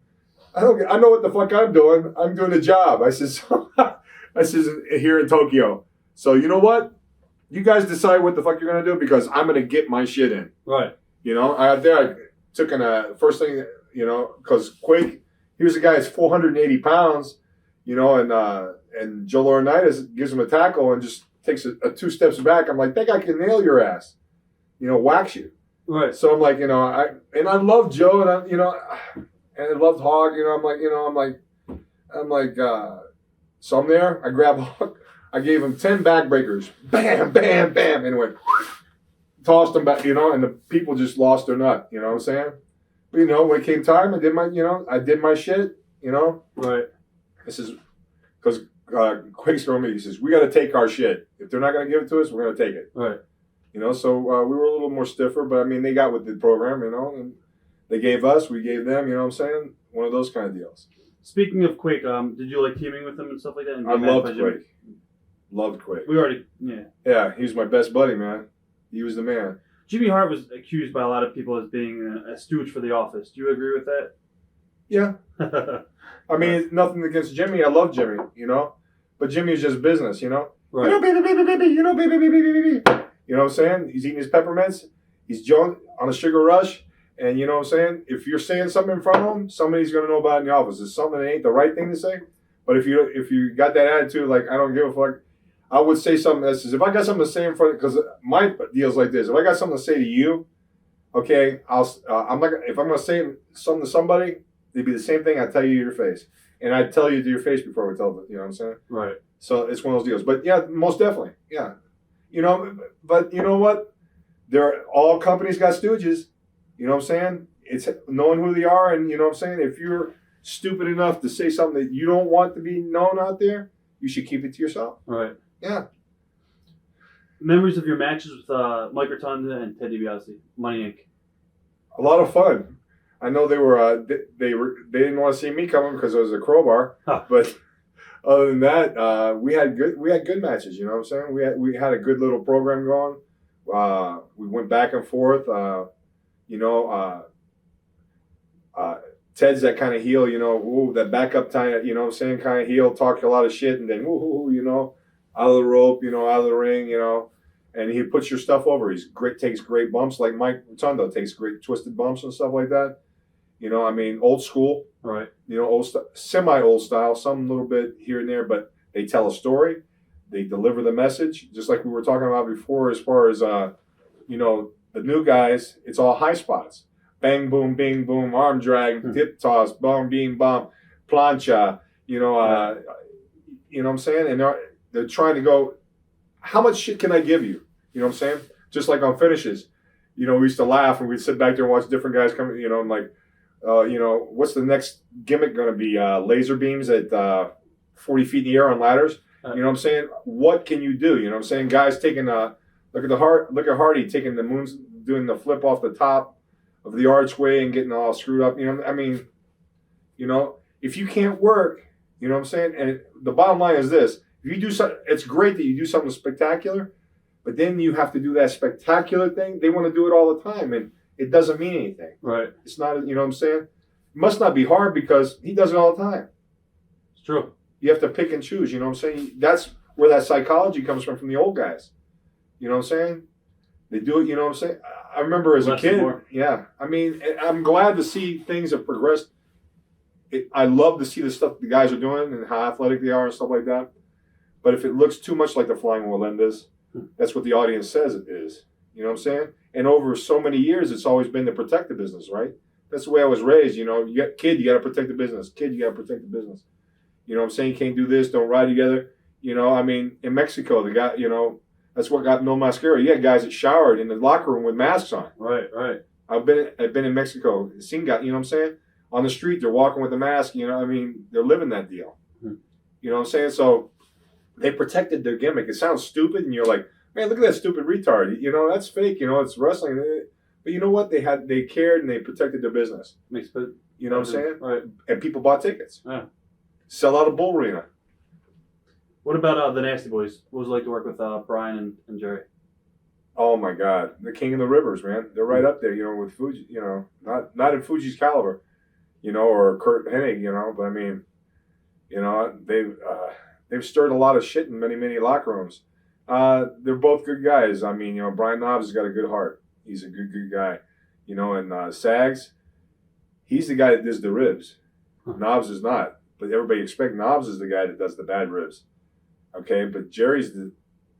Speaker 3: what the fuck I'm doing. I'm doing a job. I says, here in Tokyo. So you know what? You guys decide what the fuck you're going to do because I'm going to get my shit in.
Speaker 2: Right.
Speaker 3: I took in first thing, because Quake, he was a guy that's 480 pounds, and Joe Laurinaitis gives him a tackle and just takes a 2 steps back. I'm like, that guy can nail your ass, wax you.
Speaker 2: Right.
Speaker 3: So I'm like, I love Joe and and I loved Hog, I'm like, so I'm there, I grab Hog, I gave him 10 backbreakers, bam, bam, bam, and went, tossed him back, and the people just lost their nut, you know what I'm saying? But, when it came time, I did my shit,
Speaker 2: Right.
Speaker 3: This is, because Quake's told me, he says, we got to take our shit. If they're not going to give it to us, we're going to take it.
Speaker 2: Right.
Speaker 3: So we were a little more stiffer, but I mean, they got with the program, and they gave us, we gave them, you know what I'm saying? One of those kind of deals.
Speaker 2: Speaking of Quake, did you like teaming with them and stuff like that?
Speaker 3: I loved Quake. Loved Quake. Yeah, he was my best buddy, man. He was the man.
Speaker 2: Jimmy Hart was accused by a lot of people as being a stooge for the Office. Do you agree with that?
Speaker 3: Yeah. I mean, nothing against Jimmy. I love Jimmy, but Jimmy is just business,
Speaker 2: Right.
Speaker 3: Baby, baby, baby, baby. You know what I'm saying? He's eating his peppermints. He's on a sugar rush. And you know what I'm saying? If you're saying something in front of him, somebody's going to know about it in the office. It's something that ain't the right thing to say. But if you got that attitude, like, I don't give a fuck, I would say something that says, if I got something to say in front of, because my deal's like this. If I got something to say to you, okay, I'm not, if I'm going to say something to somebody, it'd be the same thing I tell you to your face. And I'd tell you to your face before I would tell them, you know what I'm saying?
Speaker 2: Right.
Speaker 3: So it's one of those deals. But yeah, most definitely. Yeah. But you know what? All companies got stooges. You know what I'm saying? It's knowing who they are, and you know what I'm saying? If you're stupid enough to say something that you don't want to be known out there, you should keep it to yourself.
Speaker 2: Right.
Speaker 3: Yeah.
Speaker 2: Memories of your matches with Mike Rotunda and Ted DiBiase, Money Inc.
Speaker 3: A lot of fun. I know they didn't want to see me coming because it was a crowbar, but other than that, we had good matches. You know what I'm saying? We had a good little program going. We went back and forth. Ted's that kind of heel, that backup time, you know what I'm saying, kind of heel, talk a lot of shit, and then, out of the rope, out of the ring, and he puts your stuff over. Takes great bumps, like Mike Rotundo takes great twisted bumps and stuff like that. Old school,
Speaker 2: right?
Speaker 3: Semi-old style, some little bit here and there, but they tell a story, they deliver the message, just like we were talking about before, as far as, the new guys, it's all high spots. Bang, boom, bing, boom, arm drag, dip toss, bomb, beam, bomb, plancha, you know what I'm saying? And they're trying to go, how much shit can I give you? You know what I'm saying? Just like on finishes. you know, we used to laugh and we'd sit back there and watch different guys come, you know, and like, you know, what's the next gimmick going to be? Laser beams at 40 feet in the air on ladders. You know what I'm saying? What can you do? You know what I'm saying? Guys taking look at Hardy taking the moons, doing the flip off the top of the archway and getting all screwed up. You know, I mean, you know, if you can't work, you know what I'm saying? And the bottom line is this: if you do something, it's great that you do something spectacular, but then you have to do that spectacular thing. They want to do it all the time, and it doesn't mean anything.
Speaker 2: Right.
Speaker 3: It's not, you know what I'm saying? It must not be hard because he does it all the time.
Speaker 2: It's true.
Speaker 3: You have to pick and choose, you know what I'm saying? That's where that psychology comes from the old guys. You know what I'm saying? They do it, you know what I'm saying? I remember as a kid, yeah. I mean, I'm glad to see things have progressed. I love to see the stuff the guys are doing and how athletic they are and stuff like that. But if it looks too much like the Flying Melendez, that's what the audience says it is. You know what I'm saying? And over so many years, it's always been to protect the business, right? That's the way I was raised. You know, you got kid, you got to protect the business. Kid, you got to protect the business. You know what I'm saying? You can't do this. Don't ride together. You know, I mean, in Mexico, the guy, you know, that's what got no mascara. You had guys that showered in the locker room with masks on.
Speaker 2: Right, right.
Speaker 3: I've been in Mexico, seen guys, you know what I'm saying? On the street, they're walking with a mask. You know, I mean, they're living that deal.
Speaker 2: Hmm.
Speaker 3: You know what I'm saying? So they protected their gimmick. It sounds stupid, and you're like, man, look at that stupid retard. You know, that's fake. You know, it's wrestling. But you know what? They cared and they protected their business.
Speaker 2: Makes sense.
Speaker 3: You know what I'm saying?
Speaker 2: Right.
Speaker 3: And people bought tickets.
Speaker 2: Yeah.
Speaker 3: Sell out a bull arena.
Speaker 2: What about the Nasty Boys? What was it like to work with Brian and Jerry?
Speaker 3: Oh my God, the king of the rivers, man. They're right up there, you know, with Fuji. You know, not in Fuji's caliber, you know, or Kurt Hennig, you know. But I mean, you know, they've stirred a lot of shit in many locker rooms. They're both good guys. I mean, you know, Brian Knobbs has got a good heart. He's a good guy, you know. And Sags, he's the guy that does the ribs. Knobbs is not, but everybody expects Knobbs is the guy that does the bad ribs. Okay, but Jerry's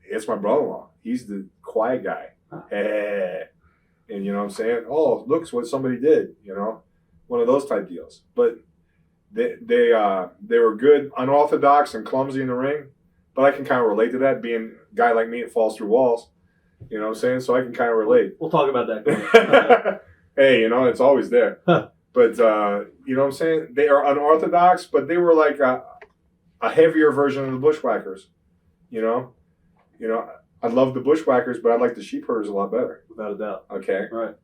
Speaker 3: it's my brother-in-law. He's the quiet guy. And you know what I'm saying? Oh, look's what somebody did, you know? One of those type deals. But they were good, unorthodox, and clumsy in the ring. But I can kind of relate to that, being a guy like me that falls through walls. You know what I'm saying? So I can kind of relate.
Speaker 2: We'll talk about that.
Speaker 3: Hey, you know, it's always there. But, you know what I'm saying? They are unorthodox, but they were like a heavier version of the Bushwhackers. You know, I love the Bushwhackers, but I like the Sheepherders a lot better.
Speaker 2: Without a doubt.
Speaker 3: Okay.
Speaker 2: Right.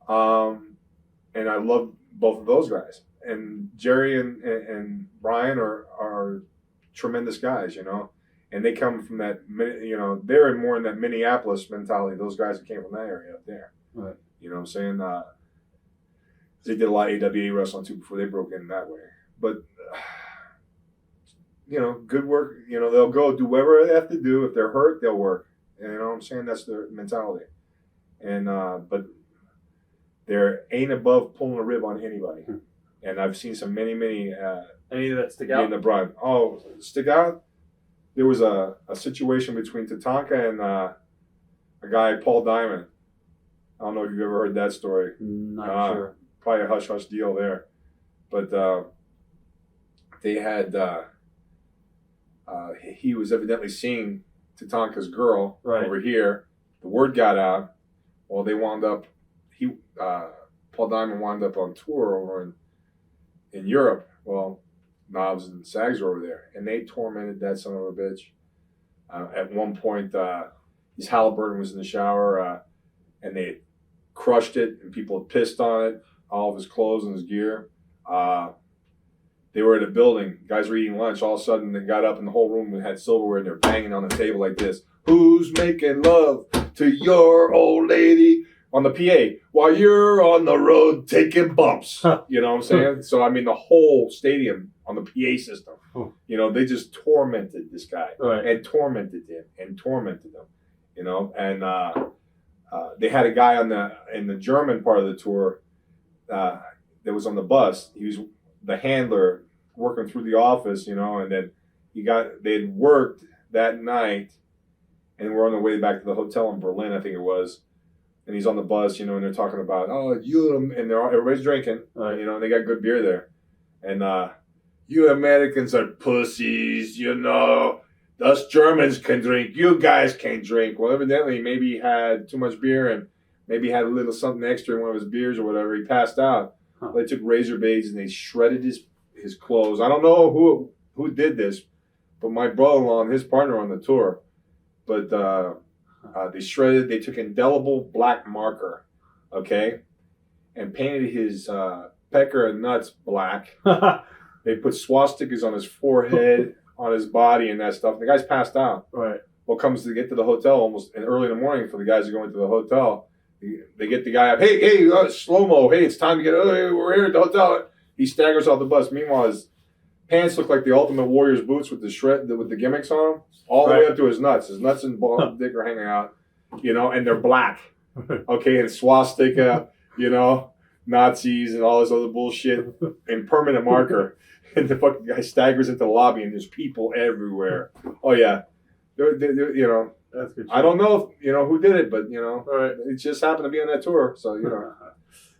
Speaker 3: And I love both of those guys. And Jerry and Brian are tremendous guys, you know. And they come from that, you know, they're more in that Minneapolis mentality. Those guys that came from that area up there.
Speaker 2: Right.
Speaker 3: You know what I'm saying? They did a lot of AWA wrestling too before they broke in that way. But, you know, good work. You know, they'll go do whatever they have to do. If they're hurt, they'll work. And you know what I'm saying? That's their mentality. And, but there ain't above pulling a rib on anybody. And I've seen some many.
Speaker 2: Any that stick out?
Speaker 3: In the broad. Oh, stick out? There was a situation between Tatanka and a guy, Paul Diamond. I don't know if you've ever heard that story.
Speaker 2: Not sure.
Speaker 3: Probably a hush-hush deal there. But they had, he was evidently seeing Tatanka's girl over here. The word got out. Well, they wound up, Paul Diamond wound up on tour over in Europe. Well, Knobbs and Sags were over there, and they tormented that son of a bitch. At one point, his Halliburton was in the shower, and they crushed it, and people had pissed on it, all of his clothes and his gear. They were at a building. Guys were eating lunch. All of a sudden, they got up, and the whole room had silverware, and they're banging on the table like this. Who's making love to your old lady? On the PA, while you're on the road taking bumps. You know what I'm saying? So, I mean, the whole stadium on the PA system, you know, they just tormented this guy.
Speaker 2: Right.
Speaker 3: And tormented him and tormented him, you know. And they had a guy in the German part of the tour that was on the bus. He was the handler working through the office, you know, and then they'd worked that night, and we're on the way back to the hotel in Berlin, I think it was. And he's on the bus, you know, and they're talking about, and everybody's drinking, you know, and they got good beer there. And you Americans are pussies, you know. Us Germans can drink. You guys can't drink. Well, evidently, maybe he had too much beer and maybe had a little something extra in one of his beers or whatever. He passed out.
Speaker 2: Huh.
Speaker 3: They took razor blades and they shredded his clothes. I don't know who did this, but my brother-in-law and his partner on the tour. But they took indelible black marker, okay, and painted his pecker and nuts black. They put swastikas on his forehead, on his body, and that stuff. The guy's passed out.
Speaker 2: Right.
Speaker 3: Well, comes to get to the hotel almost early in the morning for the guys to go into the hotel. They get the guy up. Hey, slow-mo. Hey, it's time to get. Hey, we're here at the hotel. He staggers off the bus. Meanwhile, his pants look like the Ultimate Warrior's boots with the gimmicks on them, all the way up to his nuts. His nuts and ball and dick are hanging out, and they're black. Okay, and swastika, Nazis and all this other bullshit, and permanent marker. And the fucking guy staggers into the lobby, and there's people everywhere. Oh yeah, they're
Speaker 2: That's good.
Speaker 3: I don't know, who did it, but
Speaker 2: Right.
Speaker 3: it just happened to be on that tour. So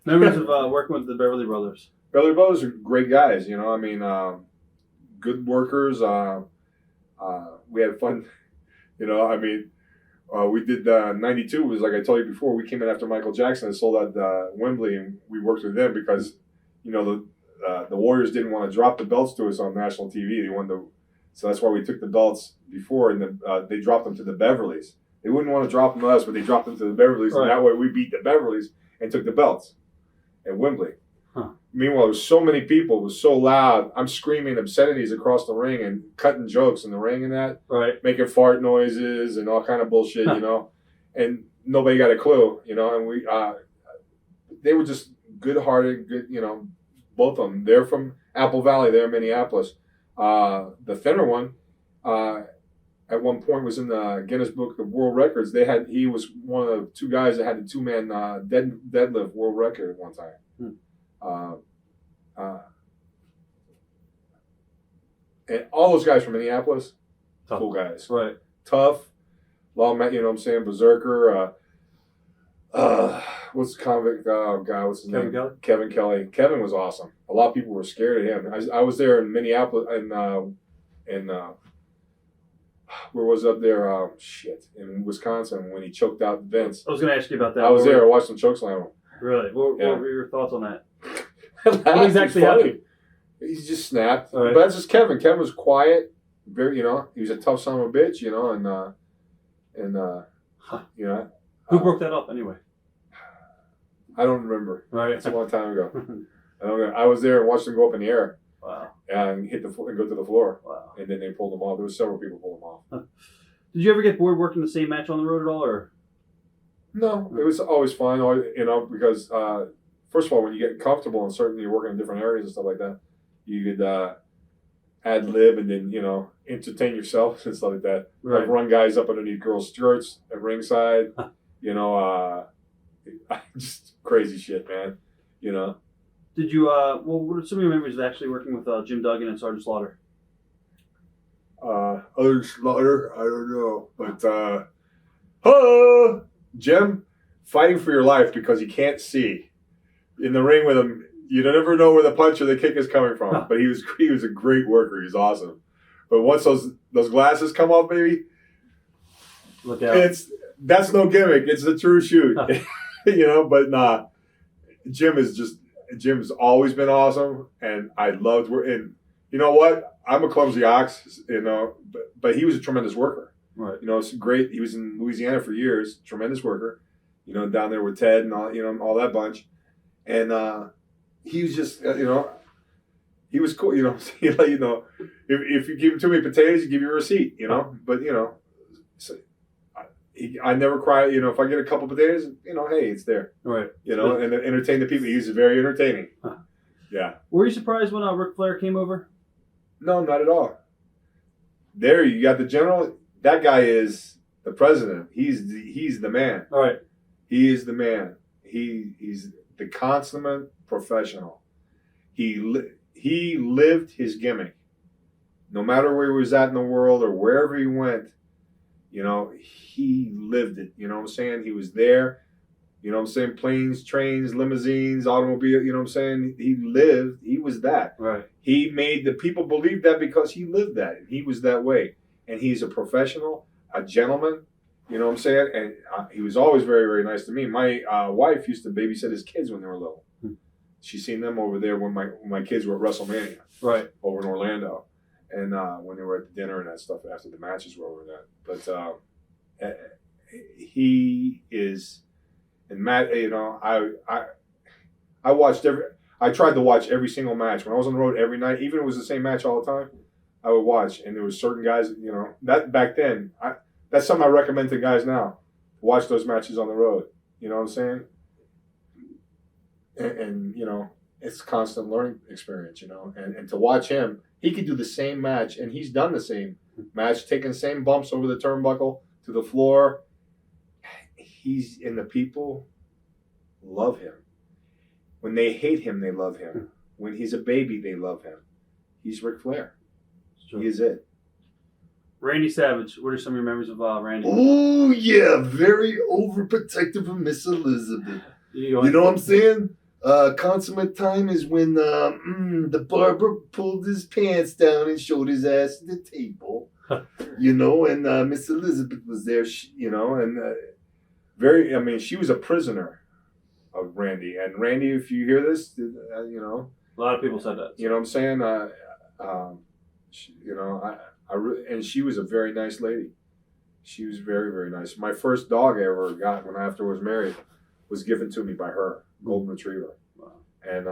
Speaker 2: Memories of working with the Beverly Brothers.
Speaker 3: Beverly Brothers are great guys. Good workers. We had fun. We did 92 was like I told you before. We came in after Michael Jackson and sold out Wembley, and we worked with them because the Warriors didn't want to drop the belts to us on national TV. They wanted to, so that's why we took the belts before, and they dropped them to the Beverlys. They wouldn't want to drop them to us, but they dropped them to the Beverlys,
Speaker 2: right.
Speaker 3: And that way we beat the Beverlys and took the belts at Wembley.
Speaker 2: Huh.
Speaker 3: Meanwhile, there was so many people. It was so loud. I'm screaming obscenities across the ring and cutting jokes in the ring and that.
Speaker 2: Right.
Speaker 3: Making fart noises and all kind of bullshit, And nobody got a clue, And we, they were just good-hearted, good, both of them. They're from Apple Valley. They're in Minneapolis. The thinner one, at one point was in the Guinness Book of World Records. He was one of the two guys that had the 2-man deadlift world record at one time. And all those guys from Minneapolis,
Speaker 2: Tough.
Speaker 3: Cool guys.
Speaker 2: Right.
Speaker 3: Tough. Lawman, Berserker. What's the convict? Oh, God, what's his name?
Speaker 2: Kelly?
Speaker 3: Kevin Kelly. Kevin was awesome. A lot of people were scared of him. I was there in Minneapolis, where was up there? In Wisconsin when he choked out Vince.
Speaker 2: I was going to ask you about that.
Speaker 3: I was there. I watched him chokeslam him.
Speaker 2: Really? What were your thoughts on that?
Speaker 3: What
Speaker 2: exactly happened?
Speaker 3: He just snapped.
Speaker 2: Right.
Speaker 3: But that's just Kevin. Kevin was quiet. Very, he was a tough son of a bitch,
Speaker 2: Who broke that up anyway?
Speaker 3: I don't remember.
Speaker 2: Right.
Speaker 3: It's a long time ago. I don't know. I was there and watched him go up in the air.
Speaker 2: Wow.
Speaker 3: And hit the and go to the floor.
Speaker 2: Wow.
Speaker 3: And then they pulled him off. There were several people pulled him off.
Speaker 2: Did you ever get bored working the same match on the road at all, or?
Speaker 3: No, it was always fun. Because first of all, when you get comfortable and certainly you're working in different areas and stuff like that, you could ad lib and then entertain yourself and stuff like that.
Speaker 2: Right.
Speaker 3: I've run guys up underneath girls' skirts at ringside. Just crazy shit, man.
Speaker 2: Did you? What are some of your memories of actually working with Jim Duggan and Sergeant Slaughter?
Speaker 3: Other Slaughter, I don't know, but Jim fighting for your life because you can't see in the ring with him. You never know where the punch or the kick is coming from. But he was a great worker. He was awesome. But once those glasses come off, baby,
Speaker 2: Look out!
Speaker 3: That's no gimmick. It's the true shoot. But nah, Jim's always been awesome, and I loved working. You know what? I'm a clumsy ox, but he was a tremendous worker.
Speaker 2: Right.
Speaker 3: It's great. He was in Louisiana for years. Tremendous worker. Down there with Ted and all, all that bunch, and he was just, he was cool. If you give him too many potatoes, he give you a receipt. But so, I never cry. If I get a couple potatoes, hey, it's there.
Speaker 2: Right.
Speaker 3: And entertain the people. He was very entertaining.
Speaker 2: Huh.
Speaker 3: Yeah.
Speaker 2: Were you surprised when Ric Flair came over?
Speaker 3: No, not at all. There, you got the general. That guy is the president. He's the man.
Speaker 2: All right.
Speaker 3: He is the man. He's the consummate professional. He lived his gimmick. No matter where he was at in the world or wherever he went, he lived it. You know what I'm saying? He was there. You know what I'm saying? Planes, trains, limousines, automobile. You know what I'm saying? He was that.
Speaker 2: Right.
Speaker 3: He made the people believe that because he lived that. And he was that way. And he's a professional, a gentleman, You know what I'm saying? And he was always very, very nice to me. My wife used to babysit his kids when they were little. She seen them over there when my kids were at WrestleMania.
Speaker 2: Right.
Speaker 3: Over in Orlando. And when they were at the dinner and that stuff after the matches were over that. But he is, and Matt, you know, I watched I tried to watch every single match. When I was on the road every night, even if it was the same match all the time, I would watch. And there was certain guys, you know, that back then, that's something I recommend to guys now. Watch those matches on the road. You know what I'm saying? And you know, it's a constant learning experience, you know. And to watch him, he could do the same match, and he's done the same match, taking the same bumps over the turnbuckle to the floor. And the people love him. When they hate him, they love him. When he's a baby, they love him. He's Ric Flair. He is it.
Speaker 2: Randy Savage, what are some of your memories of Randy?
Speaker 1: Oh, yeah. Very overprotective of Miss Elizabeth. You know what I'm saying? Consummate time is when the barber pulled his pants down and showed his ass at the table. You know, and Miss Elizabeth was there, you know, and she was a prisoner of Randy. And Randy, if you hear this, you know.
Speaker 2: A lot of people said that.
Speaker 3: You know what I'm saying? You know, and she was a very nice lady. She was very, very nice. My first dog I ever got after I was married was given to me by her, golden retriever.
Speaker 2: Wow.
Speaker 3: And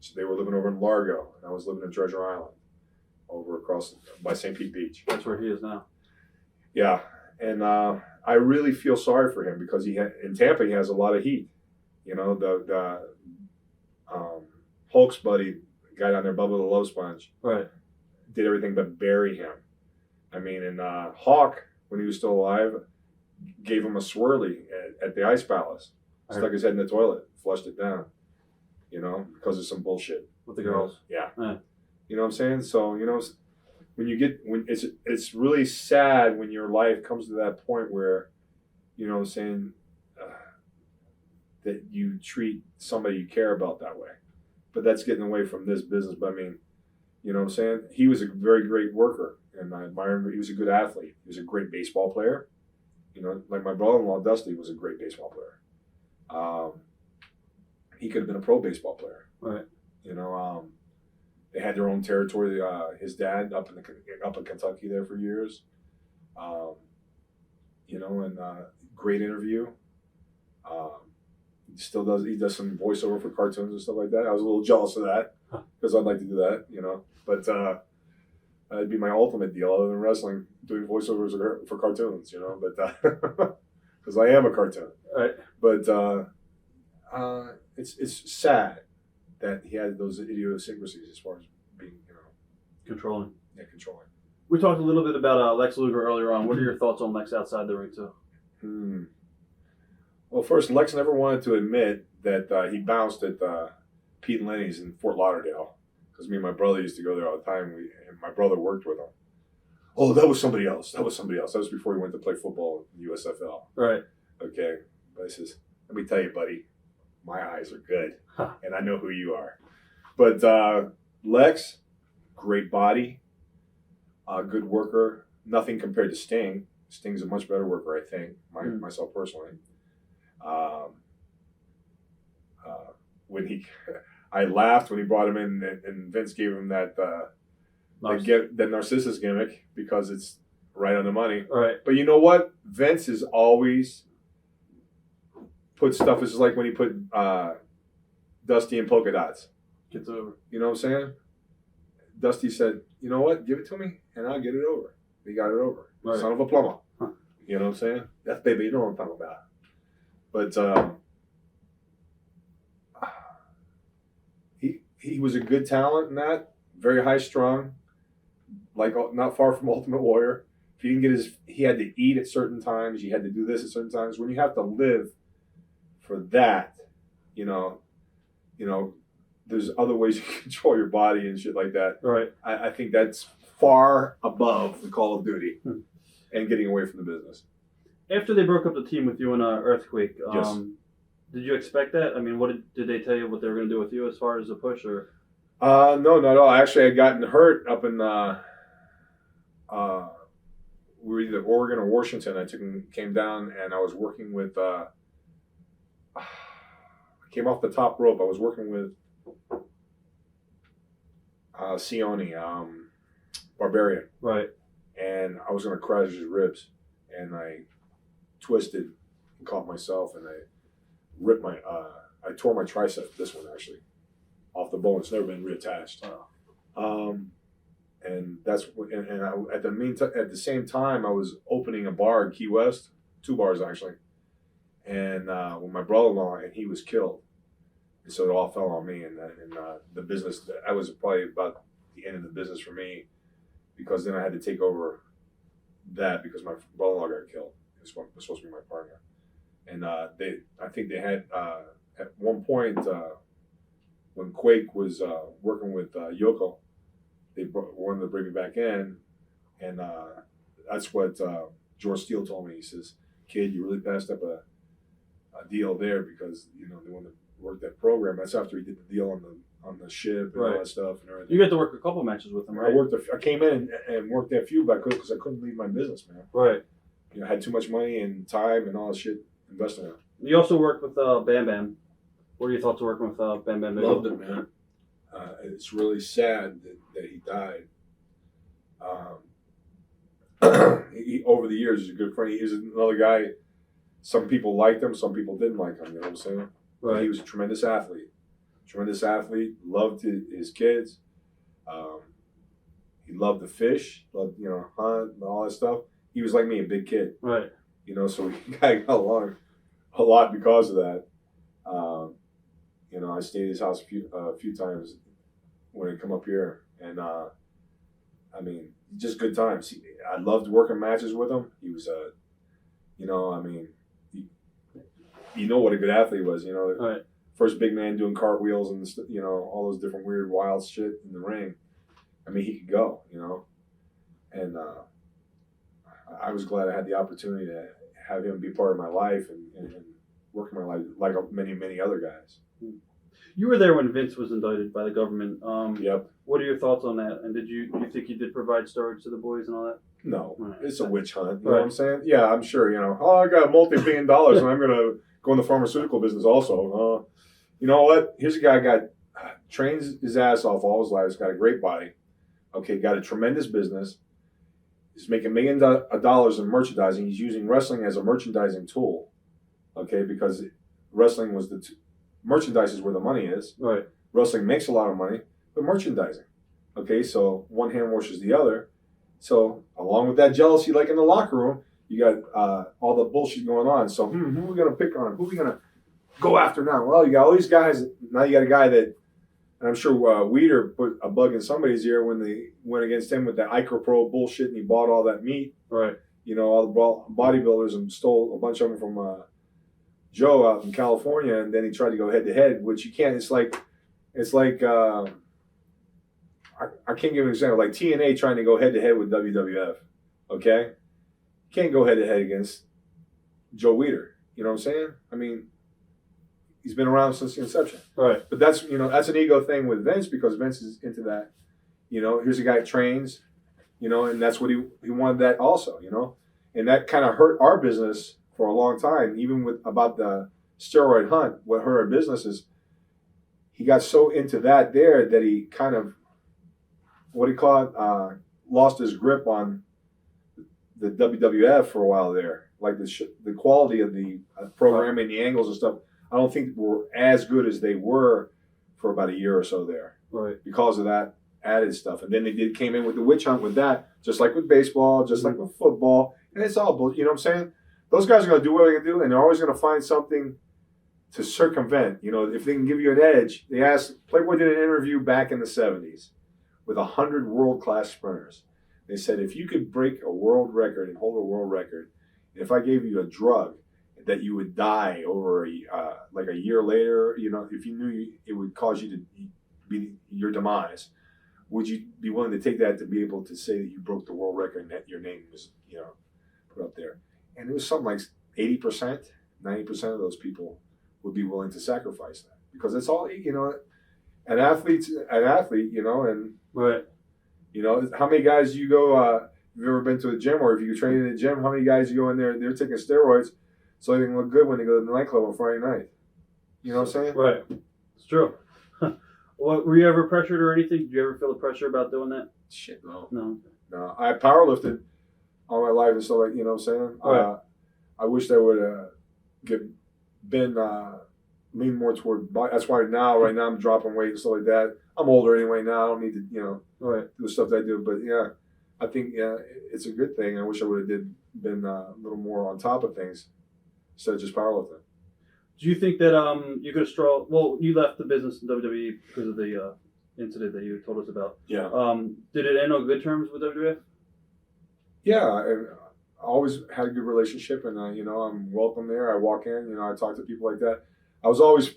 Speaker 3: so they were living over in Largo, and I was living in Treasure Island, over across by St. Pete Beach.
Speaker 2: That's where he is now.
Speaker 3: Yeah, and I really feel sorry for him because in Tampa he has a lot of heat. You know, the Hulk's buddy, the guy down there, Bubba the Love Sponge,
Speaker 2: right,
Speaker 3: did everything but bury him. I mean, and Hawk, when he was still alive, gave him a swirly at the Ice Palace. Stuck his head in the toilet, flushed it down. You know, because of some bullshit
Speaker 2: with the girls.
Speaker 3: Yeah. You know what I'm saying? So, you know, it's really sad when your life comes to that point where, you know what I'm saying, that you treat somebody you care about that way. But that's getting away from this business. But I mean, you know what I'm saying? He was a very great worker, and I admire him. He was a good athlete. He was a great baseball player. You know, like my brother-in-law, Dusty, was a great baseball player. He could have been a pro baseball player.
Speaker 2: Right.
Speaker 3: You know, they had their own territory. His dad up in Kentucky there for years. You know, and great interview. He does some voiceover for cartoons and stuff like that. I was a little jealous of that because I'd like to do that, you know. But it'd be my ultimate deal, other than wrestling, doing voiceovers for cartoons, you know. But because I am a cartoon,
Speaker 2: right.
Speaker 3: But it's sad that he had those idiosyncrasies as far as being, you know,
Speaker 2: controlling.
Speaker 3: Yeah, controlling.
Speaker 2: We talked a little bit about Lex Luger earlier on. What are your thoughts on Lex outside the ring too?
Speaker 3: Well, first, Lex never wanted to admit that he bounced at Pete and Lenny's in Fort Lauderdale because me and my brother used to go there all the time. And my brother worked with him. Oh, that was somebody else. That was before he went to play football in the USFL.
Speaker 2: Right.
Speaker 3: Okay. But he says, let me tell you, buddy, my eyes are good, and I know who you are. But Lex, great body, good worker. Nothing compared to Sting. Sting's a much better worker, I think, myself personally. I laughed when he brought him in, and Vince gave him that Narcissus gimmick because it's right on the money.
Speaker 2: Right.
Speaker 3: But you know what? Vince has always put stuff. It's like when he put Dusty in polka dots.
Speaker 2: Gets over.
Speaker 3: You know what I'm saying? Dusty said, "You know what? Give it to me, and I'll get it over." He got it over. Right. Son of a plumber. Huh. You know what I'm saying? That's baby. You know what I'm talking about. But he was a good talent in that. Very high strung, like not far from Ultimate Warrior. If he didn't get he had to eat at certain times. He had to do this at certain times. When you have to live for that, you know, there's other ways you can control your body and shit like that.
Speaker 2: Right.
Speaker 3: I think that's far above the Call of Duty and getting away from the business.
Speaker 2: After they broke up the team with you in Earthquake,
Speaker 3: yes.
Speaker 2: Did you expect that? I mean, what did they tell you what they were going to do with you as far as the push, or?
Speaker 3: No, not at all. Actually, I had gotten hurt up in we were either Oregon or Washington. I came down, and I was working with. I came off the top rope. I was working with Sione, Barbarian.
Speaker 2: Right.
Speaker 3: And I was gonna crash his ribs, and I twisted and caught myself, and I ripped I tore my tricep. This one actually, off the bone. It's never been reattached.
Speaker 2: Wow.
Speaker 3: And that's and I, at the same time I was opening a bar in Key West, 2 bars actually, and with my brother-in-law, and he was killed, and so it all fell on me, and the business. I was probably about the end of the business for me, because then I had to take over that because my brother-in-law got killed. It was supposed to be my partner, and I think they had at one point when Quake was working with Yoko. They wanted to bring me back in, and that's what George Steele told me. He says, "Kid, you really passed up a deal there because they want to work that program." That's after he did the deal on the ship and all that stuff and everything.
Speaker 2: You got to work a couple matches with him, right?
Speaker 3: I came in and worked that few, but because I couldn't leave my business, man.
Speaker 2: Right.
Speaker 3: I had too much money and time and all that shit invested in it.
Speaker 2: You also worked with Bam Bam. What are your thoughts of working with Bam Bam?
Speaker 1: Loved it, man.
Speaker 3: It's really sad that he died. Over the years, he's a good friend. He was another guy. Some people liked him, some people didn't like him. You know what I'm saying?
Speaker 2: Right.
Speaker 3: But he was a tremendous athlete. Loved his kids. He loved to fish. Loved hunt and all that stuff. He was like me, a big kid.
Speaker 2: Right.
Speaker 3: So we got along a lot because of that. I stayed at his house a few times when I come up here, and just good times. I loved working matches with him. He was what a good athlete he was.
Speaker 2: Right.
Speaker 3: First big man doing cartwheels and all those different weird wild shit in the ring. He could go. And I was glad I had the opportunity to have him be part of my life and work in my life like many other guys.
Speaker 2: You were there when Vince was indicted by the government.
Speaker 3: Yep.
Speaker 2: What are your thoughts on that? And do you think he did provide storage to the boys and all that?
Speaker 3: No,
Speaker 2: right.
Speaker 3: It's a witch hunt. You know what I'm saying? Yeah, I'm sure. I got multi-billion dollars and I'm going to go in the pharmaceutical business also. You know what? Here's a guy trains his ass off all his life. He's got a great body. Okay, got a tremendous business. He's making millions of dollars in merchandising. He's using wrestling as a merchandising tool. Okay, because wrestling was merchandise is where the money is.
Speaker 2: Right.
Speaker 3: Wrestling makes a lot of money, but merchandising. Okay, so one hand washes the other. So along with that jealousy, like in the locker room, you got all the bullshit going on. So who are we going to pick on? Who are we going to go after now? Well, you got all these guys. Now you got a guy that, and I'm sure Weeder put a bug in somebody's ear when they went against him with that ICROPRO bullshit and he bought all that meat.
Speaker 2: Right.
Speaker 3: All the bodybuilders and stole a bunch of them from Joe out in California, and then he tried to go head to head, which you can't. It's like I can't give an example. Like TNA trying to go head to head with WWF. Okay, you can't go head to head against Joe Weeder. You know what I'm saying? He's been around since the inception.
Speaker 2: Right.
Speaker 3: But that's an ego thing with Vince because Vince is into that. Here's a guy that trains. And that's what he wanted that also. And that kind of hurt our business for a long time, even about the steroid hunt. What hurt our business is he got so into that he kind of, lost his grip on the WWF for a while there. Like the quality of the programming, the angles and stuff, I don't think were as good as they were for about a year or so there.
Speaker 2: Right.
Speaker 3: Because of that added stuff. And then they came in with the witch hunt with that, just like with baseball, just like with football. And it's all bullshit. You know what I'm saying? Those guys are going to do what they're going to do, and they're always going to find something to circumvent. If they can give you an edge. Playboy did an interview back in the 70s with 100 world-class sprinters. They said, if you could break a world record and hold a world record, if I gave you a drug that you would die over like a year later, if you knew it would cause you to be your demise, would you be willing to take that to be able to say that you broke the world record and that your name was, put up there? And it was something like 80%, 90% of those people would be willing to sacrifice that because it's all, an athlete, and
Speaker 2: right.
Speaker 3: how many guys you go, you've ever been to a gym, or if you train in a gym, how many guys you go in there, they're taking steroids so they can look good when they go to the nightclub on Friday night. You know what I'm saying?
Speaker 2: Right. It's true. What, were you ever pressured or anything? Did you ever feel the pressure about doing that?
Speaker 3: Shit, no.
Speaker 2: No.
Speaker 3: I powerlifted all my life and stuff like, you know what I'm saying?
Speaker 2: Right.
Speaker 3: I wish that would been lean more toward body. That's why right now I'm dropping weight and stuff like that. I'm older anyway now. I don't need to, do the stuff that I do. But yeah, I think it's a good thing. I wish I would have been a little more on top of things instead of just powerlifting.
Speaker 2: Do you think that you could have well, you left the business in WWE because of the incident that you told us about.
Speaker 3: Yeah.
Speaker 2: Did it end on good terms with WWF?
Speaker 3: Yeah, I always had a good relationship, and I'm welcome there. I walk in, I talk to people like that. I've always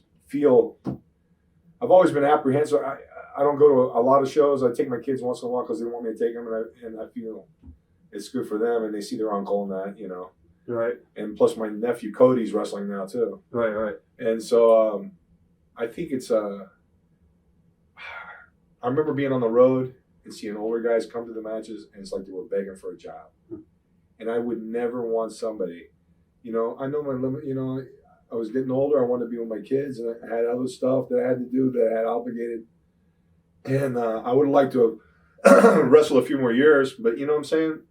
Speaker 3: been apprehensive. I don't go to a lot of shows. I take my kids once in a while because they want me to take them, and I feel it's good for them, and they see their uncle and that,
Speaker 2: Right.
Speaker 3: And plus, my nephew Cody's wrestling now too.
Speaker 2: Right.
Speaker 3: And so I think it's I remember being on the road and seeing older guys come to the matches, and it's like they were begging for a job. And I would never want somebody, I know my limit, I was getting older. I wanted to be with my kids, and I had other stuff that I had to do that I had obligated. And I would have liked to have wrestled a few more years, but you know what I'm saying?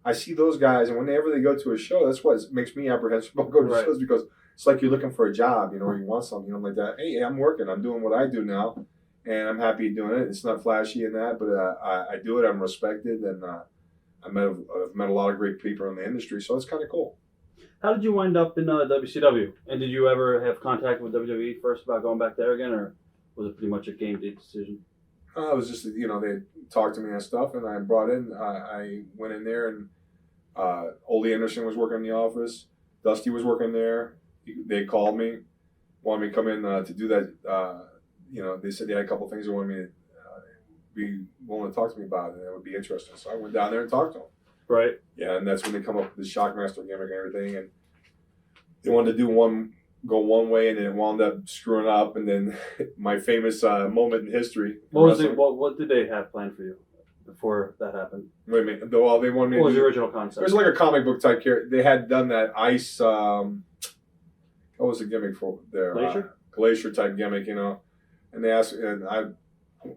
Speaker 3: I see those guys, and whenever they go to a show, that's what makes me apprehensive about going to shows, because it's like you're looking for a job, or you want something, like that. Hey, I'm working. I'm doing what I do now, and I'm happy doing it. It's not flashy and that, but I do it. I'm respected, and I've met a lot of great people in the industry, so it's kind of cool.
Speaker 2: How did you wind up in WCW? And did you ever have contact with WWE first about going back there again, or was it pretty much a game day decision?
Speaker 3: It was just, they talked to me and stuff, and I brought in, I went in there, and Ole Anderson was working in the office. Dusty was working there. They called me, wanted me to come in to do that. They said they had a couple things they wanted me to be willing to talk to me about, and it would be interesting. So I went down there and talked to them.
Speaker 2: Right.
Speaker 3: Yeah, and that's when they come up with the Shockmaster gimmick and everything, and they wanted to go one way, and then it wound up screwing up, and then my famous moment in history.
Speaker 2: What did they have planned for you before that happened?
Speaker 3: Wait a minute. Well, they wanted me.
Speaker 2: What was the original concept?
Speaker 3: It was like a comic book type character. They had done that ice. What was the gimmick for there?
Speaker 2: Glacier.
Speaker 3: Glacier type gimmick, And they asked, and I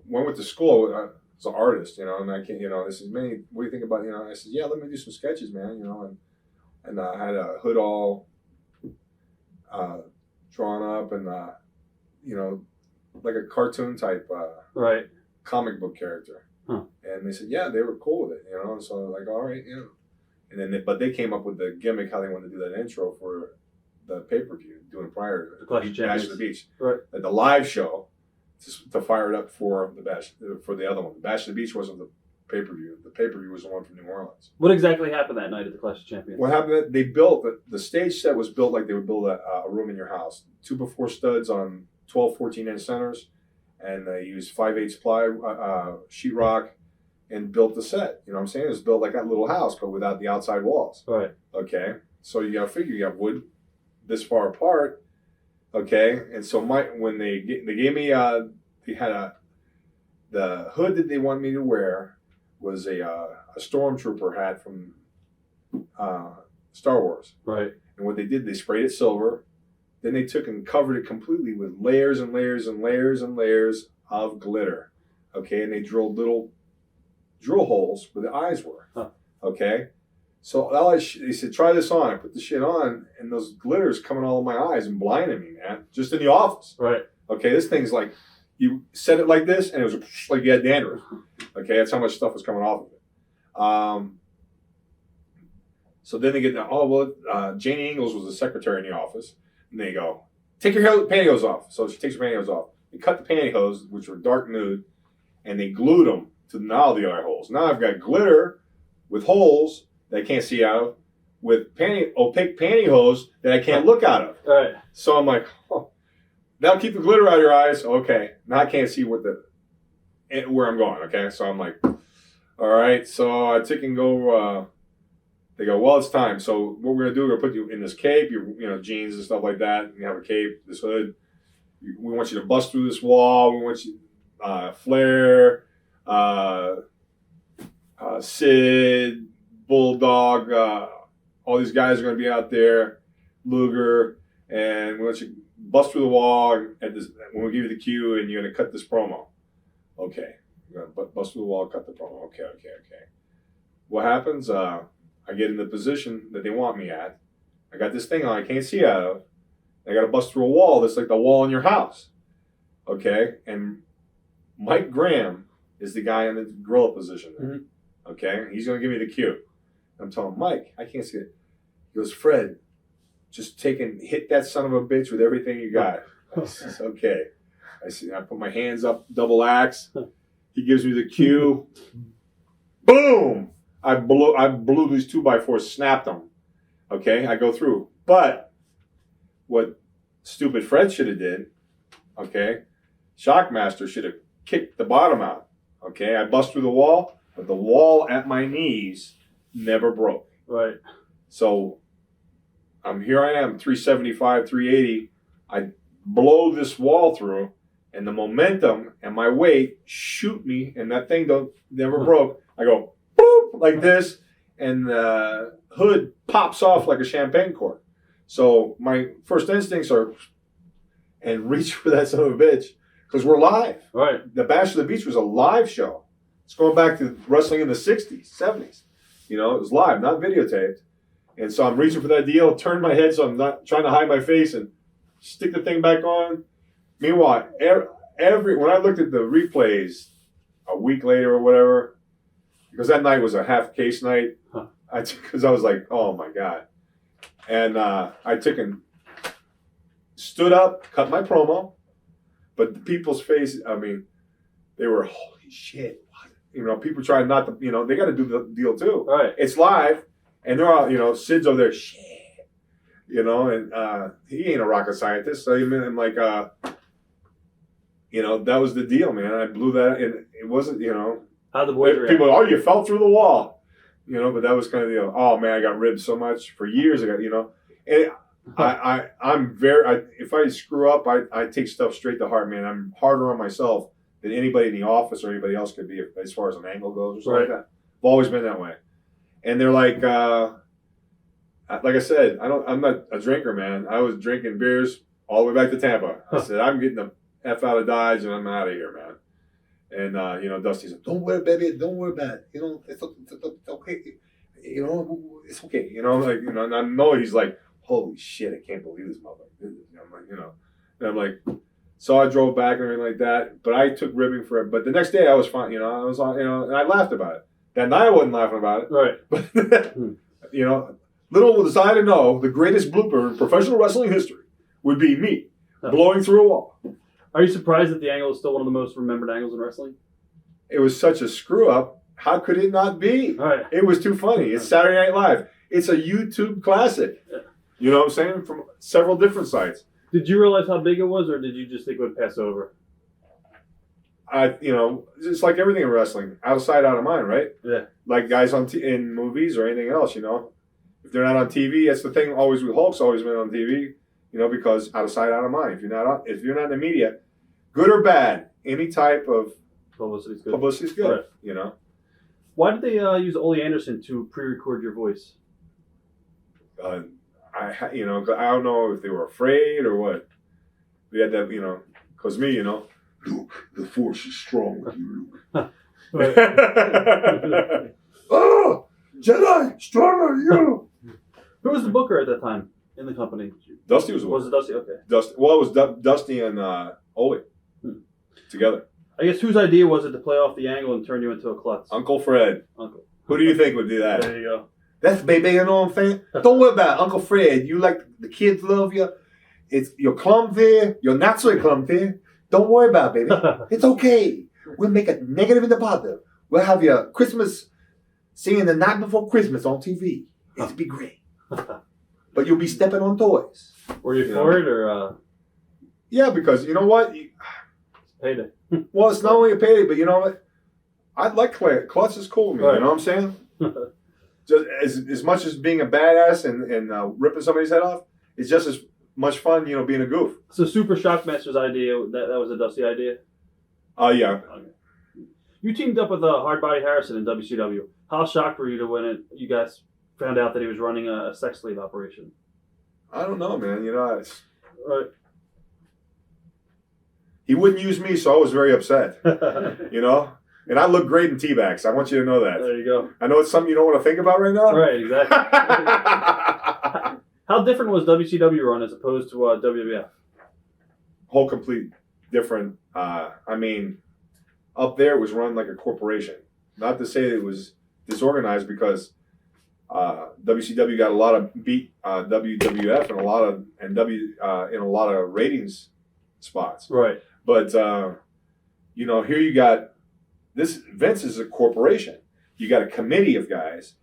Speaker 3: went with the school. I was an artist, and I can't, This is me. What do you think about, I said, yeah, let me do some sketches, man, and I had a hood all drawn up, and like a cartoon type
Speaker 2: right
Speaker 3: comic book character.
Speaker 2: Huh.
Speaker 3: And they said, yeah, they were cool with it, and so I was like, all right, and then but they came up with the gimmick how they wanted to do that intro for the pay-per-view doing prior to
Speaker 2: the Clash of Champions.
Speaker 3: Bash of the Beach,
Speaker 2: right?
Speaker 3: At the live show to fire it up for the Bash, for the other one. The Bash of the Beach wasn't the pay-per-view. The pay-per-view was the one from New Orleans.
Speaker 2: What exactly happened that night at the Clash of Champions?
Speaker 3: What happened? They built the stage set was built like they would build a room in your house. 2x4 studs on 12, 14-inch centers, and they used 5/8 ply sheetrock and built the set. You know what I'm saying? It was built like that little house, but without the outside walls.
Speaker 2: Right.
Speaker 3: Okay. So you got to figure you have wood this far apart. Okay. And so when they gave me they had the hood that they wanted me to wear was a stormtrooper hat from Star Wars.
Speaker 2: Right.
Speaker 3: And what they did, they sprayed it silver. Then they took and covered it completely with layers and layers and layers and layers of glitter. Okay, and they drilled little drill holes where the eyes were.
Speaker 2: Huh.
Speaker 3: Okay, so they said, try this on. I put the shit on, and those glitters coming all in my eyes and blinding me, man. Just in the office.
Speaker 2: Right.
Speaker 3: Okay, this thing's like, you set it like this, and it was like you had dandruff. Okay, that's how much stuff was coming off of it. So then they get, Janie Ingalls was the secretary in the office. And they go, take your pantyhose off. So she takes her pantyhose off. They cut the pantyhose, which were dark nude, and they glued them to now the eye holes. Now I've got glitter with holes that I can't see out of, with opaque pantyhose that I can't look out of.
Speaker 2: All right.
Speaker 3: So I'm like, that'll keep the glitter out of your eyes. Okay. Now I can't see where I'm going. Okay. So I'm like, all right. So I take and go. They go, well, it's time. So what we're going to do, we're going to put you in this cape, your jeans and stuff like that. You have a cape, this hood. We want you to bust through this wall. We want you Flair, Sid, Bulldog, all these guys are going to be out there, Luger, and we'll let you bust through the wall at this, when we give you the cue and you're going to cut this promo. Okay. You're going to bust through the wall, cut the promo. Okay. What happens? I get in the position that they want me at. I got this thing on I can't see out of. I got to bust through a wall that's like the wall in your house. Okay? And Mike Graham is the guy in the gorilla position there. Mm-hmm. Okay? He's going to give me the cue. I'm telling Mike, I can't see it. He goes, Fred, just hit that son of a bitch with everything you got. I says, okay. I put my hands up, double axe. He gives me the cue. Boom! I blew these 2x4s, snapped them. Okay, I go through. But what stupid Fred should have did, okay, Shockmaster should have kicked the bottom out. Okay, I bust through the wall, but the wall at my knees never broke.
Speaker 2: Right.
Speaker 3: So here I am, 375, 380. I blow this wall through, and the momentum and my weight shoot me, and that thing never broke. I go boop like this, and the hood pops off like a champagne cork. So my first instincts are, and reach for that son of a bitch, because we're live.
Speaker 2: Right.
Speaker 3: The Bash of the Beach was a live show. It's going back to wrestling in the 60s, 70s. You know, it was live, not videotaped. And so I'm reaching for that deal, turn my head so I'm not trying to hide my face, and stick the thing back on. Meanwhile, when I looked at the replays a week later or whatever, because that night was a half case night, because I was like, oh my God. And I took and stood up, cut my promo, but the people's faces, I mean, they were, holy shit. You know, people trying not to, you know, they got to do the deal too.
Speaker 2: Right.
Speaker 3: It's live, and they're all, you know, Sid's over there, shit. You know, and he ain't a rocket scientist. So I'm like, you know, that was the deal, man. I blew that, and it wasn't, you know.
Speaker 2: How the boys
Speaker 3: people, oh, you fell through the wall. You know, but that was kind of the deal. Oh, man, I got ribbed so much for years. I got, you know. And I'm very, if I screw up, I take stuff straight to heart, man. I'm harder on myself than anybody in the office or anybody else could be as far as an angle goes or something like that. I've always been that way. And they're like I said, I'm not a drinker, man. I was drinking beers all the way back to Tampa. I said, I'm getting the F out of Dodge and I'm out of here, man. And, you know, Dusty said, don't worry, baby. Don't worry about it. You know, it's okay. You know, it's okay. You know, like, you know, and I know he's like, holy shit, I can't believe this motherfucker. I'm like, you know, and I'm like, so I drove back and everything like that. But I took ribbing for it. But the next day I was fine. You know, I was on, you know, and I laughed about it. That night I wasn't laughing about it.
Speaker 2: Right.
Speaker 3: But, you know, little was I to know the greatest blooper in professional wrestling history would be me blowing through a wall.
Speaker 2: Are you surprised that the angle is still one of the most remembered angles in wrestling?
Speaker 3: It was such a screw up. How could it not be?
Speaker 2: Right.
Speaker 3: It was too funny. It's Saturday Night Live. It's a YouTube classic.
Speaker 2: Yeah.
Speaker 3: You know what I'm saying? From several different sites.
Speaker 2: Did you realize how big it was, or did you just think it would pass over?
Speaker 3: You know, it's like everything in wrestling, out of sight, out of mind, right?
Speaker 2: Yeah.
Speaker 3: Like guys in movies or anything else, you know. If they're not on TV, that's the thing. Always with Hulk's always been on TV, you know, because out of sight, out of mind. If you're not in the media, good or bad, any type of
Speaker 2: publicity is good.
Speaker 3: Right. You know.
Speaker 2: Why did they use Ole Anderson to pre-record your voice?
Speaker 3: You know, I don't know if they were afraid or what. We had that, you know, because me, you know. Luke, the force is strong with you, Luke. Oh, Jedi, stronger you.
Speaker 2: Who was the booker at that time in the company?
Speaker 3: Dusty was the
Speaker 2: Was it Dusty? Okay.
Speaker 3: Dusty. Well, it was Dusty and Ole together.
Speaker 2: I guess whose idea was it to play off the angle and turn you into a klutz?
Speaker 3: Uncle Fred.
Speaker 2: Uncle.
Speaker 3: Who do you think would do that?
Speaker 2: There you go.
Speaker 3: That's baby, you know what I'm saying? Don't worry about it. Uncle Fred. You like the kids love you. You're clumsy. You're not so clumsy. Don't worry about it, baby. It's okay. We'll make a negative in the positive. We'll have your Christmas singing the night before Christmas on TV. It'll be great. But you'll be stepping on toys.
Speaker 2: Were you for it or?
Speaker 3: Yeah, because you know what?
Speaker 2: Payday.
Speaker 3: Well, it's not only a payday, but you know what? I like Clay. Klutz is cool to me. Right. You know what I'm saying? Just as much as being a badass and ripping somebody's head off, it's just as much fun, you know, being a goof.
Speaker 2: So Super Shockmaster's idea, that was a Dusty idea?
Speaker 3: Yeah.
Speaker 2: Okay. You teamed up with Hardbody Harrison in WCW. How shocked were you to when you guys found out that he was running a sex slave operation?
Speaker 3: I don't know, man. You know,
Speaker 2: Right.
Speaker 3: he wouldn't use me, so I was very upset. You know? And I look great in teabags. I want you to know that.
Speaker 2: There you go.
Speaker 3: I know it's something you don't want to think about right now.
Speaker 2: Right, exactly. How different was WCW run as opposed to WWF?
Speaker 3: Whole complete different. I mean, up there it was run like a corporation. Not to say it was disorganized, because WCW got a lot of beat WWF and in a lot of ratings spots.
Speaker 2: Right.
Speaker 3: But you know, here you got this. Vince is a corporation. You got a committee of guys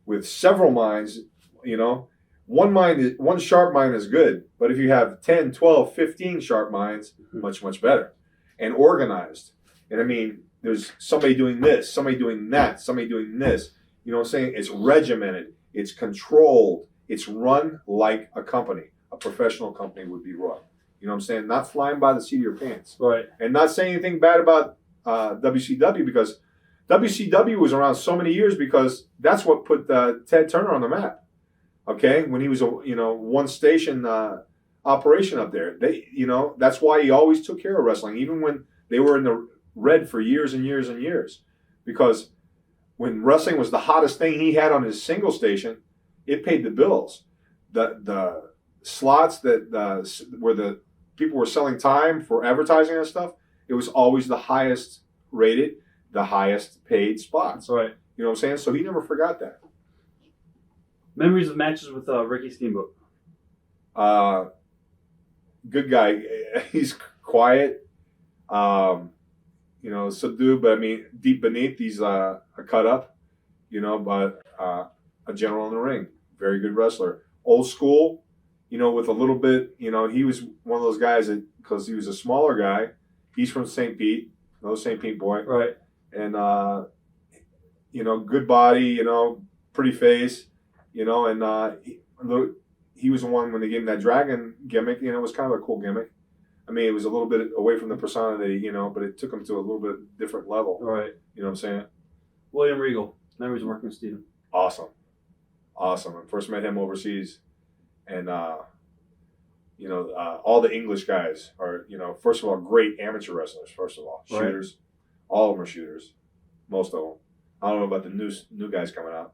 Speaker 3: with several minds. You know, one sharp mind is good, but if you have 10, 12, 15 sharp minds, much better, and organized. And I mean, there's somebody doing this, somebody doing that, somebody doing this. You know what I'm saying? It's regimented, it's controlled, it's run like a company. A professional company would be run. You know what I'm saying? Not flying by the seat of your pants.
Speaker 2: Right.
Speaker 3: And not saying anything bad about WCW, because WCW was around so many years because that's what put Ted Turner on the map. Okay, when he was a one station operation up there, that's why he always took care of wrestling, even when they were in the red for years and years and years, because when wrestling was the hottest thing he had on his single station, it paid the bills. The slots that where the people were selling time for advertising and stuff, it was always the highest rated, the highest paid spots.
Speaker 2: Right.
Speaker 3: You know what I'm saying? So he never forgot that.
Speaker 2: Memories of matches with Ricky Steamboat.
Speaker 3: Good guy. He's quiet, subdued, but I mean, deep beneath, he's a cut up, but a general in the ring. Very good wrestler. Old school, with a little bit, he was one of those guys that, because he was a smaller guy, he's from St. Pete, another St. Pete boy.
Speaker 2: Right.
Speaker 3: And, good body, pretty face. He was the one when they gave him that dragon gimmick. It was kind of a cool gimmick. I mean, it was a little bit away from the persona that but it took him to a little bit different level.
Speaker 2: Right.
Speaker 3: You know what I'm saying?
Speaker 2: William Regal. Memories of working with Steven.
Speaker 3: Awesome. I first met him overseas, and all the English guys are, first of all, great amateur wrestlers. First of all, shooters. Right. All of them are shooters. Most of them. I don't know about the new guys coming out.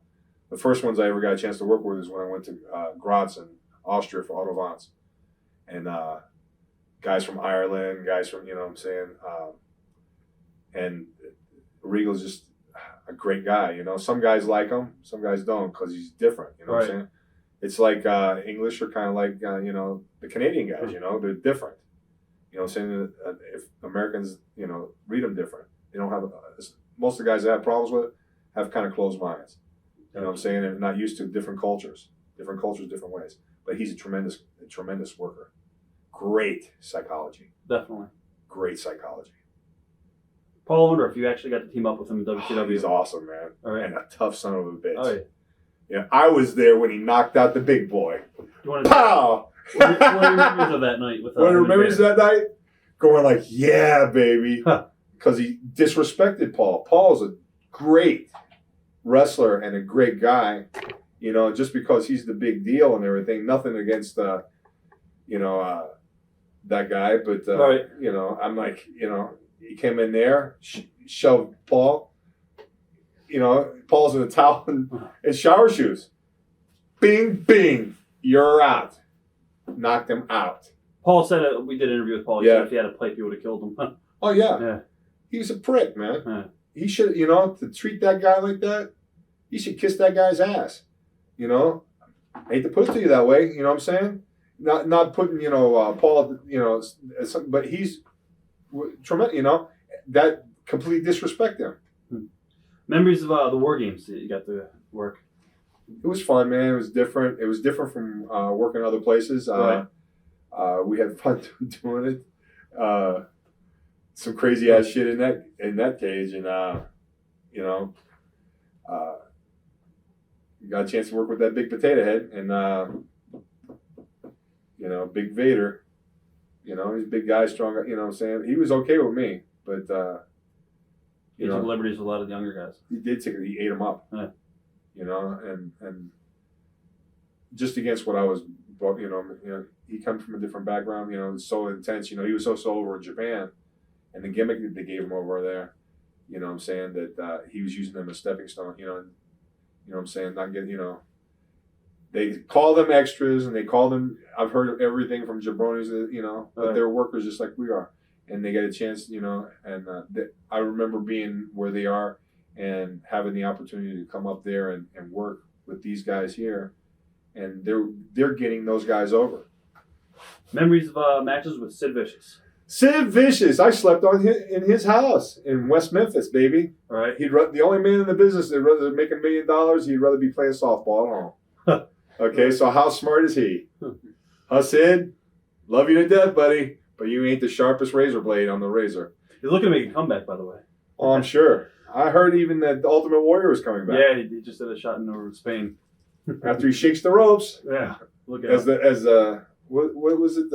Speaker 3: The first ones I ever got a chance to work with is when I went to Graz in Austria for Autovance. And guys from Ireland, guys from, and Regal's just a great guy, Some guys like him, some guys don't, because he's different, what I'm saying? It's like English are kind of like, the Canadian guys, they're different. You know what I'm saying? If Americans, read them different. They don't have, most of the guys that have problems with it have kind of closed minds. You know what I'm saying? They're not used to different cultures, different ways. But he's a tremendous worker. Great psychology.
Speaker 2: Definitely.
Speaker 3: Great psychology.
Speaker 2: Paul Orndorff, you actually got to team up with him in WCW.
Speaker 3: Oh, he's awesome, man.
Speaker 2: All right.
Speaker 3: And a tough son of a bitch.
Speaker 2: Oh, yeah.
Speaker 3: Yeah, I was there when he knocked out the big boy.
Speaker 2: Pow! What are your memories of that night?
Speaker 3: What are memories of that night? Going like, yeah, baby. Because he disrespected Paul. Paul's a great wrestler and a great guy, just because he's the big deal and everything. Nothing against that guy, but I'm like, he came in there, shoved Paul. Paul's in a towel and shower shoes. Bing, bing, you're out. Knocked him out.
Speaker 2: Paul said we did an interview with Paul. He said if he had a pipe, he would have killed him.
Speaker 3: Oh yeah.
Speaker 2: Yeah.
Speaker 3: He was a prick, man.
Speaker 2: Yeah.
Speaker 3: He should, to treat that guy like that, you should kiss that guy's ass. I hate to put it to you that way, you know what I'm saying? Not putting, Paul, but he's tremendous, that completely disrespect him.
Speaker 2: Memories of the War Games that you got to work.
Speaker 3: It was fun, man. It was different. It was different from working other places.
Speaker 2: Right.
Speaker 3: We had fun doing it. Some crazy ass shit in that cage, and got a chance to work with that big potato head and Big Vader. He's a big guy, strong. You know what I'm saying? He was okay with me, but
Speaker 2: He took liberties with a lot of the younger guys.
Speaker 3: He did take it. He ate them up.
Speaker 2: Yeah.
Speaker 3: You know, and just against what I was, you know, he comes from a different background. You know, it's so intense. You know, he was so over in Japan, and the gimmick that they gave him over there. You know what I'm saying? That he was using them as stepping stone. You know what I'm saying? Not getting, you know, they call them extras and they call them, I've heard of everything from jabronis, you know, but they're workers just like we are. And they get a chance, you know, and I remember being where they are and having the opportunity to come up there and work with these guys here. And they're getting those guys over.
Speaker 2: Memories of matches with Sid Vicious.
Speaker 3: Sid Vicious, I slept in his house in West Memphis, baby.
Speaker 2: All right.
Speaker 3: The only man in the business that rather make $1 million, he'd rather be playing softball at home. Okay, so how smart is he? Huh, Sid? Love you to death, buddy, but you ain't the sharpest razor blade on the razor.
Speaker 2: He's looking to make a comeback, by the way.
Speaker 3: Oh, I'm sure. I heard even that the Ultimate Warrior was coming back.
Speaker 2: Yeah, he just did a shot in over Spain.
Speaker 3: After he shakes the ropes.
Speaker 2: Yeah, look at
Speaker 3: what was it?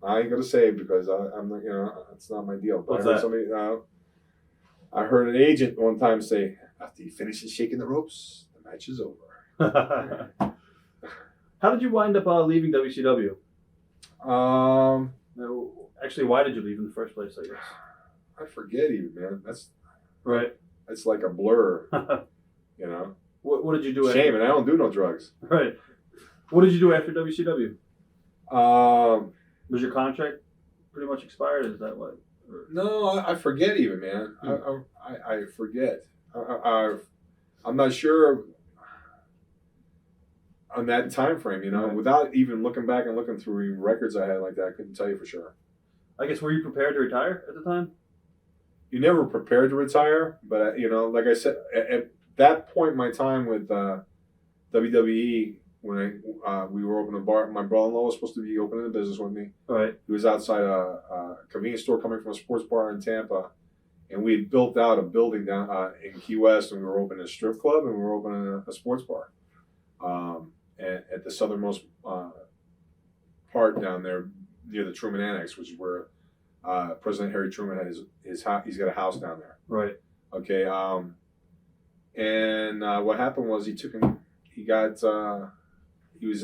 Speaker 3: I ain't gonna say it because I'm not, you know, it's not my deal. But
Speaker 2: What's
Speaker 3: I heard
Speaker 2: that?
Speaker 3: I heard an agent one time say, after he finishes shaking the ropes, the match is over.
Speaker 2: How did you wind up leaving WCW? Actually, why did you leave in the first place, I guess?
Speaker 3: I forget even, man. That's
Speaker 2: right.
Speaker 3: It's like a blur, you know.
Speaker 2: What did you do?
Speaker 3: Shame, and I don't do no drugs.
Speaker 2: Right. What did you do after WCW? Was your contract pretty much expired? Is that what?
Speaker 3: No, I forget even, man. I forget. I'm not sure on that time frame, you know. Right. Without even looking back and looking through records I had like that, I couldn't tell you for sure.
Speaker 2: I guess, were you prepared to retire at the time?
Speaker 3: You never prepared to retire, but you know, like I said, at that point in my time with WWE, when we were opening a bar, my brother-in-law was supposed to be opening a business with me.
Speaker 2: All right.
Speaker 3: He was outside a convenience store coming from a sports bar in Tampa, and we had built out a building down in Key West, and we were opening a strip club, and we were opening a sports bar. And at the southernmost part down there near the Truman Annex, which is where President Harry Truman had his house. He's got a house down there.
Speaker 2: Right.
Speaker 3: Okay. And what happened was he was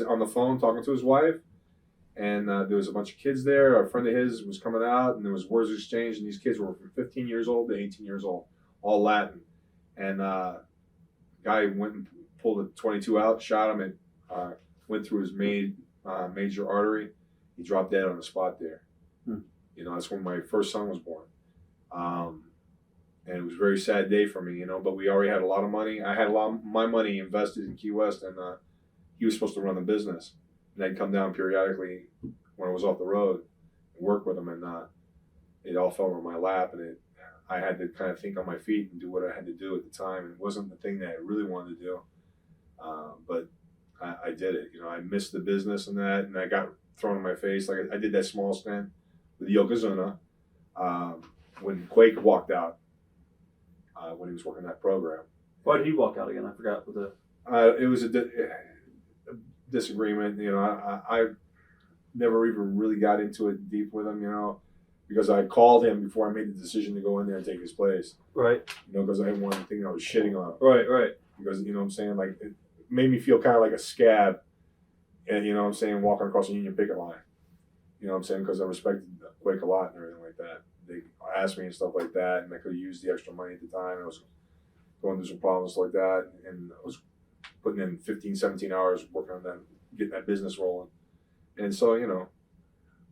Speaker 3: on the phone talking to his wife, and there was a bunch of kids there. A friend of his was coming out, and there was words exchanged, and these kids were from 15 years old to 18 years old, all Latin. And guy went and pulled a 22 out, shot him, and went through his major artery. He dropped dead on the spot there. You know, that's when my first son was born. And it was a very sad day for me, you know, but we already had a lot of money. I had a lot of my money invested in Key West, and he was supposed to run the business. And I'd come down periodically when I was off the road and work with him, and it all fell on my lap, and I had to kind of think on my feet and do what I had to do at the time. It wasn't the thing that I really wanted to do, but I did it. You know, I missed the business and that, and I got thrown in my face. Like I did that small stint with Yokozuna when Quake walked out when he was working that program.
Speaker 2: Why did he walk out again? I forgot what
Speaker 3: it was a disagreement. You know, I never even really got into it deep with him, you know, because I called him before I made the decision to go in there and take his place.
Speaker 2: Right.
Speaker 3: You know, because I didn't want to think I was shitting on him.
Speaker 2: Right.
Speaker 3: Because, you know what I'm saying, like, it made me feel kind of like a scab, and, you know what I'm saying, walking across the Union picket line. You know what I'm saying? Because I respected Quake a lot and everything like that. They asked me and stuff like that, and I could have used the extra money at the time. I was going through some problems like that, and I was putting in 15, 17 hours working on that, getting that business rolling. And so, you know,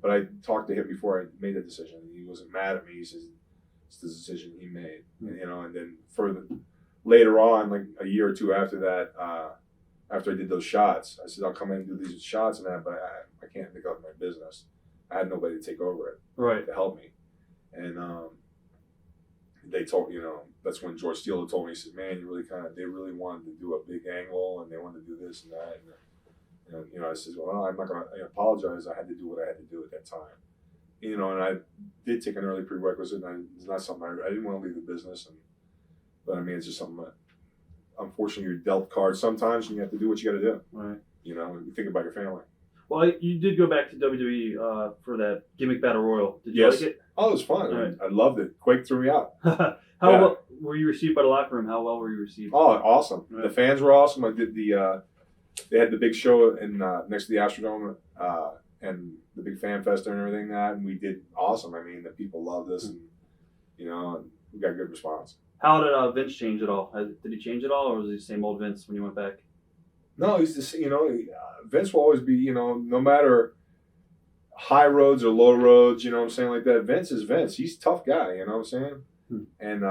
Speaker 3: but I talked to him before I made the decision. He wasn't mad at me. He says it's the decision he made. And, you know, and then later on, like a year or two after that, after I did those shots, I said, I'll come in and do these shots and that, but I can't pick up my business. I had nobody to take over it to help me. And they told, you know, that's when George Steele told me, he said, man, they really wanted to do a big angle, and they wanted to do this and that. And you know, I said, well, I'm not going to apologize. I had to do what I had to do at that time. You know, and I did take an early prerequisite, and it's not something I didn't want to leave the business. But I mean, it's just something that, unfortunately, you're dealt cards sometimes, and you have to do what you got to do.
Speaker 2: Right.
Speaker 3: You know, and you think about your family.
Speaker 2: Well, you did go back to WWE for that gimmick battle royal. Did you like it?
Speaker 3: Oh, it was fun. Right. I loved it. Quake threw me out.
Speaker 2: What were you received by the locker room? How well were you received?
Speaker 3: Oh, awesome!
Speaker 2: Right.
Speaker 3: The fans were awesome. I did they had the big show in next to the Astrodome and the big fan fest and everything and we did awesome. I mean, the people loved us, and and we got good response.
Speaker 2: How did Vince change at all? Did he change at all, or was he the same old Vince when you went back?
Speaker 3: No, he's just Vince will always be no matter high roads or low roads, you know what I'm saying, like that. Vince is Vince. He's a tough guy, you know what I'm saying? And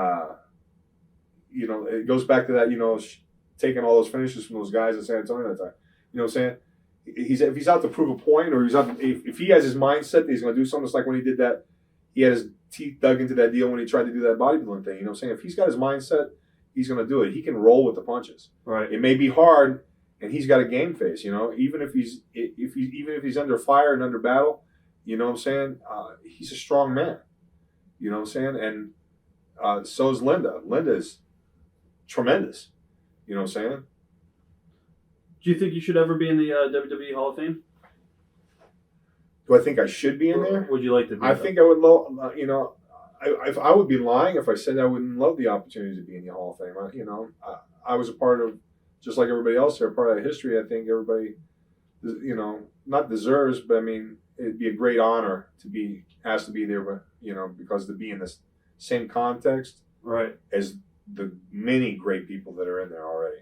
Speaker 3: it goes back to that, taking all those finishes from those guys in San Antonio that time. You know what I'm saying? If he's out to prove a point, or if he has his mindset that he's going to do something, it's like when he did that, he had his teeth dug into that deal when he tried to do that bodybuilding thing. You know what I'm saying? If he's got his mindset, he's going to do it. He can roll with the punches.
Speaker 2: Right.
Speaker 3: It may be hard, and he's got a game face. Even if he's under fire and under battle, you know what I'm saying? He's a strong man. You know what I'm saying? And so is Linda. Linda is tremendous. You know what I'm saying?
Speaker 2: Do you think you should ever be in the WWE Hall of Fame?
Speaker 3: Do I think I should be in there?
Speaker 2: Would you like to be?
Speaker 3: I think I would love, if I would be lying if I said I wouldn't love the opportunity to be in the Hall of Fame. I was a part of, just like everybody else here, part of that history. I think everybody, not deserves, but I mean, it'd be a great honor to be asked to be there, but, because to be in this same context
Speaker 2: right
Speaker 3: as the many great people that are in there already.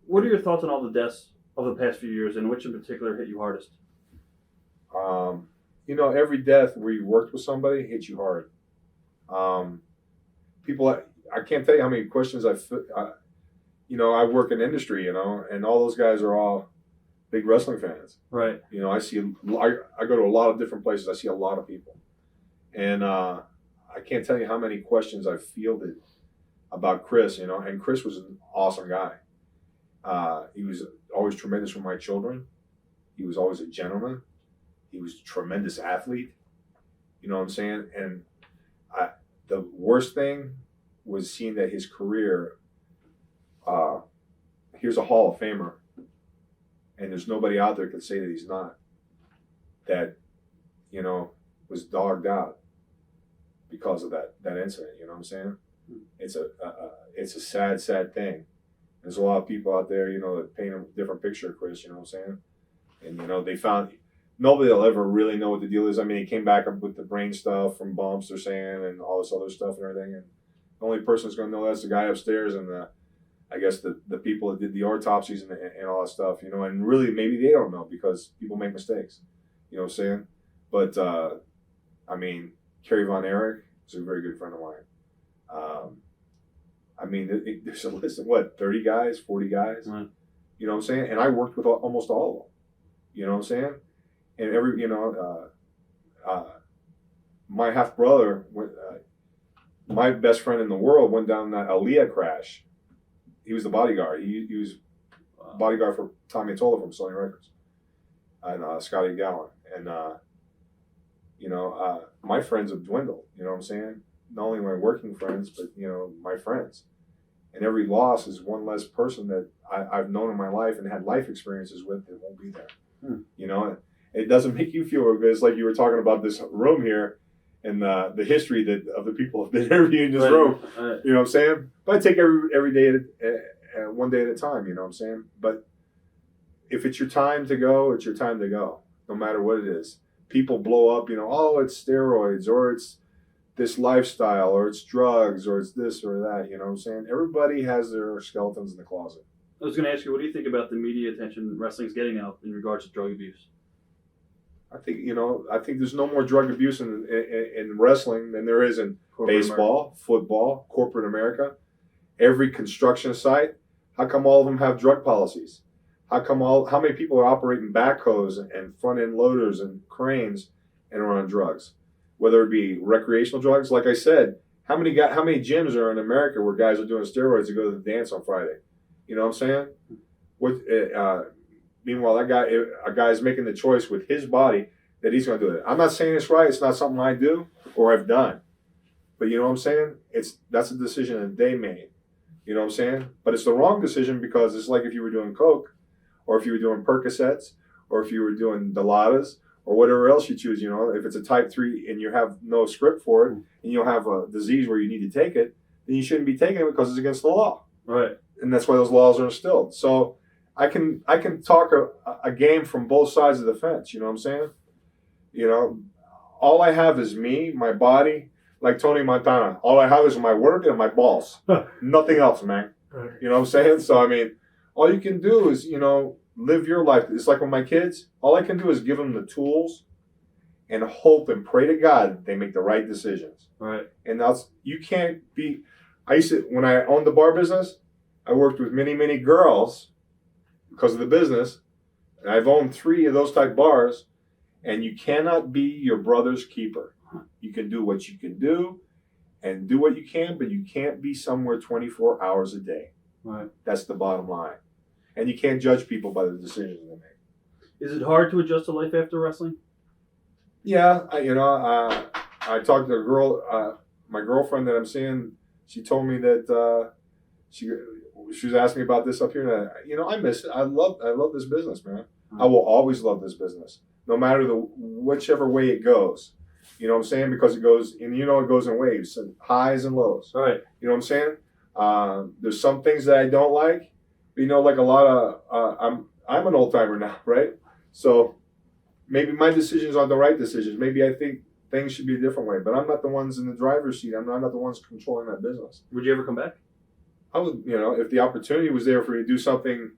Speaker 2: What are your thoughts on all the deaths of the past few years, and which in particular hit you hardest?
Speaker 3: Every death where you worked with somebody hits you hard. People, I can't tell you how many questions I work in industry, and all those guys are all big wrestling fans.
Speaker 2: Right.
Speaker 3: I go to a lot of different places. I see a lot of people, and I can't tell you how many questions I've fielded about Chris. And Chris was an awesome guy. He was always tremendous with my children. He was always a gentleman. He was a tremendous athlete. You know what I'm saying? And the worst thing was seeing that his career, here's a Hall of Famer, and there's nobody out there could say that he's not. That, was dogged out because of that incident. You know what I'm saying? It's a sad, sad thing. There's a lot of people out there, that paint a different picture of Chris. You know what I'm saying? And they found. Nobody will ever really know what the deal is. I mean, he came back up with the brain stuff from bumps, they're saying, and all this other stuff and everything. And the only person that's going to know that's the guy upstairs and I guess the people that did the autopsies and all that stuff, And really, maybe they don't know because people make mistakes. You know what I'm saying? But, Kerry Von Erich is a very good friend of mine. There's a list of 30 guys, 40 guys?
Speaker 2: Right.
Speaker 3: You know what I'm saying? And I worked with almost all of them. You know what I'm saying? And my half brother, my best friend in the world, went down that Aaliyah crash. He was the bodyguard. He was bodyguard for Tommy Tola from Sony Records, and Scotty Gallen. And my friends have dwindled. You know what I'm saying? Not only my working friends, but my friends. And every loss is one less person that I've known in my life and had life experiences with that won't be there. It doesn't make you feel good. It's like you were talking about this room here and the history of the people who have been interviewed in this room. You know what I'm saying? But I take every day one day at a time, you know what I'm saying? But if it's your time to go, it's your time to go, no matter what it is. People blow up, it's steroids, or it's this lifestyle, or it's drugs, or it's this or that, you know what I'm saying? Everybody has their skeletons in the closet.
Speaker 2: I was going to ask you, what do you think about the media attention wrestling's getting now in regards to drug abuse?
Speaker 3: I think there's no more drug abuse in wrestling than there is in
Speaker 2: Corporate
Speaker 3: baseball,
Speaker 2: America.
Speaker 3: Football, corporate America. Every construction site, how come all of them have drug policies? How many people are operating backhoes and front end loaders and cranes and are on drugs? Whether it be recreational drugs, like I said, how many gyms are in America where guys are doing steroids to go to the dance on Friday? You know what I'm saying? Meanwhile, a guy's making the choice with his body that he's going to do it. I'm not saying it's right. It's not something I do or I've done. But you know what I'm saying? That's a decision that they made. You know what I'm saying? But it's the wrong decision because it's like if you were doing coke or if you were doing Percocets or if you were doing Dilatas or whatever else you choose. If it's a type 3 and you have no script for it and you don't have a disease where you need to take it, then you shouldn't be taking it because it's against the law.
Speaker 2: Right.
Speaker 3: And that's why those laws are instilled. So I can talk a game from both sides of the fence. You know what I'm saying? You know, all I have is me, my body, like Tony Montana. All I have is my work and my balls. Nothing else, man.
Speaker 4: Right.
Speaker 3: You know what I'm saying? So, I mean, all you can do is, live your life. It's like with my kids. All I can do is give them the tools and hope and pray to God they make the right decisions.
Speaker 2: Right.
Speaker 3: And you can't be. When I owned the bar business, I worked with many, many girls because of the business. And I've owned 3 of those type bars. And you cannot be your brother's keeper. You can do what you can do and do what you can, but you can't be somewhere 24 hours a day.
Speaker 2: Right.
Speaker 3: That's the bottom line. And you can't judge people by the decisions they make.
Speaker 2: Is it hard to adjust to life after wrestling?
Speaker 3: Yeah, I talked to a girl, my girlfriend that I'm seeing. She told me that she was asking me about this up here. And I miss it. I love this business, man. I will always love this business, no matter whichever way it goes. You know what I'm saying? Because it goes, and it goes in waves, and highs and lows.
Speaker 2: Right.
Speaker 3: You know what I'm saying? There's some things that I don't like. But, like a lot of, I'm an old timer now, right? So maybe my decisions aren't the right decisions. Maybe I think things should be a different way. But I'm not the ones in the driver's seat. I'm not the ones controlling that business.
Speaker 2: Would you ever come back?
Speaker 3: I would, if the opportunity was there for me to do something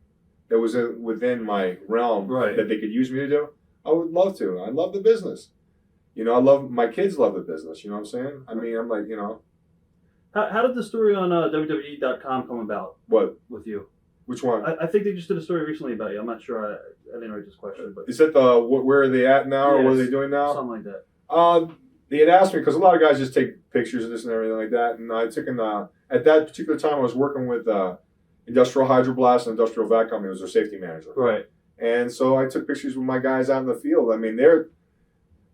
Speaker 3: that was within my realm,
Speaker 2: right,
Speaker 3: that they could use me to do, I would love to. I love the business. My kids love the business. You know what I'm saying? I mean, I'm like,
Speaker 2: How did the story on WWE.com come about?
Speaker 3: What?
Speaker 2: With you?
Speaker 3: Which one?
Speaker 2: I think they just did a story recently about you. I'm not sure. I didn't write this question. But
Speaker 3: is that where are they at now, or what are they doing now?
Speaker 2: Something like that.
Speaker 3: They had asked me, because a lot of guys just take pictures of this and everything like that. And I took at that particular time, I was working with Industrial Hydroblast and Industrial Vac Company. I was their safety manager.
Speaker 2: Right.
Speaker 3: And so I took pictures with my guys out in the field. I mean,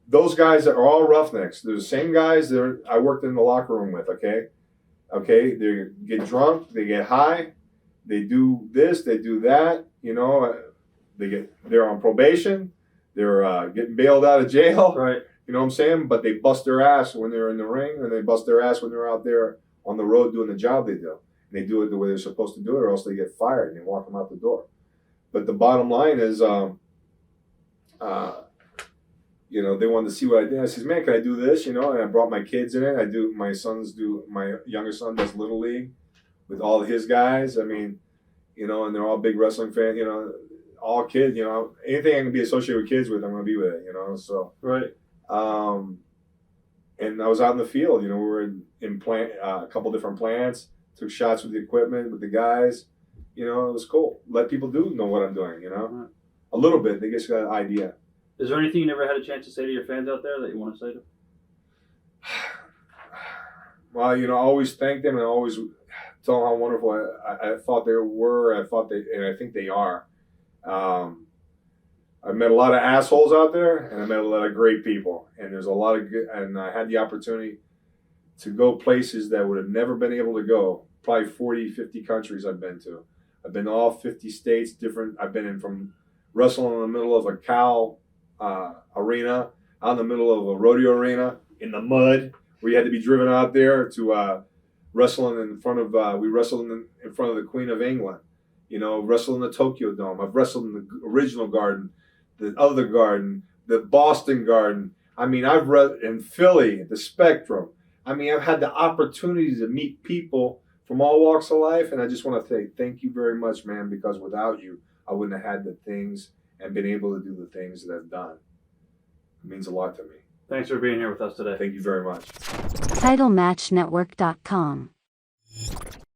Speaker 3: those guys are all roughnecks. They're the same guys that I worked in the locker room with, okay? They get drunk, they get high, they do this, they do that, they're on probation, they're getting bailed out of jail.
Speaker 2: Right.
Speaker 3: You know what I'm saying? But they bust their ass when they're in the ring, and they bust their ass when they're out there on the road doing the job they do. And they do it the way they're supposed to do it, or else they get fired and they walk them out the door. But the bottom line is, they wanted to see what I did. I says, man, can I do this? And I brought my kids in it. My younger son does Little League with all his guys. I mean, and they're all big wrestling fans, all kids, anything I can be associated with kids with, I'm going to be with it, so.
Speaker 2: Right.
Speaker 3: And I was out in the field, we were in plant, a couple different plants, took shots with the equipment, with the guys, it was cool. Let people know what I'm doing,
Speaker 2: Right.
Speaker 3: A little bit, they just got an idea.
Speaker 2: Is there anything you never had a chance to say to your fans out there that you want to say to?
Speaker 3: Well, I always thank them and I always tell them how wonderful I thought they were. And I think they are. I've met a lot of assholes out there, and I met a lot of great people. And there's a lot of good, and I had the opportunity to go places that would have never been able to go. Probably 40, 50 countries I've been to. I've been to all 50 states, I've been from wrestling in the middle of a cow arena, out in the middle of a rodeo arena, in the mud, where you had to be driven out there to wrestling in front of, we wrestled in front of the Queen of England, wrestled in the Tokyo Dome. I've wrestled in the original garden, the other garden, the Boston Garden. I mean, I've read in Philly, the Spectrum. I mean, I've had the opportunity to meet people from all walks of life, and I just want to say thank you very much, man, because without you, I wouldn't have had the things and been able to do the things that I've done. It means a lot to me.
Speaker 2: Thanks for being here with us today.
Speaker 3: Thank you very much.
Speaker 5: TitleMatchNetwork.com